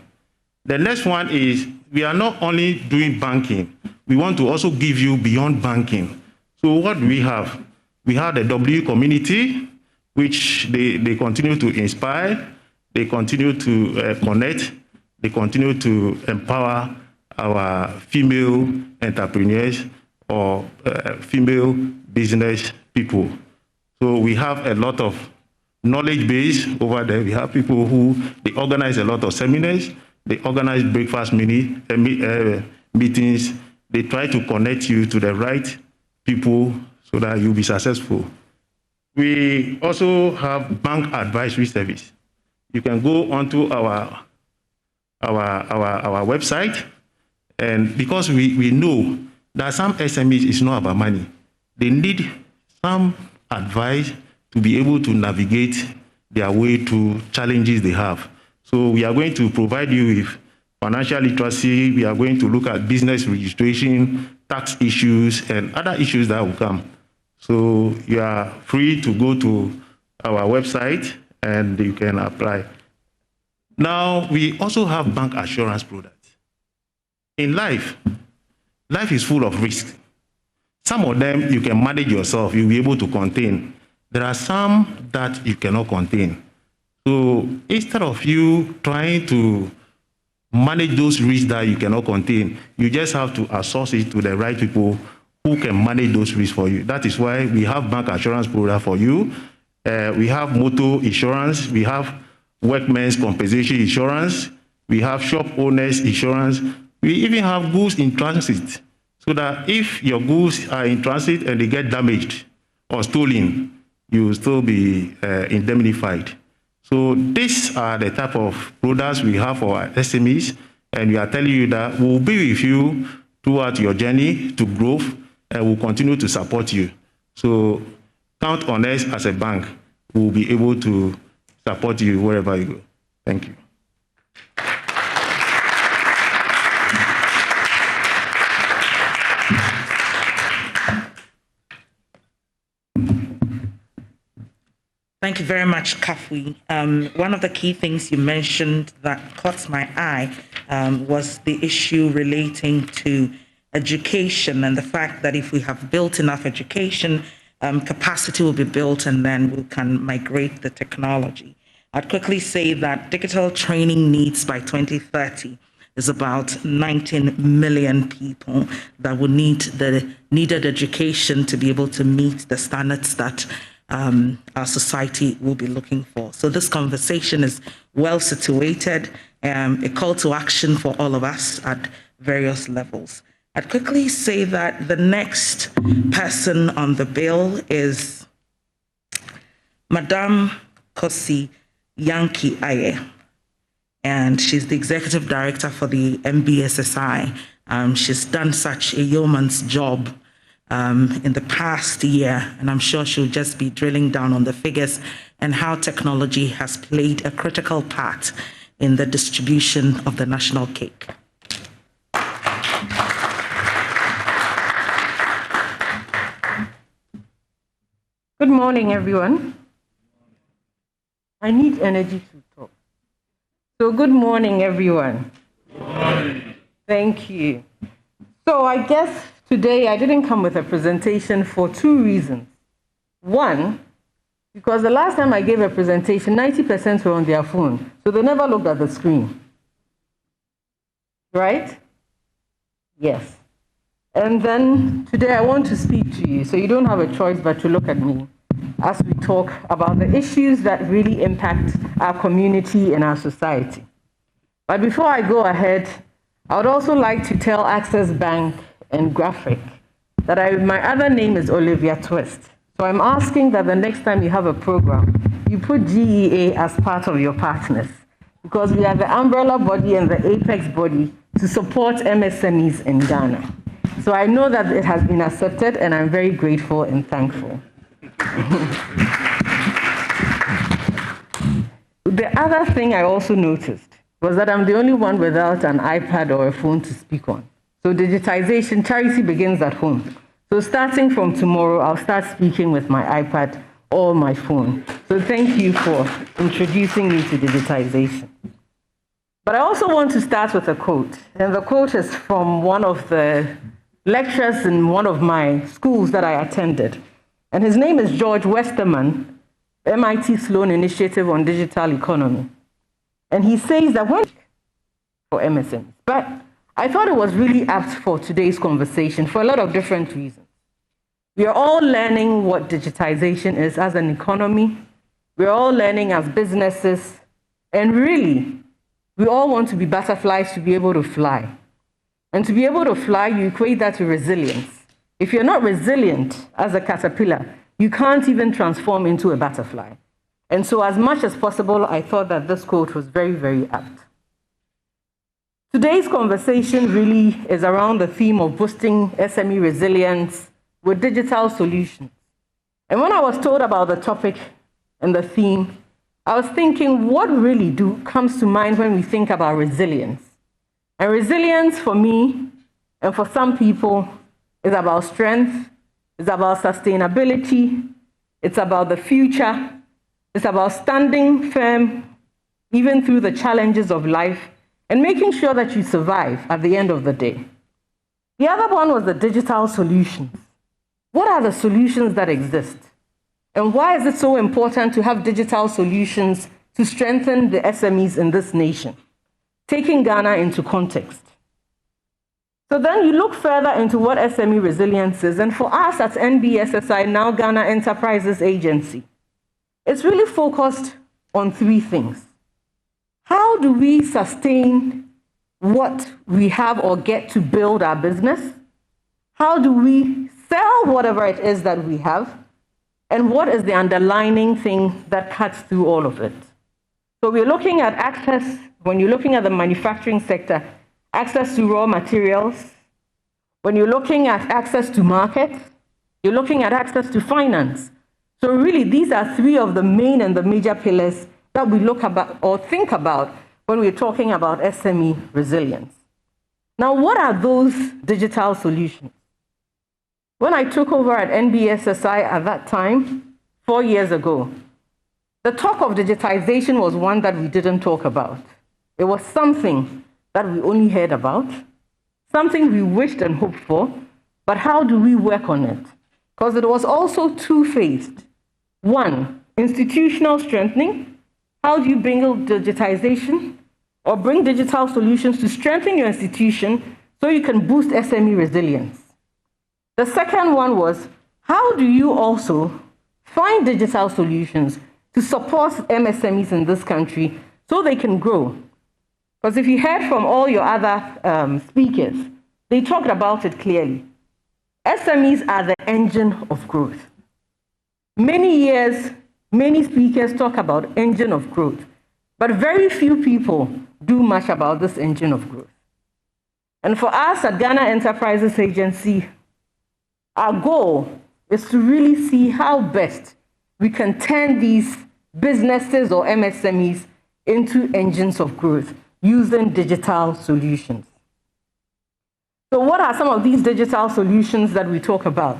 The next one is, we are not only doing banking, we want to also give you beyond banking. So what do we have? We have the W community, which they continue to inspire, they continue to connect, they continue to empower our female entrepreneurs or female business people. So we have a lot of knowledge base over there. We have people who, they organize a lot of seminars, they organize breakfast meetings, they try to connect you to the right people so that you'll be successful. We also have bank advisory service. You can go onto our website, and because we know that some SMEs is not about money, they need some advice to be able to navigate their way through challenges they have. So we are going to provide you with financial literacy. We are going to look at business registration, tax issues, and other issues that will come. So you are free to go to our website and you can apply. Now, we also have bank assurance products. In life is full of risks. Some of them you can manage yourself, you'll be able to contain. There are some that you cannot contain. So instead of you trying to manage those risks that you cannot contain, you just have to outsource it to the right people who can manage those risks for you. That is why we have bank assurance program for you. We have motor insurance, we have workmen's compensation insurance, we have shop owners insurance, we even have goods in transit, so that if your goods are in transit and they get damaged or stolen, you will still be indemnified. So these are the type of products we have for our SMEs, and we are telling you that we'll be with you throughout your journey to growth, and we'll continue to support you. So count on us as a bank. We'll be able to support you wherever you go. Thank you. Thank you very much, Kafui. One of the key things you mentioned that caught my eye was the issue relating to education and the fact that if we have built enough education, capacity will be built and then we can migrate the technology. I'd quickly say that digital training needs by 2030 is about 19 million people that will need the needed education to be able to meet the standards that our society will be looking for. So this conversation is well situated, a call to action for all of us at various levels. I'd quickly say that the next person on the bill is Madame Kosi Yankee Aye, and she's the executive director for the MBSSI. She's done such a yeoman's job in the past year, and I'm sure she'll just be drilling down on the figures and how technology has played a critical part in the distribution of the national cake. Good morning, everyone. I need energy to talk. So good morning, everyone. Good morning. Thank you. So I guess today I didn't come with a presentation for two reasons. One, because the last time I gave a presentation, 90% were on their phone, so they never looked at the screen. Right? Yes. And then today I want to speak to you, so you don't have a choice but to look at me as we talk about the issues that really impact our community and our society. But before I go ahead, I would also like to tell Access Bank and Graphic that my other name is Olivia Twist. So I'm asking that the next time you have a program, you put GEA as part of your partners, because we are the umbrella body and the apex body to support MSMEs in Ghana. So I know that it has been accepted, and I'm very grateful and thankful. The other thing I also noticed was that I'm the only one without an iPad or a phone to speak on. So digitization, charity begins at home. So starting from tomorrow, I'll start speaking with my iPad or my phone. So thank you for introducing me to digitization. But I also want to start with a quote. And the quote is from one of the lecturers in one of my schools that I attended. And his name is George Westerman, MIT Sloan Initiative on Digital Economy. And he says that for MSMEs, but I thought it was really apt for today's conversation for a lot of different reasons. We are all learning what digitization is as an economy. We're all learning as businesses. And really, we all want to be butterflies to be able to fly. And to be able to fly, you equate that to resilience. If you're not resilient as a caterpillar, you can't even transform into a butterfly. And so as much as possible, I thought that this quote was very, very apt. Today's conversation really is around the theme of boosting SME resilience with digital solutions. And when I was told about the topic and the theme, I was thinking, what really comes to mind when we think about resilience? And resilience for me, and for some people, is about strength, it's about sustainability, it's about the future, it's about standing firm even through the challenges of life and making sure that you survive at the end of the day. The other one was the digital solutions. what are the solutions that exist? And why is it so important to have digital solutions to strengthen the SMEs in this nation, taking Ghana into context? So then you look further into what SME resilience is, and for us at NBSSI, now Ghana Enterprises Agency, it's really focused on three things. How do we sustain what we have or get to build our business? How do we sell whatever it is that we have? And what is the underlying thing that cuts through all of it? So we're looking at access, when you're looking at the manufacturing sector, access to raw materials. When you're looking at access to markets, you're looking at access to finance. So really, these are three of the main and the major pillars that we look about or think about when we're talking about SME resilience. Now, what are those digital solutions? When I took over at NBSSI at that time, 4 years ago, the talk of digitization was one that we didn't talk about. It was something that we only heard about, something we wished and hoped for, but how do we work on it? Because it was also two-phased. One, institutional strengthening. How do you bring digitization or bring digital solutions to strengthen your institution so you can boost SME resilience? The second one was, how do you also find digital solutions to support MSMEs in this country so they can grow? Because if you heard from all your other speakers, they talked about it clearly. SMEs are the engine of growth. Many years, many speakers talk about engine of growth, but very few people do much about this engine of growth. And for us at Ghana Enterprises Agency, our goal is to really see how best we can turn these businesses or MSMEs into engines of growth using digital solutions. So what are some of these digital solutions that we talk about?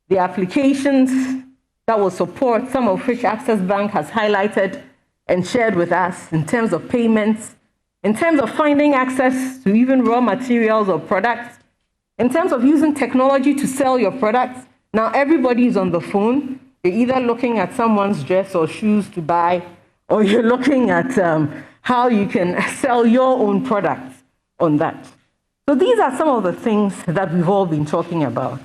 The applications that will support, some of which Access Bank has highlighted and shared with us in terms of payments, in terms of finding access to even raw materials or products, in terms of using technology to sell your products. Now everybody is on the phone. You're either looking at someone's dress or shoes to buy, or you're looking at how you can sell your own products on that. So these are some of the things that we've all been talking about.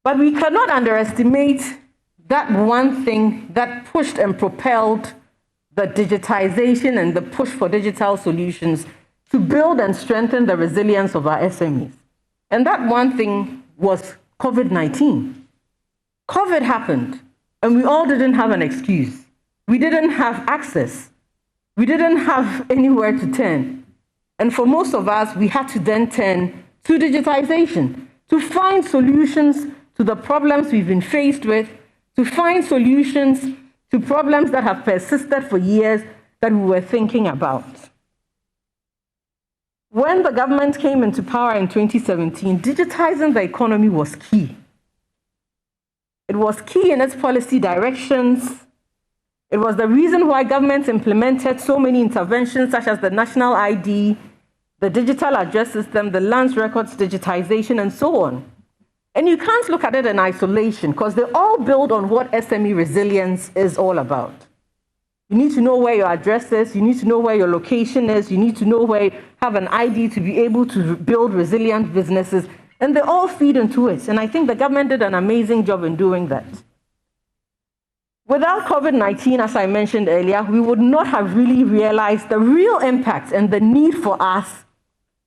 But we cannot underestimate that one thing that pushed and propelled the digitization and the push for digital solutions to build and strengthen the resilience of our SMEs. And that one thing was COVID-19. COVID happened, and we all didn't have an excuse. We didn't have access. We didn't have anywhere to turn. And for most of us, we had to then turn to digitization, to find solutions to the problems we've been faced with, to find solutions to problems that have persisted for years that we were thinking about. When the government came into power in 2017, digitizing the economy was key. It was key in its policy directions. It was the reason why governments implemented so many interventions such as the national ID, the digital address system, the lands records digitization, and so on. And you can't look at it in isolation because they all build on what SME resilience is all about. You need to know where your address is, you need to know where your location is, you need to know where you have an ID to be able to build resilient businesses, and they all feed into it. And I think the government did an amazing job in doing that. Without COVID-19, as I mentioned earlier, we would not have really realized the real impact and the need for us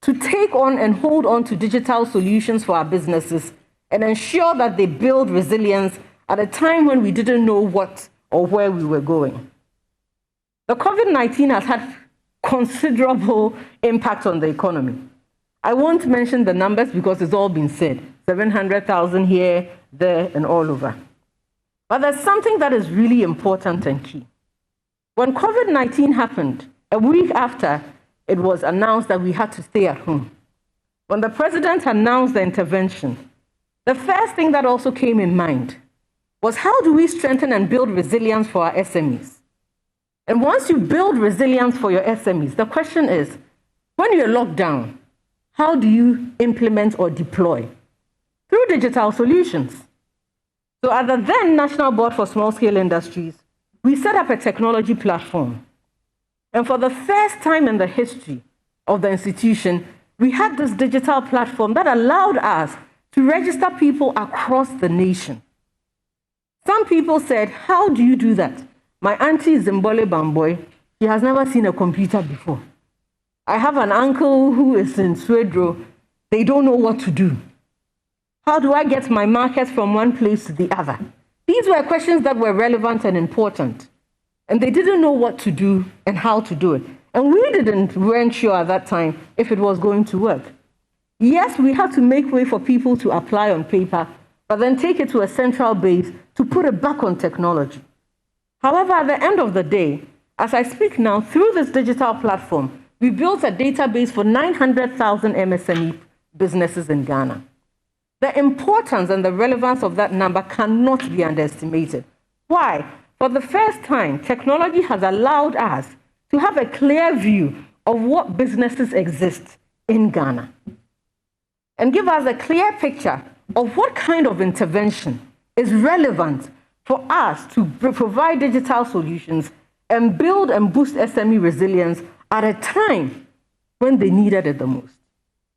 to take on and hold on to digital solutions for our businesses and ensure that they build resilience at a time when we didn't know what or where we were going. The COVID-19 has had considerable impact on the economy. I won't mention the numbers because it's all been said. 700,000 here, there, and all over. But there's something that is really important and key. When COVID-19 happened, a week after it was announced that we had to stay at home, when the president announced the intervention, the first thing that also came in mind was how do we strengthen and build resilience for our SMEs? And once you build resilience for your SMEs, the question is, when you're locked down, how do you implement or deploy? through digital solutions. So at the then National Board for Small-Scale Industries, we set up a technology platform. And for the first time in the history of the institution, we had this digital platform that allowed us to register people across the nation. Some people said, how do you do that? My auntie is Zimbole Bamboy. She has never seen a computer before. I have an uncle who is in Swedro. They don't know what to do. How do I get my market from one place to the other? These were questions that were relevant and important. And they didn't know what to do and how to do it. And we weren't sure at that time if it was going to work. Yes, we had to make way for people to apply on paper, but then take it to a central base to put it back on technology. However, at the end of the day, as I speak now, through this digital platform, we built a database for 900,000 MSME businesses in Ghana. The importance and the relevance of that number cannot be underestimated. Why? For the first time, technology has allowed us to have a clear view of what businesses exist in Ghana and give us a clear picture of what kind of intervention is relevant for us to provide digital solutions and build and boost SME resilience at a time when they needed it the most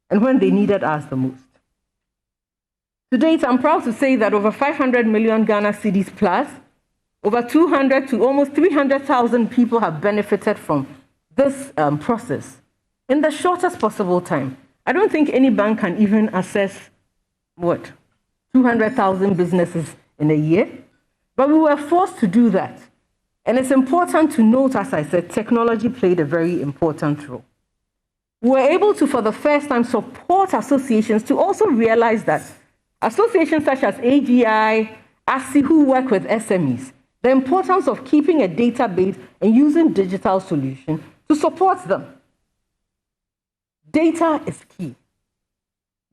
and when they needed us the most. To date, I'm proud to say that over 500 million Ghana cedis plus, over 200 to almost 300,000 people have benefited from this process in the shortest possible time. I don't think any bank can even assess, 200,000 businesses in a year? But we were forced to do that. And it's important to note, as I said, technology played a very important role. We were able to, for the first time, support associations to also realize that associations such as AGI, ASI, who work with SMEs, the importance of keeping a database and using digital solutions to support them. Data is key.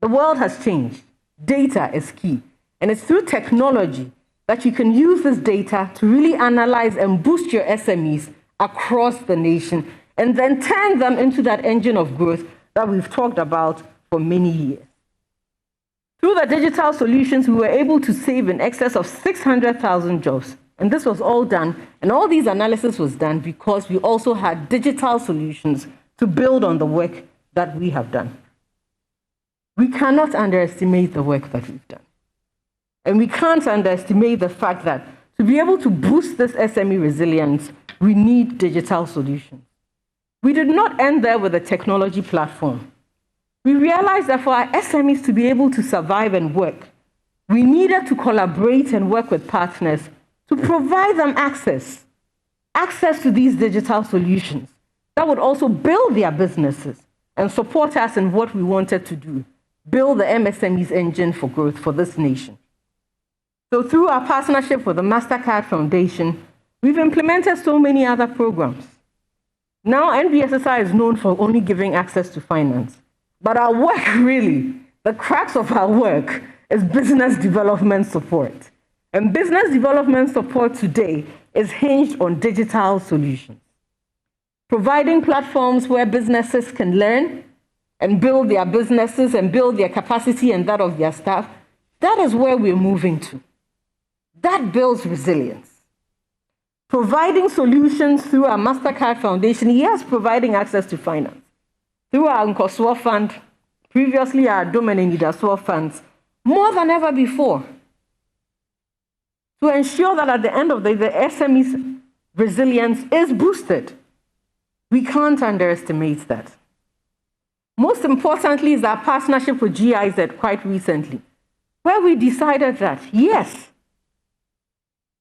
The world has changed. Data is key. And it's through technology that you can use this data to really analyze and boost your SMEs across the nation and then turn them into that engine of growth that we've talked about for many years. Through the digital solutions, we were able to save in excess of 600,000 jobs. And this was all done, and all these analysis was done because we also had digital solutions to build on the work that we have done. We cannot underestimate the work that we've done. And we can't underestimate the fact that to be able to boost this SME resilience, we need digital solutions. We did not end there with a technology platform. We realized that for our SMEs to be able to survive and work, we needed to collaborate and work with partners to provide them access to these digital solutions that would also build their businesses and support us in what we wanted to do, build the MSME's engine for growth for this nation. So through our partnership with the MasterCard Foundation, we've implemented so many other programs. Now, NBSSI is known for only giving access to finance. But our work really, the crux of our work is business development support. And business development support today is hinged on digital solutions. Providing platforms where businesses can learn and build their businesses and build their capacity and that of their staff, that is where we're moving to. That builds resilience. Providing solutions through our MasterCard Foundation, yes, providing access to finance. Through our Nkosua Fund, previously our Domain and Idasua funds, more than ever before, to ensure that at the end of the day, the SME's resilience is boosted. We can't underestimate that. Most importantly is our partnership with GIZ quite recently, where we decided that, yes,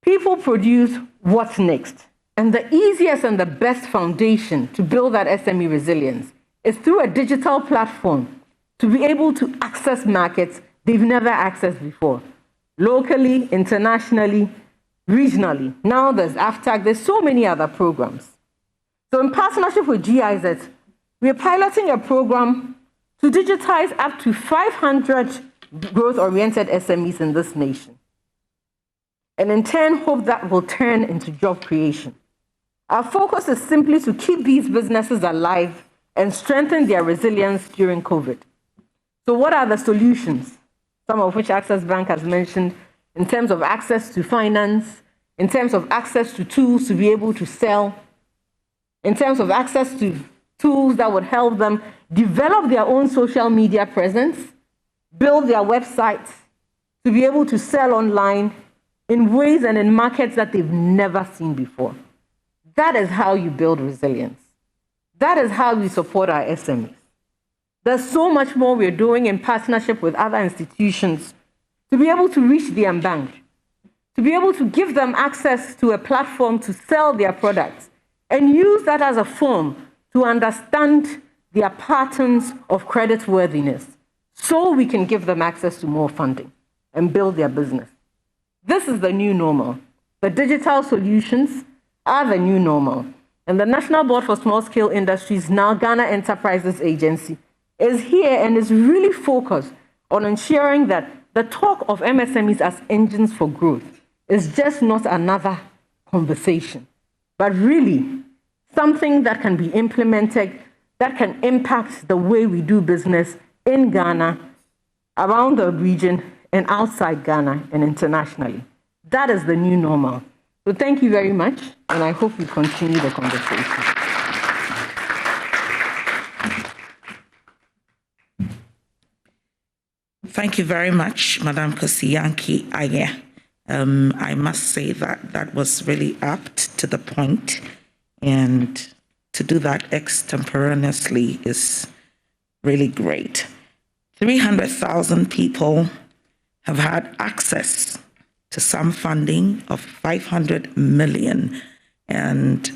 people produce what's next. And the easiest and the best foundation to build that SME resilience is through a digital platform to be able to access markets they've never accessed before, locally, internationally, regionally. Now there's AFTAC, there's so many other programs. So in partnership with GIZ, we're piloting a program to digitize up to 500 growth-oriented SMEs in this nation. And in turn, hope that will turn into job creation. Our focus is simply to keep these businesses alive and strengthen their resilience during COVID. So what are the solutions? some of which Access Bank has mentioned, in terms of access to finance, in terms of access to tools to be able to sell, in terms of access to tools that would help them develop their own social media presence, build their websites, to be able to sell online in ways and in markets that they've never seen before. That is how you build resilience. That is how we support our SMEs. There's so much more we're doing in partnership with other institutions to be able to reach the unbanked, to be able to give them access to a platform to sell their products and use that as a form to understand their patterns of creditworthiness so we can give them access to more funding and build their business. This is the new normal. The digital solutions are the new normal. And the National Board for Small-Scale Industries, now Ghana Enterprises Agency, is here and is really focused on ensuring that the talk of MSMEs as engines for growth is just not another conversation, but really something that can be implemented, that can impact the way we do business in Ghana, around the region, and outside Ghana and internationally. That is the new normal. So thank you very much, and I hope we continue the conversation. Thank you very much, Madam Kosiyanki Aye. I must say that that was really apt to the point, and to do that extemporaneously is really great. 300,000 people have had access to some funding of 500 million. And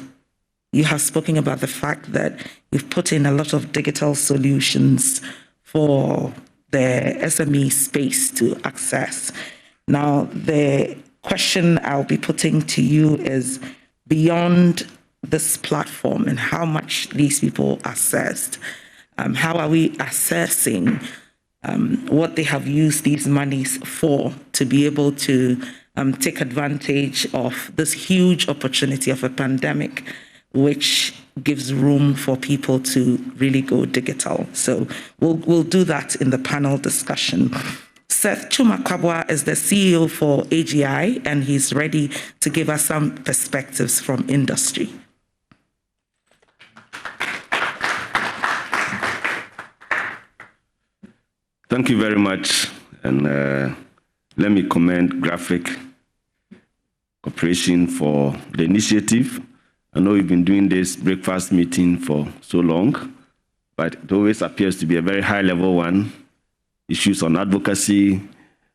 you have spoken about the fact that you've put in a lot of digital solutions for the SME space to access. Now, the question I'll be putting to you is, beyond this platform and how much these people accessed, how are we assessing what they have used these monies for to be able to take advantage of this huge opportunity of a pandemic, which gives room for people to really go digital. So we'll do that in the panel discussion. Seth Chumakwabwa is the CEO for AGI, and he's ready to give us some perspectives from industry. Thank you very much, and let me commend Graphic Corporation for the initiative. I know we've been doing this breakfast meeting for so long, but it always appears to be a very high-level one, issues on advocacy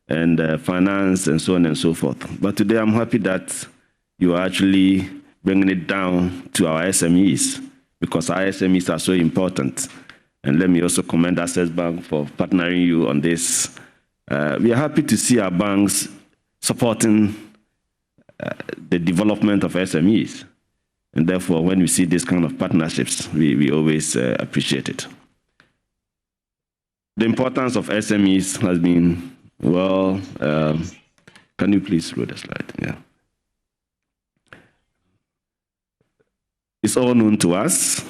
and finance and so on and so forth. But today I'm happy that you are actually bringing it down to our SMEs, because our SMEs are so important. And let me also commend Access Bank for partnering you on this. We are happy to see our banks supporting the development of SMEs. And therefore, when we see this kind of partnerships, we always appreciate it. The importance of SMEs has been, well, can you please roll the slide? Yeah. It's all known to us.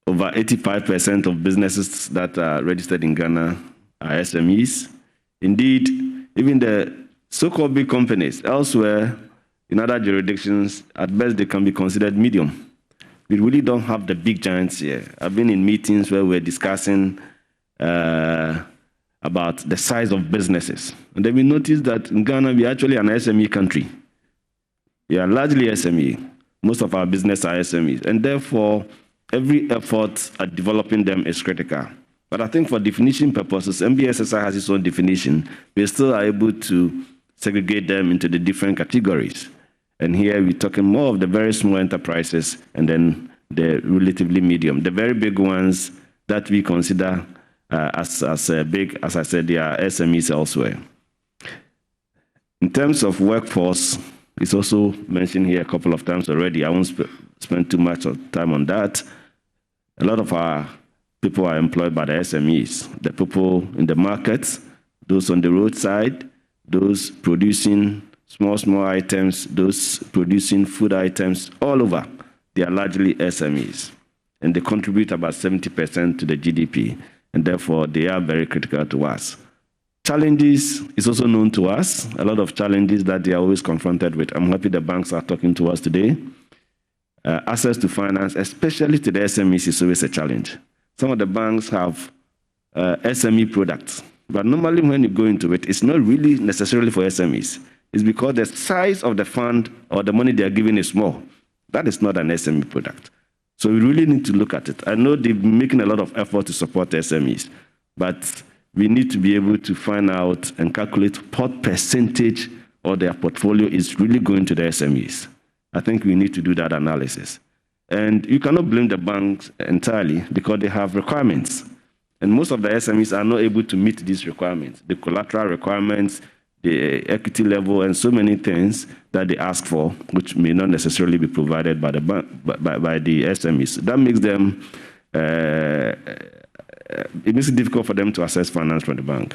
Over 85% of businesses that are registered in Ghana are SMEs. Indeed, even the so-called big companies elsewhere in other jurisdictions, at best they can be considered medium. We really don't have the big giants here. I've been in meetings where we're discussing about the size of businesses. And then we noticed that in Ghana, we're actually an SME country. We are largely SME. Most of our business are SMEs. And therefore, every effort at developing them is critical. But I think for definition purposes, MBSSI has its own definition. We still are able to segregate them into the different categories. And here we're talking more of the very small enterprises and then the relatively medium. The very big ones that we consider as big, as I said, they are SMEs elsewhere. In terms of workforce, it's also mentioned here a couple of times already. I won't spend too much time on that. A lot of our people are employed by the SMEs, the people in the markets, those on the roadside, those producing small items, those producing food items, all over. They are largely SMEs, and they contribute about 70% to the GDP, and therefore they are very critical to us. Challenges is also known to us, a lot of challenges that they are always confronted with. I'm happy the banks are talking to us today. Access to finance, especially to the SMEs, is always a challenge. Some of the banks have SME products, but normally when you go into it, it's not really necessarily for SMEs. It's because the size of the fund or the money they are giving is small. That is not an SME product. So we really need to look at it. I know they've been making a lot of effort to support the SMEs, but we need to be able to find out and calculate what percentage of their portfolio is really going to the SMEs. I think we need to do that analysis. And you cannot blame the banks entirely because they have requirements. And most of the SMEs are not able to meet these requirements, the collateral requirements, the equity level, and so many things that they ask for, which may not necessarily be provided by the by the SMEs. That makes them it makes it difficult for them to access finance from the bank.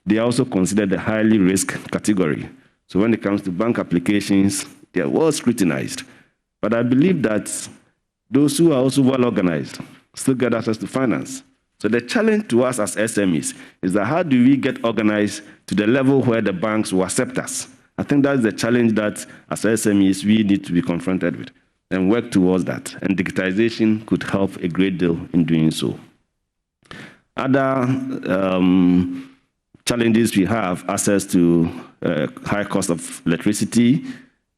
They are also considered the highly risk category. So when it comes to bank applications, they are well scrutinized. But I believe that those who are also well organized still get access to finance. So the challenge to us as SMEs is that how do we get organized to the level where the banks will accept us? I think that's the challenge that as SMEs we need to be confronted with and work towards that. And digitization could help a great deal in doing so. Other challenges we have: access to high cost of electricity,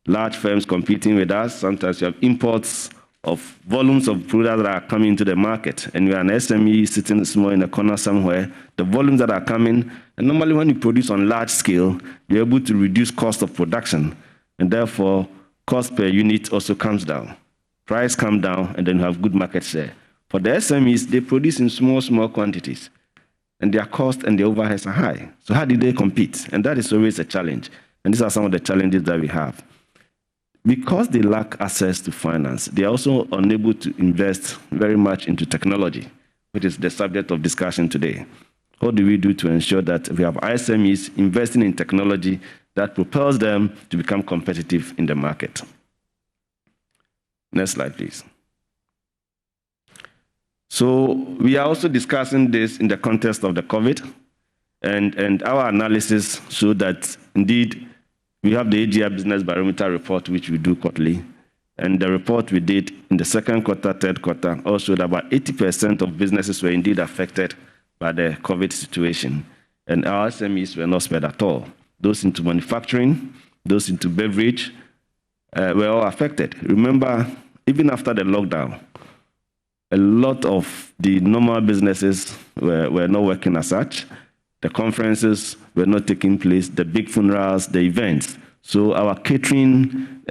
large firms competing with us. Sometimes you have imports of volumes of products that are coming into the market, and you are an SME sitting small in a corner somewhere. The volumes that are coming, and normally when you produce on large scale, you're able to reduce cost of production, and therefore cost per unit also comes down. Price comes down, and then you have good market share. For the SMEs, they produce in small quantities, and their cost and their overheads are high. So how do they compete? And that is always a challenge. And these are some of the challenges that we have. Because they lack access to finance, they are also unable to invest very much into technology, which is the subject of discussion today. What do we do to ensure that we have SMEs investing in technology that propels them to become competitive in the market? Next slide, please. So we are also discussing this in the context of the COVID, and our analysis showed that indeed we have the AGI Business Barometer report, which we do quarterly, and the report we did in the second quarter, third quarter, also showed about 80% of businesses were indeed affected by the COVID situation, and our SMEs were not spared at all. Those into manufacturing, those into beverage were all affected. Remember, even after the lockdown, a lot of the normal businesses were not working as such. The conferences were not taking place, the big funerals, the events. So our catering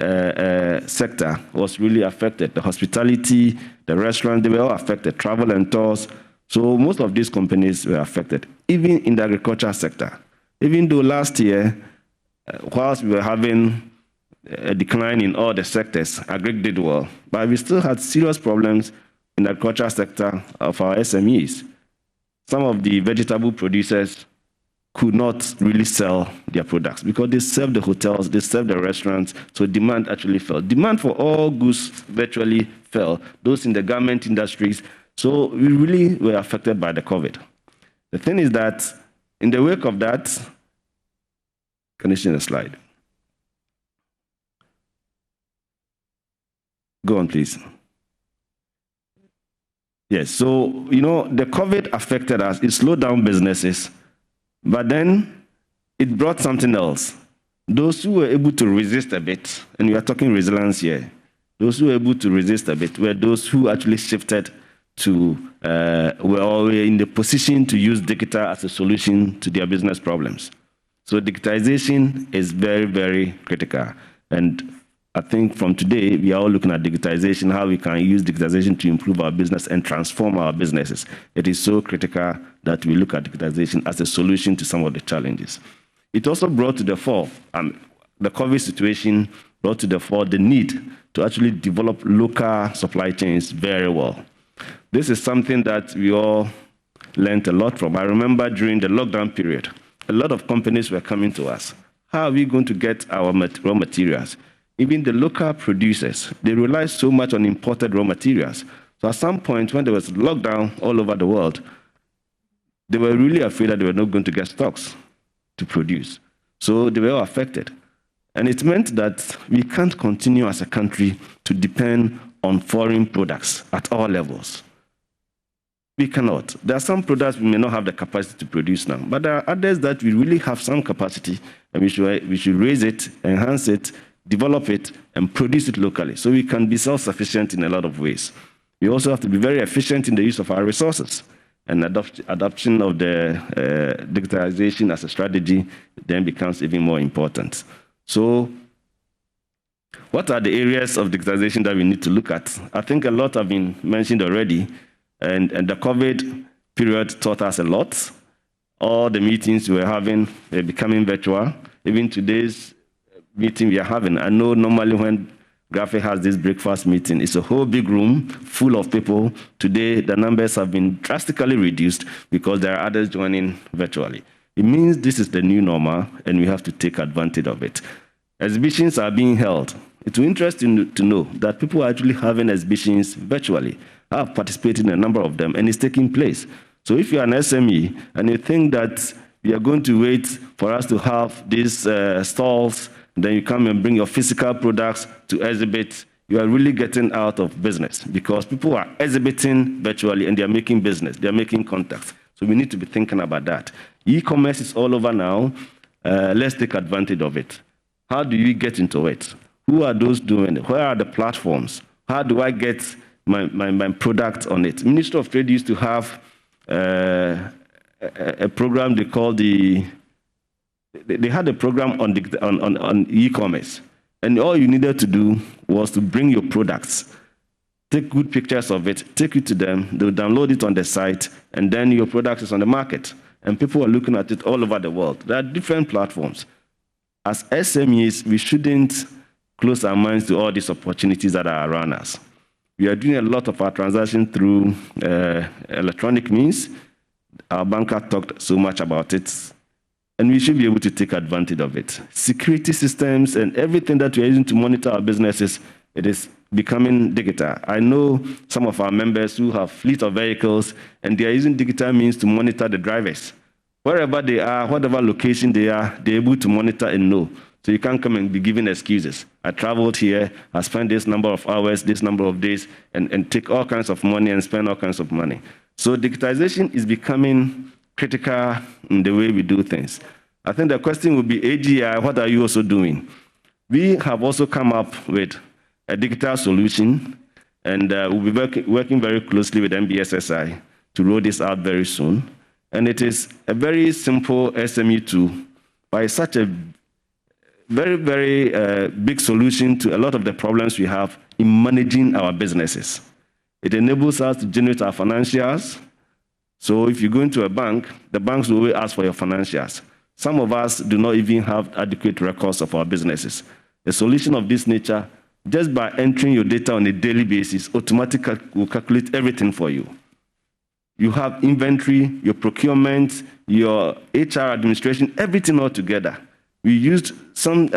sector was really affected. The hospitality, the restaurant, they were all affected. Travel and tours. So most of these companies were affected, even in the agriculture sector. Even though last year, whilst we were having a decline in all the sectors, agri did well, but we still had serious problems in the agriculture sector of our SMEs. Some of the vegetable producers could not really sell their products because they serve the hotels, they serve the restaurants, so demand actually fell. Demand for all goods virtually fell, those in the garment industries. So we really were affected by the COVID. The thing is that in the wake of that, can you see the slide? Go on, please. Yes, so, the COVID affected us. It slowed down businesses, but then it brought something else. Those who were able to resist a bit, and we are talking resilience here, those who were able to resist a bit were those who actually shifted to, were in the position to use digital as a solution to their business problems. So digitization is very, very critical. And I think from today, we are all looking at digitization, how we can use digitization to improve our business and transform our businesses. It is so critical that we look at digitization as a solution to some of the challenges. It also brought to the fore, the COVID situation brought to the fore the need to actually develop local supply chains very well. This is something that we all learned a lot from. I remember during the lockdown period, a lot of companies were coming to us. How are we going to get our raw materials? Even the local producers, they rely so much on imported raw materials. So at some point when there was lockdown all over the world, they were really afraid that they were not going to get stocks. to produce. So they were all affected. And it meant that we can't continue as a country to depend on foreign products at all levels. We cannot. There are some products we may not have the capacity to produce now, but there are others that we really have some capacity, and we should raise it, enhance it, develop it, and produce it locally, so we can be self-sufficient in a lot of ways. We also have to be very efficient in the use of our resources, and adoption of the digitalization as a strategy then becomes even more important. So what are the areas of digitization that we need to look at? I think a lot have been mentioned already, and the COVID period taught us a lot. All the meetings we were having were becoming virtual. Even today's meeting we are having, I know normally when Graphic has this breakfast meeting, it's a whole big room full of people. Today, the numbers have been drastically reduced because there are others joining virtually. It means this is the new normal, and we have to take advantage of it. Exhibitions are being held. It's interesting to know that people are actually having exhibitions virtually. I've participated in a number of them, and it's taking place. So if you're an SME and you think that we are going to wait for us to have these stalls, then you come and bring your physical products to exhibit, you are really getting out of business, because people are exhibiting virtually and they are making business, they are making contacts. So we need to be thinking about that. E-commerce is all over now. Let's take advantage of it. How do you get into it? Who are those doing it? Where are the platforms? How do I get my product on it? Ministry of Trade used to have a program they called they had a program on e-commerce, and all you needed to do was to bring your products, take good pictures of it, take it to them, they'll download it on the site, and then your product is on the market, and people are looking at it all over the world. There are different platforms. As SMEs, we shouldn't close our minds to all these opportunities that are around us. We are doing a lot of our transactions through electronic means. Our banker talked so much about it, and we should be able to take advantage of it. Security systems and everything that we are using to monitor our businesses, it is becoming digital. I know some of our members who have fleet of vehicles, and they are using digital means to monitor the drivers. Wherever they are, whatever location they are, they're able to monitor and know. So you can't come and be giving excuses. I traveled here, I spent this number of hours, this number of days, and take all kinds of money and spend all kinds of money. So digitization is becoming critical in the way we do things. I think the question would be, AGI, what are you also doing? We have also come up with a digital solution, and we'll be working very closely with MBSSI to roll this out very soon. And it is a very simple SME tool, but it's such a very, very big solution to a lot of the problems we have in managing our businesses. It enables us to generate our financials. So if you go into a bank, the banks will always ask for your financials. Some of us do not even have adequate records of our businesses. A solution of this nature, just by entering your data on a daily basis, automatically will calculate everything for you. You have inventory, your procurement, your HR administration, everything all together. We used some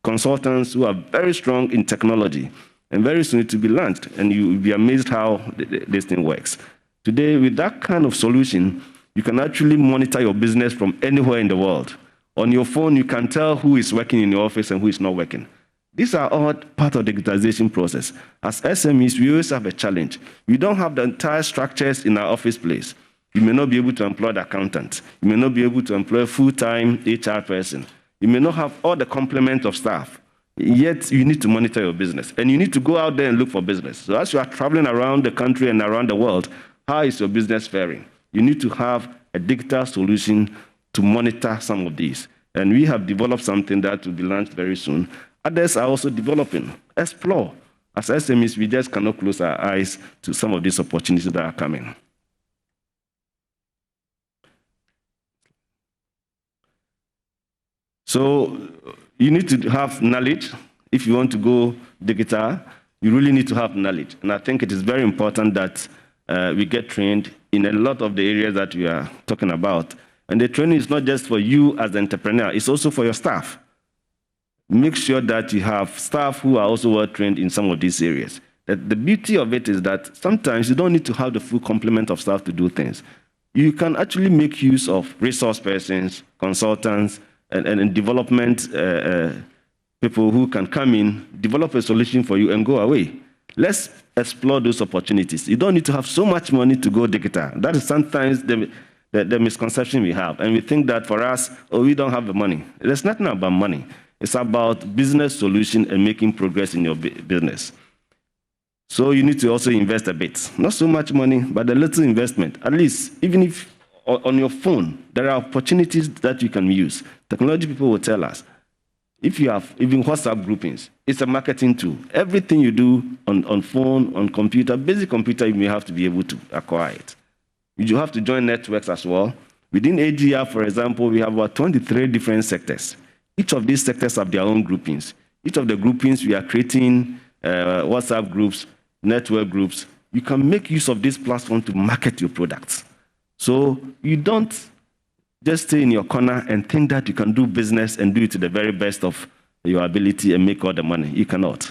consultants who are very strong in technology, and very soon it will be launched, and you will be amazed how this thing works. Today, with that kind of solution, you can actually monitor your business from anywhere in the world. On your phone, you can tell who is working in your office and who is not working. These are all part of the digitization process. As SMEs, we always have a challenge. We don't have the entire structures in our office place. You may not be able to employ the accountant. You may not be able to employ a full-time HR person. You may not have all the complement of staff. Yet, you need to monitor your business. And you need to go out there and look for business. So as you are traveling around the country and around the world, how is your business faring? You need to have a digital solution to monitor some of these. And we have developed something that will be launched very soon. Others are also developing. Explore. As SMEs, we just cannot close our eyes to some of these opportunities that are coming. So you need to have knowledge. If you want to go digital, you really need to have knowledge. And I think it is very important that we get trained in a lot of the areas that we are talking about. And the training is not just for you as the entrepreneur, it's also for your staff. Make sure that you have staff who are also well trained in some of these areas. The beauty of it is that sometimes you don't need to have the full complement of staff to do things. you can actually make use of resource persons, consultants, and development people who can come in, develop a solution for you, and go away. Let's explore those opportunities. You don't need to have so much money to go digital. That is sometimes the misconception we have. And we think that for us, we don't have the money. There's nothing about money. It's about business solution and making progress in your business. So you need to also invest a bit. Not so much money, but a little investment. At least, even if on your phone, there are opportunities that you can use. Technology people will tell us. If you have even WhatsApp groupings, it's a marketing tool. Everything you do on phone, on computer, basic computer, you may have to be able to acquire it. You have to join networks as well. Within AGR, for example, we have about 23 different sectors. Each of these sectors have their own groupings. Each of the groupings, we are creating WhatsApp groups, network groups. You can make use of this platform to market your products. So you don't just stay in your corner and think that you can do business and do it to the very best of your ability and make all the money. You cannot.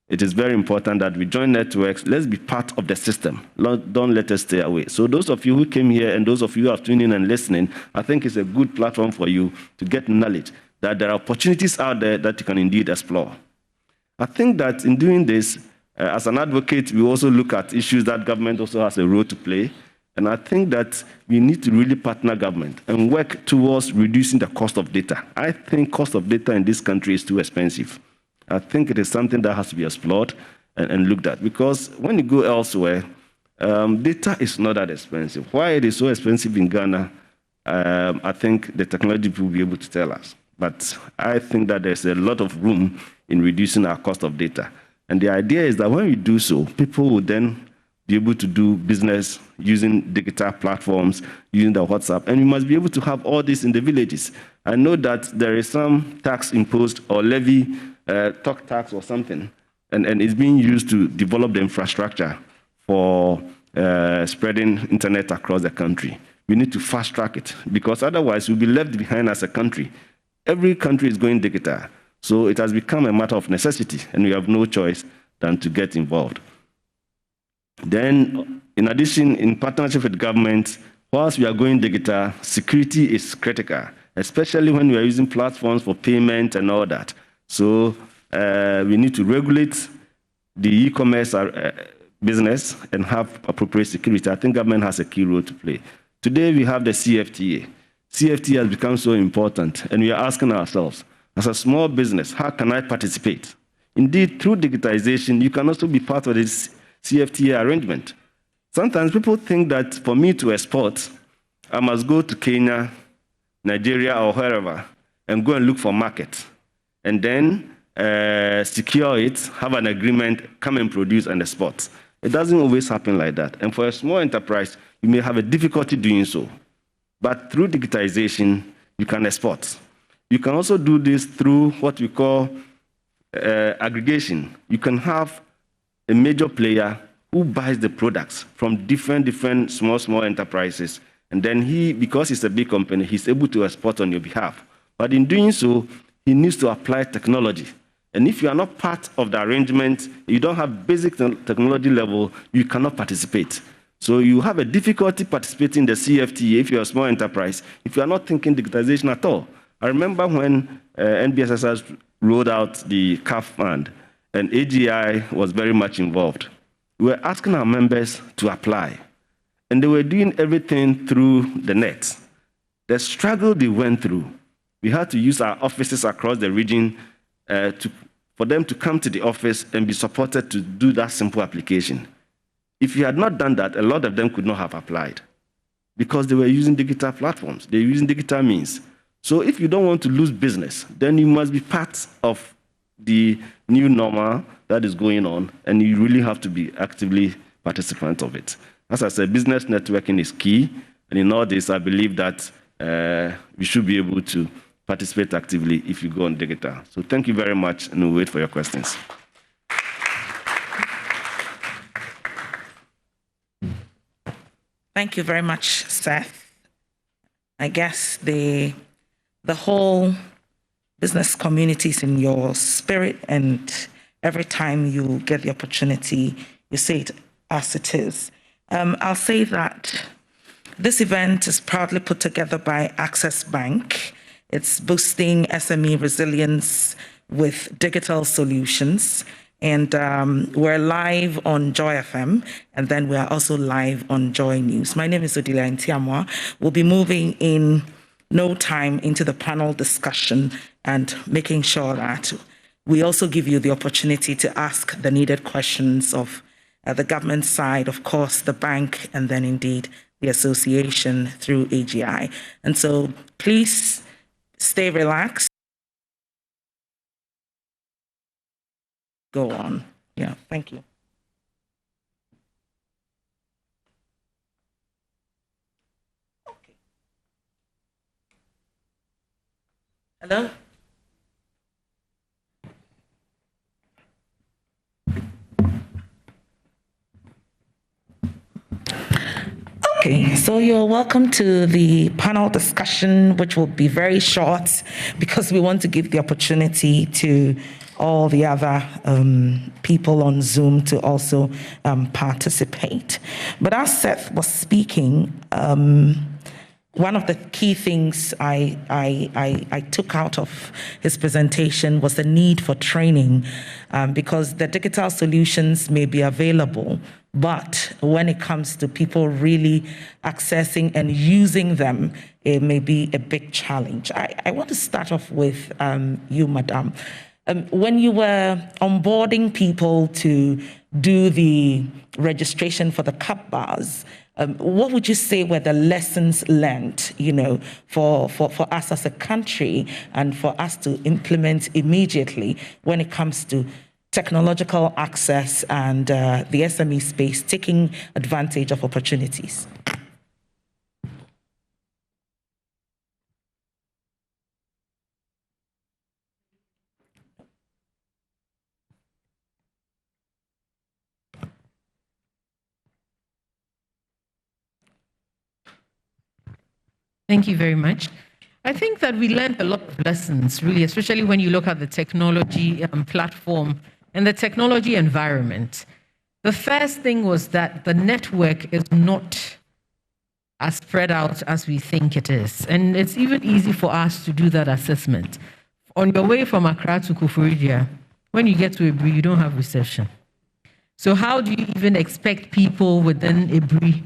It is very important that we join networks. Let's be part of the system. Don't let us stay away. So those of you who came here and those of you who have tuned in and listening, I think it's a good platform for you to get knowledge that there are opportunities out there that you can indeed explore. I think that in doing this, as an advocate, we also look at issues that government also has a role to play. And I think that we need to really partner government and work towards reducing the cost of data. I think cost of data in this country is too expensive. I think it is something that has to be explored and looked at. Because when you go elsewhere, data is not that expensive. Why it is so expensive in Ghana, I think the technology will be able to tell us. But I think that there's a lot of room in reducing our cost of data. And the idea is that when we do so, people will then be able to do business using digital platforms, using the WhatsApp. And we must be able to have all this in the villages. I know that there is some tax imposed or levy, talk tax or something, and it's being used to develop the infrastructure for spreading internet across the country. We need to fast track it because otherwise we'll be left behind as a country. Every country is going digital. So it has become a matter of necessity and we have no choice than to get involved. Then, in addition, in partnership with government, whilst we are going digital, security is critical, especially when we are using platforms for payment and all that. So we need to regulate the e-commerce business and have appropriate security. I think government has a key role to play. Today, we have the CFTA. CFTA has become so important, and we are asking ourselves, as a small business, how can I participate? Indeed, through digitization, you can also be part of this CFTA arrangement. Sometimes people think that for me to export, I must go to Kenya, Nigeria, or wherever, and go and look for market, and then secure it, have an agreement, come and produce and export. It doesn't always happen like that. And for a small enterprise, you may have a difficulty doing so. But through digitization, you can export. You can also do this through what we call aggregation. You can have a major player who buys the products from different small enterprises. And then he, because it's a big company, he's able to export on your behalf. But in doing so, he needs to apply technology. And if you are not part of the arrangement, you don't have basic technology level, you cannot participate. So you have a difficulty participating in the CFTA if you're a small enterprise, if you are not thinking digitization at all. I remember when NBSSS rolled out the CAF fund, and AGI was very much involved. We were asking our members to apply, and they were doing everything through the net. The struggle they went through, we had to use our offices across the region for them to come to the office and be supported to do that simple application. If you had not done that, a lot of them could not have applied because they were using digital platforms. They're using digital means. So if you don't want to lose business, then you must be part of the new normal that is going on, and you really have to be actively participant of it. As I said, business networking is key, and in all this, I believe that we should be able to participate actively if you go on digital. So thank you very much, and we'll wait for your questions. Thank you very much, Seth. I guess the whole business community is in your spirit, and every time you get the opportunity, you say it as it is. I'll say that This event is proudly put together by Access Bank. It's boosting SME resilience with digital solutions. And we're live on Joy FM, and then we are also live on JoyNews. My name is Odilia Ntiamwa. We'll be moving in no time into the panel discussion and making sure that we also give you the opportunity to ask the needed questions of the government side, of course, the bank, and then indeed the association through AGI. And so please stay relaxed. Go on. Yeah, thank you. Okay. Hello? Okay, so you're welcome to the panel discussion, which will be very short because we want to give the opportunity to all the other people on Zoom to also participate. But as Seth was speaking, one of the key things I took out of his presentation was the need for training, because the digital solutions may be available, but when it comes to people really accessing and using them, it may be a big challenge. I want to start off with you, Madam. When you were onboarding people to do the registration for the cup bars, what would you say were the lessons learned, for us as a country and for us to implement immediately when it comes to technological access and the SME space taking advantage of opportunities? Thank you very much. I think that we learned a lot of lessons, really, especially when you look at the technology platform and the technology environment. The first thing was that the network is not as spread out as we think it is. And it's even easy for us to do that assessment. On your way from Accra to Koforidua, when you get to Ebri, you don't have reception. So how do you even expect people within Ebri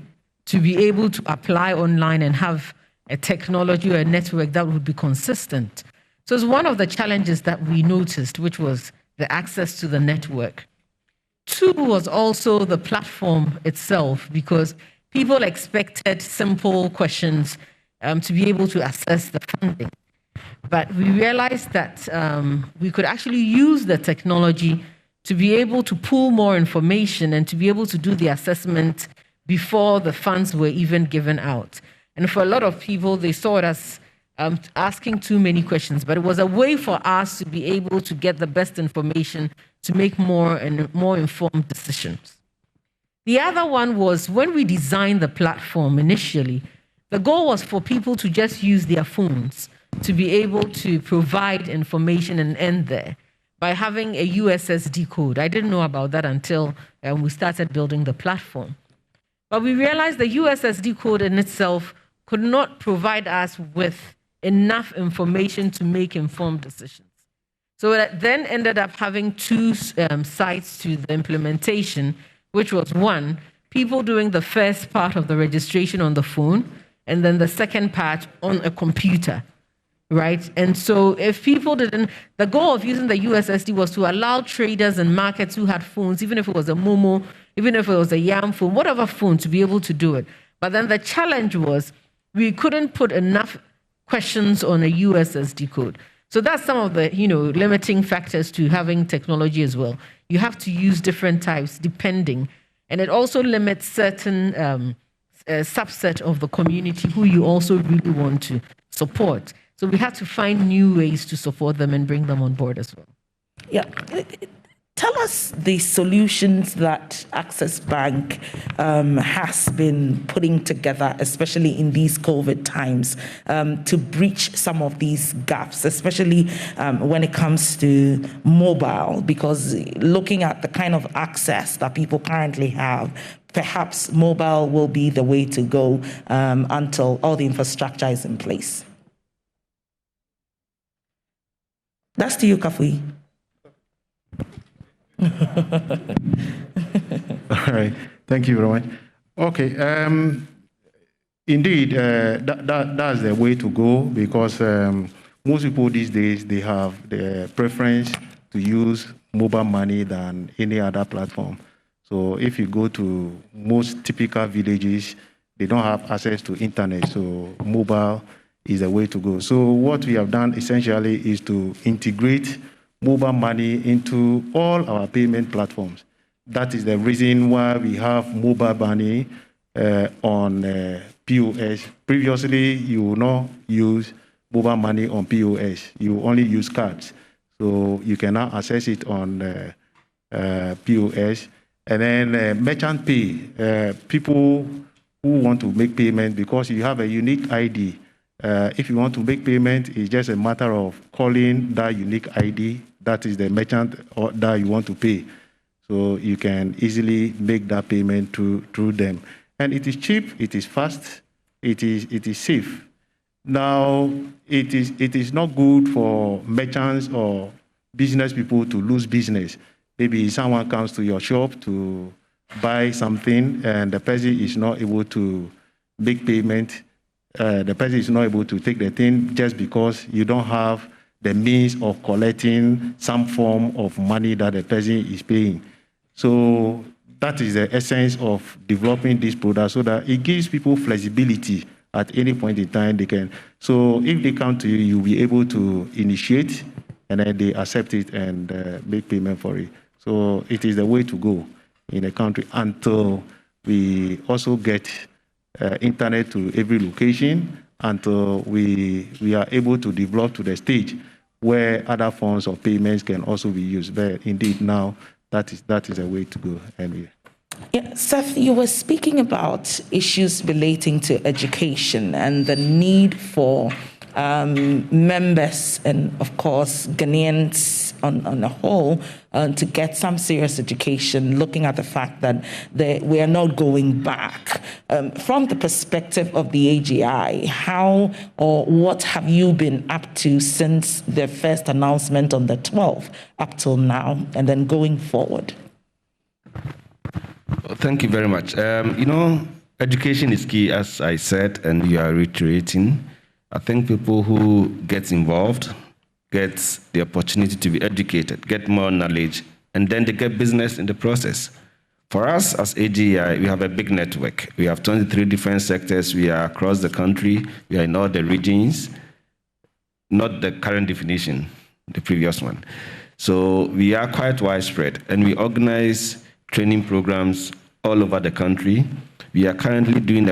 to be able to apply online and have a technology or a network that would be consistent? So it's one of the challenges that we noticed, which was the access to the network. Two was also the platform itself, because people expected simple questions to be able to assess the funding. But we realized that we could actually use the technology to be able to pull more information and to be able to do the assessment before the funds were even given out. And for a lot of people, they saw it as asking too many questions, but it was a way for us to be able to get the best information to make more and more informed decisions. The other one was when we designed the platform initially, the goal was for people to just use their phones to be able to provide information and end there by having a USSD code. I didn't know about that until we started building the platform. But we realized the USSD code in itself could not provide us with enough information to make informed decisions. So that then ended up having two sides to the implementation, which was one, people doing the first part of the registration on the phone, and then the second part on a computer, right? And so if people didn't, the goal of using the USSD was to allow traders and markets who had phones, even if it was a Momo, even if it was a Yam phone, whatever phone, to be able to do it. But then the challenge was we couldn't put enough questions on a USSD code. So that's some of the, limiting factors to having technology as well. You have to use different types depending, and it also limits certain subset of the community who you also really want to support. So we have to find new ways to support them and bring them on board as well. Yeah. Tell us the solutions that Access Bank has been putting together, especially in these COVID times, to breach some of these gaps, especially when it comes to mobile, because looking at the kind of access that people currently have, perhaps mobile will be the way to go until all the infrastructure is in place. That's to you, Kafui. All right, thank you very much. Okay, indeed, that's the way to go, because most people these days, they have the preference to use mobile money than any other platform. So if you go to most typical villages, they don't have access to internet, so mobile is the way to go. So what we have done essentially is to integrate mobile money into all our payment platforms. That is the reason why we have mobile money on POS. Previously, you will not use mobile money on POS. You only use cards. So you can now access it on POS. And then merchant pay, people who want to make payment, because you have a unique ID. If you want to make payment, it's just a matter of calling that unique ID. That is the merchant that you want to pay. So you can easily make that payment through them. And it is cheap, it is fast, it is safe. Now, it is not good for merchants or business people to lose business. Maybe someone comes to your shop to buy something and the person is not able to make payment. The person is not able to take the thing just because you don't have the means of collecting some form of money that the person is paying. So that is the essence of developing this product, so that it gives people flexibility at any point in time they can. So if they come to you, you'll be able to initiate and then they accept it and make payment for it. So it is the way to go in a country until we also get internet to every location, until we are able to develop to the stage where other forms of payments can also be used. But indeed now, that is a way to go. Anyway. Yeah, Seth, you were speaking about issues relating to education and the need for members and, of course, Ghanaians on the whole to get some serious education, looking at the fact that we are not going back. From the perspective of the AGI, how or what have you been up to since the first announcement on the 12th up till now, and then going forward? Thank you very much. Education is key, as I said, and you are reiterating. I think people who get involved get the opportunity to be educated, get more knowledge, and then they get business in the process. For us as AGI, we have a big network. We have 23 different sectors. We are across the country. We are in all the regions, not the current definition, the previous one. So we are quite widespread, and we organize training programs all over the country. We are currently doing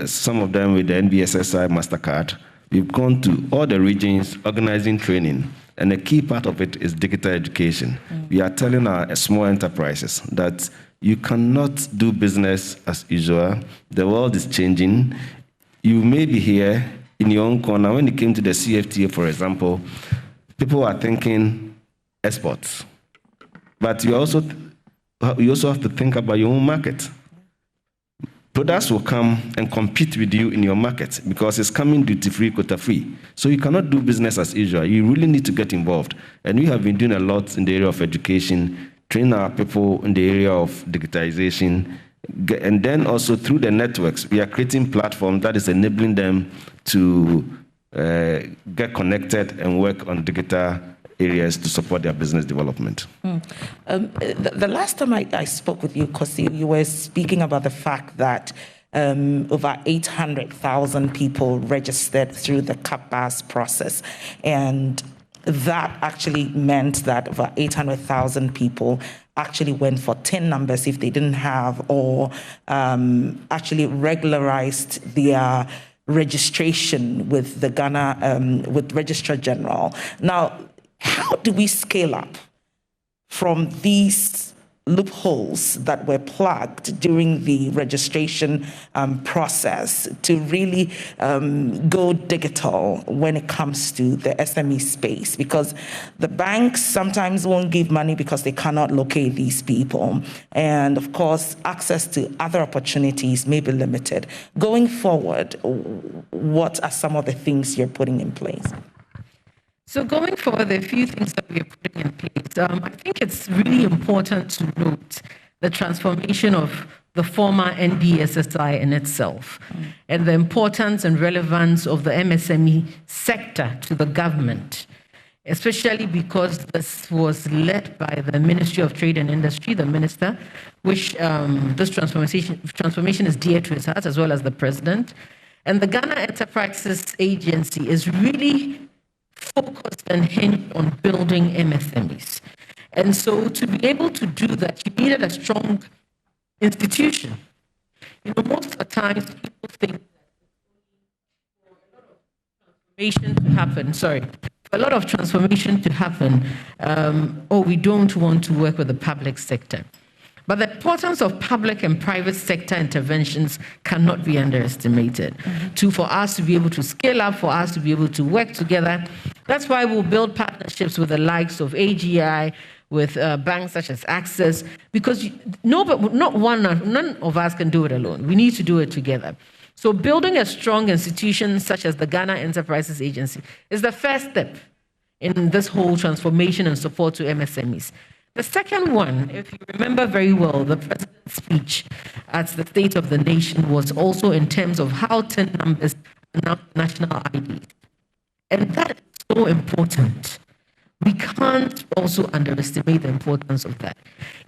some of them with the NBSSI MasterCard. We've gone to all the regions organizing training, and a key part of it is digital education. We are telling our small enterprises that you cannot do business as usual. The world is changing. You may be here in your own corner. When it came to the CFTA, for example, people are thinking exports. But you also have to think about your own market. Products will come and compete with you in your market because it's coming duty-free, quota-free. So you cannot do business as usual. You really need to get involved. And we have been doing a lot in the area of education, train our people in the area of digitization, and then also through the networks, we are creating platforms that is enabling them to get connected and work on digital areas to support their business development. The last time I spoke with you, Kosi, you were speaking about the fact that over 800,000 people registered through the CAPAS process. And that actually meant that over 800,000 people actually went for 10 numbers if they didn't have, or actually regularized their registration with the Ghana, with Registrar General. Now, how do we scale up from these loopholes that were plugged during the registration process to really go digital when it comes to the SME space, because the banks sometimes won't give money because they cannot locate these people. And of course, access to other opportunities may be limited. Going forward, what are some of the things you're putting in place? So going forward, there are a few things that we are putting in place. I think it's really important to note the transformation of the former NBSSI in itself and the importance and relevance of the MSME sector to the government, especially because this was led by the Ministry of Trade and Industry, the minister, which this transformation is dear to his heart, as well as the president. And the Ghana Enterprises Agency is really focused and hinged on building MSMEs. And so to be able to do that, you needed a strong institution. You know, most of the times people think for a lot of transformation to happen, we don't want to work with the public sector. But the importance of public and private sector interventions cannot be underestimated. For us to be able to scale up, for us to be able to work together. That's why we'll build partnerships with the likes of AGI, with banks such as Access, because none of us can do it alone. We need to do it together. So building a strong institution such as the Ghana Enterprises Agency is the first step in this whole transformation and support to MSMEs. The second one, if you remember very well, the president's speech at the State of the Nation was also in terms of how 10 numbers are national ID. And that is so important. We can't also underestimate the importance of that.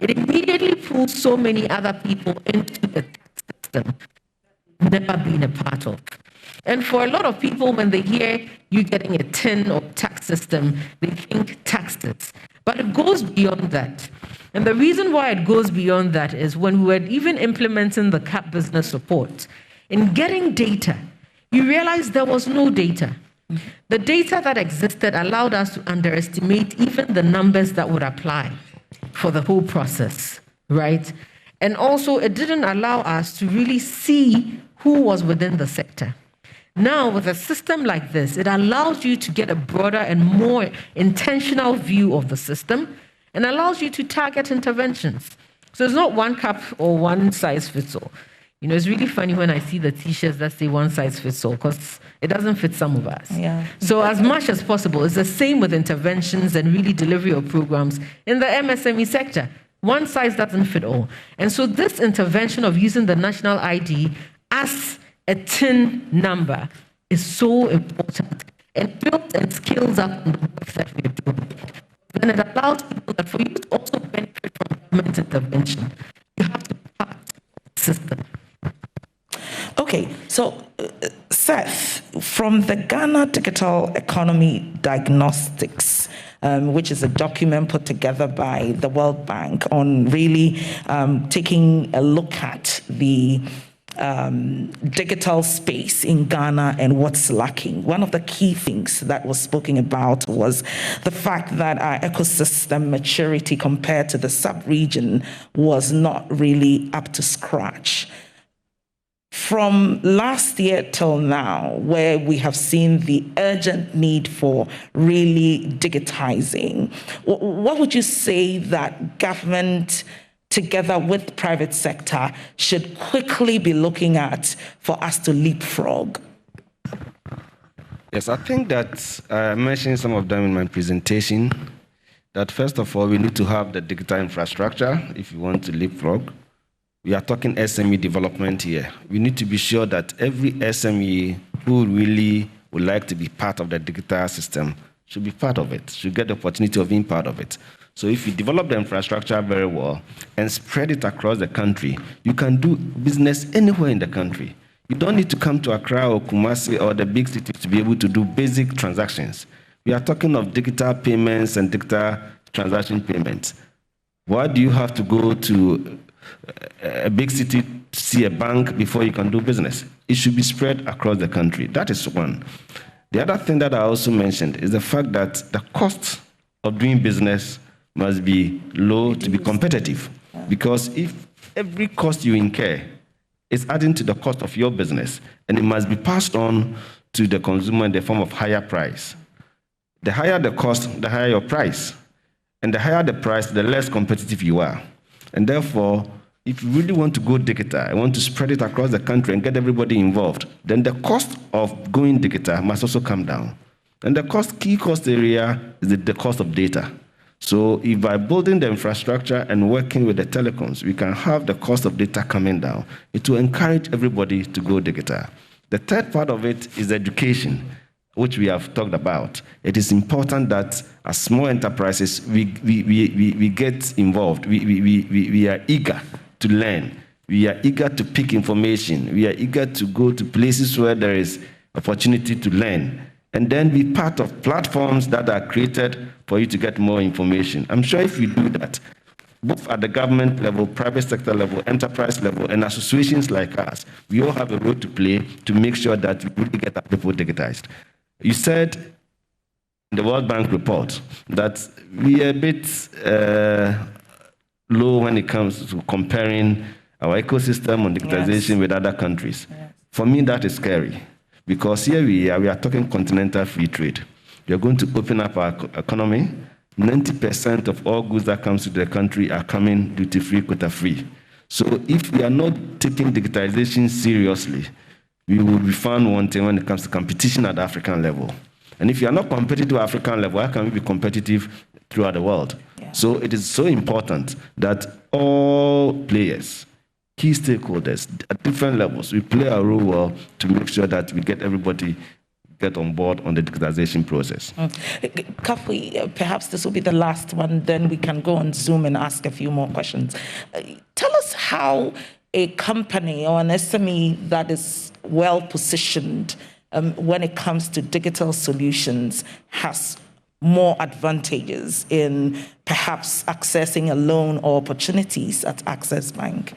It immediately pulls so many other people into the tax system never been a part of. And for a lot of people, when they hear you getting a 10 or tax system, they think taxes. But it goes beyond that. And the reason why it goes beyond that is when we were even implementing the CAP business support, in getting data, you realize there was no data. The data that existed allowed us to underestimate even the numbers that would apply for the whole process, right? And also, it didn't allow us to really see who was within the sector. Now, with a system like this, it allows you to get a broader and more intentional view of the system and allows you to target interventions. So it's not one cup or one size fits all. You know, it's really funny when I see the T-shirts that say one size fits all, because it doesn't fit some of us. Yeah. So as much as possible, it's the same with interventions and really delivery of programs in the MSME sector. One size doesn't fit all. And so this intervention of using the national ID as a TIN number is so important and builds and scales up on the work that we're doing. Then it allows people that for you to also benefit from government intervention, you have to be part of the system. Okay, so Seth, from the Ghana Digital Economy Diagnostics, which is a document put together by the World Bank on really taking a look at the digital space in Ghana and what's lacking. One of the key things that was spoken about was the fact that our ecosystem maturity compared to the sub-region was not really up to scratch. From last year till now, where we have seen the urgent need for really digitizing, what would you say that government, together with private sector, should quickly be looking at for us to leapfrog? Yes, I think that I mentioned some of them in my presentation, that first of all, we need to have the digital infrastructure if you want to leapfrog. We are talking SME development here. We need to be sure that every SME who really would like to be part of the digital system should be part of it, should get the opportunity of being part of it. So if you develop the infrastructure very well and spread it across the country, you can do business anywhere in the country. You don't need to come to Accra or Kumasi or the big cities to be able to do basic transactions. We are talking of digital payments and digital transaction payments. Why do you have to go to a big city to see a bank before you can do business? It should be spread across the country. That is one. The other thing that I also mentioned is the fact that the cost of doing business must be low to be competitive. Because if every cost you incur is adding to the cost of your business, and it must be passed on to the consumer in the form of higher price. The higher the cost, the higher your price. And the higher the price, the less competitive you are. And therefore, if you really want to go digital, I want to spread it across the country and get everybody involved, then the cost of going digital must also come down. And the key cost area is the cost of data. So if by building the infrastructure and working with the telecoms, we can have the cost of data coming down, it will encourage everybody to go digital. The third part of it is education, which we have talked about. It is important that as small enterprises, we get involved. We are eager to learn. We are eager to pick information. We are eager to go to places where there is opportunity to learn, and then be part of platforms that are created for you to get more information. I'm sure if you do that, both at the government level, private sector level, enterprise level, and associations like us, we all have a role to play to make sure that we really get our people digitized. You said in the World Bank report that we are a bit low when it comes to comparing our ecosystem on digitization with other countries. For me, that is scary, because here we are talking continental free trade. We are going to open up our economy. 90% of all goods that comes to the country are coming duty-free, quota-free. So if we are not taking digitization seriously, we will be found wanting when it comes to competition at the African level. And if you are not competitive at African level, how can we be competitive throughout the world? So it is so important that all players, key stakeholders at different levels, we play our role well to make sure that we get everybody get on board on the digitization process. Kafui, perhaps this will be the last one, then we can go on Zoom and ask a few more questions. Tell us how a company or an SME that is well positioned when it comes to digital solutions has more advantages in perhaps accessing a loan or opportunities at Access Bank.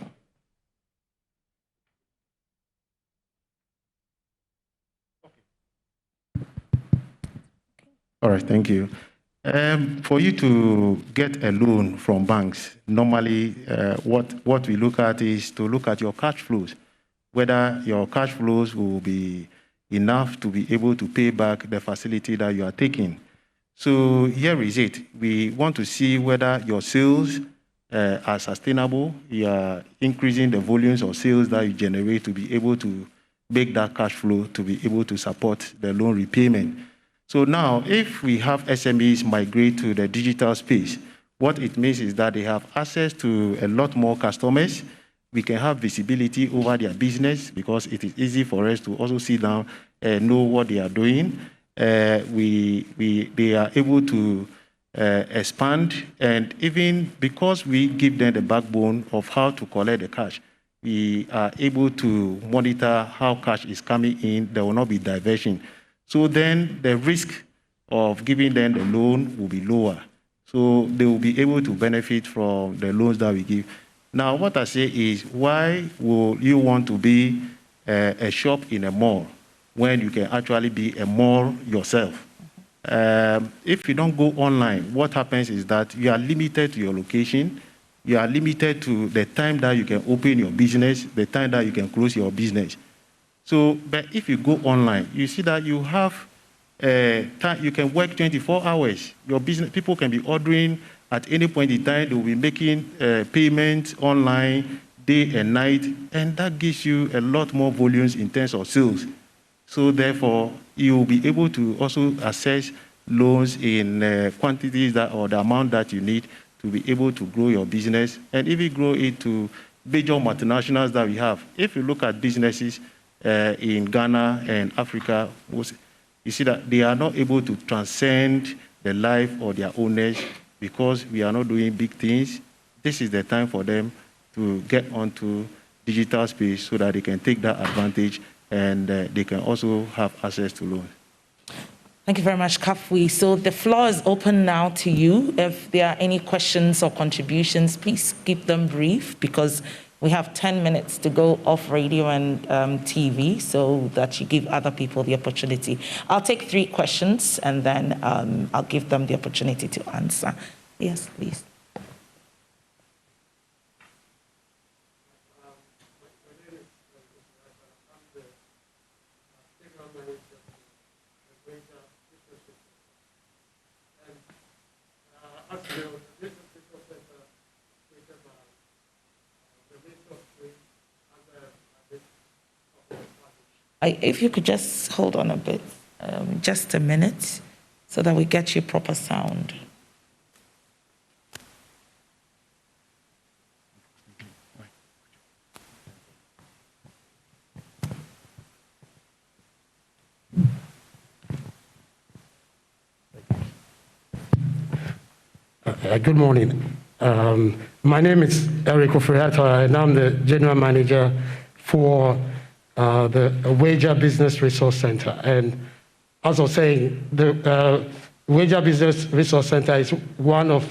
All right, thank you. For you to get a loan from banks, normally what we look at is to look at your cash flows, whether your cash flows will be enough to be able to pay back the facility that you are taking. So here is it. We want to see whether your sales are sustainable. You are increasing the volumes of sales that you generate to be able to make that cash flow to be able to support the loan repayment. So now, if we have SMEs migrate to the digital space, what it means is that they have access to a lot more customers. We can have visibility over their business because it is easy for us to also sit down and know what they are doing. They are able to expand, and even because we give them the backbone of how to collect the cash, we are able to monitor how cash is coming in. There will not be diversion. So then the risk of giving them the loan will be lower. So they will be able to benefit from the loans that we give. Now, what I say is, why will you want to be a shop in a mall when you can actually be a mall yourself? If you don't go online, what happens is that you are limited to your location. You are limited to the time that you can open your business, the time that you can close your business. So, but if you go online, you see that you have time, you can work 24 hours. Your business, people can be ordering at any point in time. They will be making payments online, day and night, and that gives you a lot more volumes in terms of sales. So therefore, you will be able to also access loans in quantities that, or the amount that you need to be able to grow your business, and even grow it to major multinationals that we have. If you look at businesses in Ghana and Africa, you see that they are not able to transcend the life of their owners because we are not doing big things. This is the time for them to get onto digital space so that they can take that advantage and they can also have access to loans. Thank you very much, Kafui. So the floor is open now to you. If there are any questions or contributions, please keep them brief because we have 10 minutes to go off radio and TV so that you give other people the opportunity. I'll take 3 questions and then I'll give them the opportunity to answer. Yes, please. If you could just hold on a bit, just a minute, so that we get you proper sound. Good morning. My name is Eric Ofriato, and I'm the General Manager for the Wager Business Resource Center. And as I was saying, the Wager Business Resource Center is one of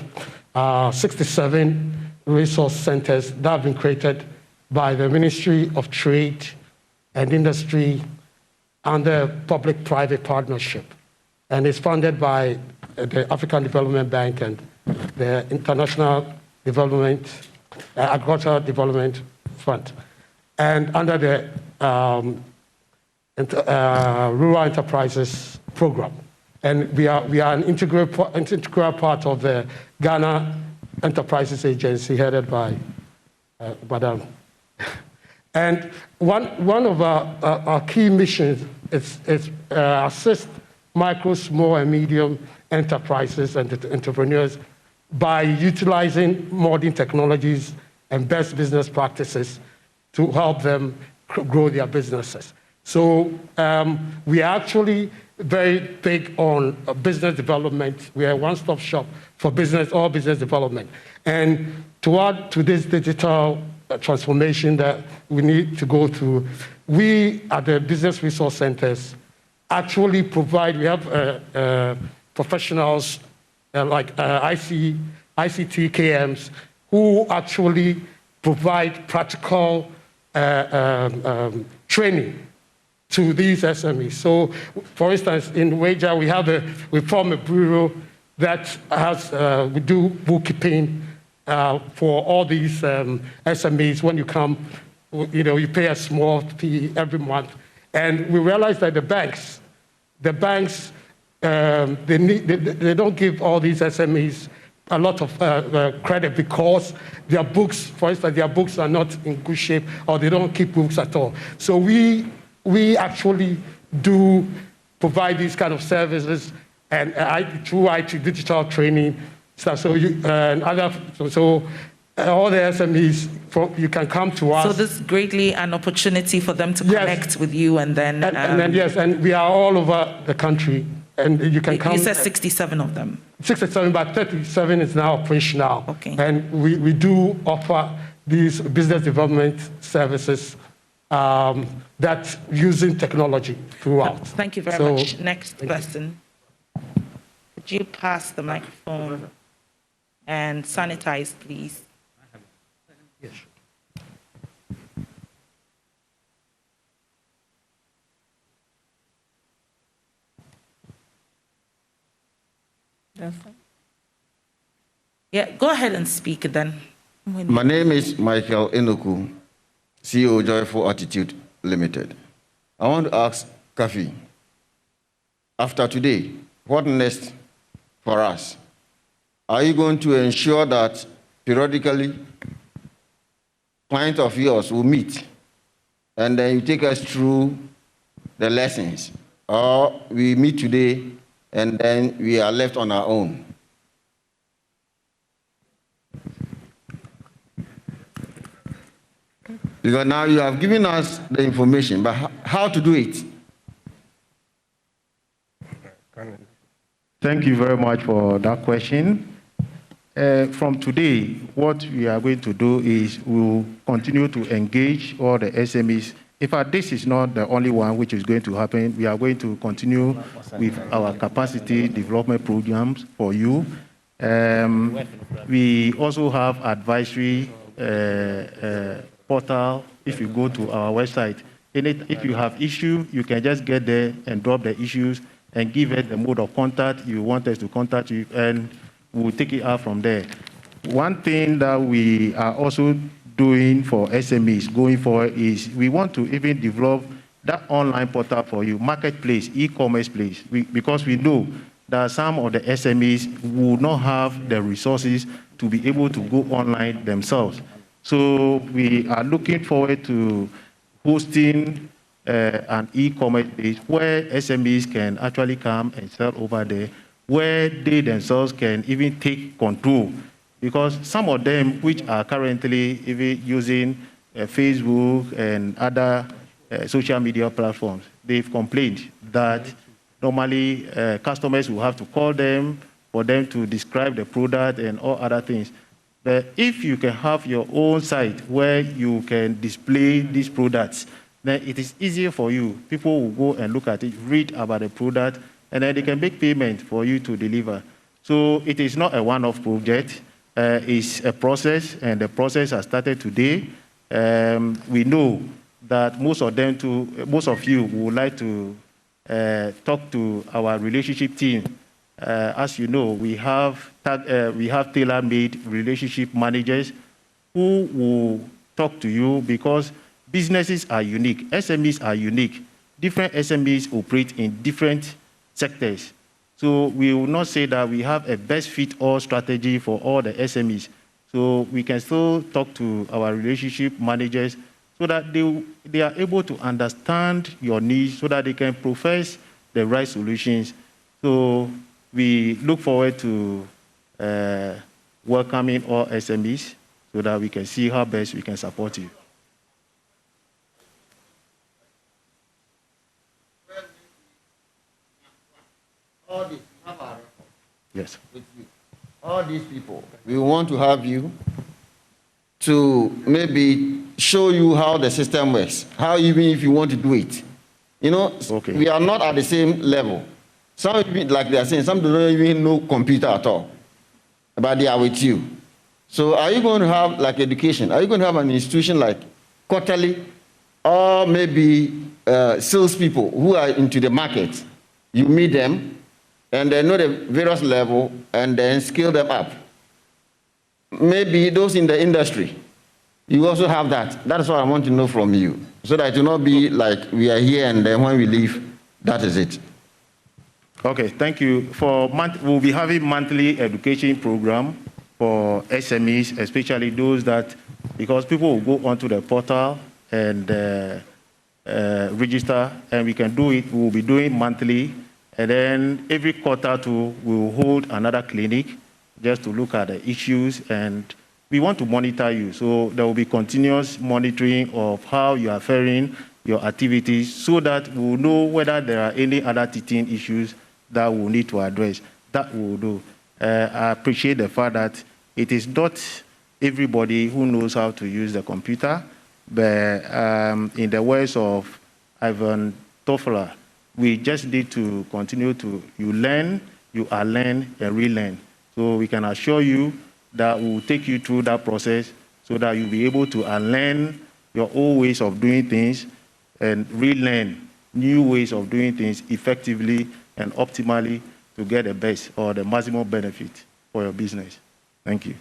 67 resource centers that have been created by the Ministry of Trade and Industry under public-private partnership. And it's funded by the African Development Bank and the International Development, Agricultural Development Fund, and under the Rural Enterprises Program. And we are an integral part of the Ghana Enterprises Agency headed by Madam. And one of our key missions is assist micro, small, and medium enterprises and entrepreneurs by utilizing modern technologies and best business practices to help them grow their businesses. So we are actually very big on business development. We are a one-stop shop for all business development. And to add to this digital transformation that we need to go through, we at the Business Resource Centers actually provide, we have professionals like ICT KMs who actually provide practical training to these SMEs. So, for instance, in Wager, we form a bureau that has, we do bookkeeping for all these SMEs. When you come, you pay a small fee every month. And we realize that the banks, they don't give all these SMEs a lot of credit because their books, for instance, their books are not in good shape or they don't keep books at all. So we actually do provide these kind of services and through IT digital training stuff. So all the SMEs, you can come to us. So this is greatly an opportunity for them to connect with you and then... And then, yes, and we are all over the country. And you can come... You said 67 of them. 67, but 37 is now operational. Okay. And we do offer these business development services that using technology throughout. Thank you very much. Next person. Could you pass the microphone and sanitize, please? Yes. Yeah, go ahead and speak then. My name is Michael Enoku, CEO Joyful Attitude Limited. I want to ask Kafi, after today, what next for us? Are you going to ensure that periodically clients of yours will meet and then you take us through the lessons? Or we meet today and then we are left on our own? Because now you have given us the information, but how to do it? Thank you very much for that question. From today, what we are going to do is we'll continue to engage all the SMEs. In fact, this is not the only one which is going to happen. We are going to continue with our capacity development programs for you. We also have advisory portal. If you go to our website, if you have issue, you can just get there and drop the issues and give it the mode of contact you want us to contact you, and we'll take it out from there. One thing that we are also doing for SMEs going forward is we want to even develop that online portal for you, marketplace, e-commerce place, because we know that some of the SMEs will not have the resources to be able to go online themselves. So we are looking forward to hosting an e-commerce page where SMEs can actually come and sell over there, where they themselves can even take control. Because some of them, which are currently even using Facebook and other social media platforms, they've complained that normally customers will have to call them for them to describe the product and all other things. But if you can have your own site where you can display these products, then it is easier for you. People will go and look at it, read about the product, and then they can make payment for you to deliver. So it is not a one-off project. It's a process, and the process has started today. We know that most of you would like to talk to our relationship team. As you know, we have tailor-made relationship managers who will talk to you because businesses are unique, SMEs are unique. Different SMEs operate in different sectors. So we will not say that we have a best-fit-all strategy for all the SMEs. So we can still talk to our relationship managers so that they are able to understand your needs so that they can profess the right solutions. So we look forward to welcoming all SMEs so that we can see how best we can support you. All these, yes. All these people, we want to have you to maybe show you how the system works, how even if you want to do it. You know, okay. We are not at the same level. Some, like they are saying, some don't even know computer at all, but they are with you. So are you going to have like education? Are you going to have an institution like quarterly, or maybe salespeople who are into the market? You meet them, and they know the various level, and then scale them up. Maybe those in the industry, you also have that. That's what I want to know from you, so that it will not be like we are here and then when we leave, that is it. Okay, thank you. We'll be having monthly education program for SMEs, especially those that, because people will go onto the portal and register, and we can do it. We'll be doing monthly. And then every quarter too, we will hold another clinic just to look at the issues, and we want to monitor you. So there will be continuous monitoring of how you are faring, your activities, so that we'll know whether there are any other teething issues that we'll need to address. That we'll do. I appreciate the fact that it is not everybody who knows how to use the computer, but in the words of Ivan Toffler, we just need to continue to, you learn, you unlearn, and relearn. So we can assure you that we will take you through that process so that you'll be able to unlearn your old ways of doing things and relearn new ways of doing things effectively and optimally to get the best or the maximum benefit for your business. Thank you.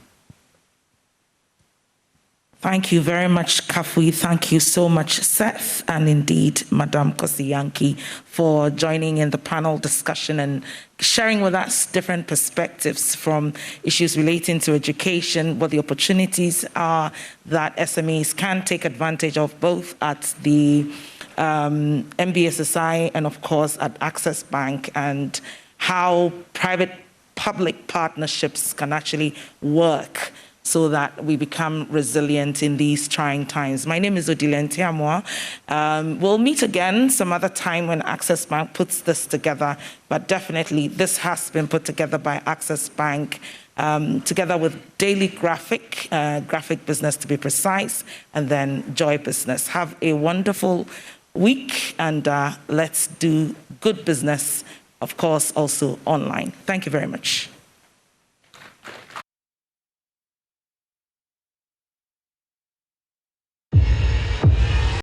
Thank you very much, Kafui. Thank you so much, Seth, and indeed, Madam Kosiyanki, for joining in the panel discussion and sharing with us different perspectives from issues relating to education, what the opportunities are that SMEs can take advantage of, both at the MBSSI and, of course, at Access Bank, and how private-public partnerships can actually work so that we become resilient in these trying times. My name is Odile Ntiamwa. We'll meet again some other time when Access Bank puts this together, but definitely this has been put together by Access Bank together with Daily Graphic Business to be precise, and then Joy Business. Have a wonderful week, and let's do good business, of course, also online. Thank you very much.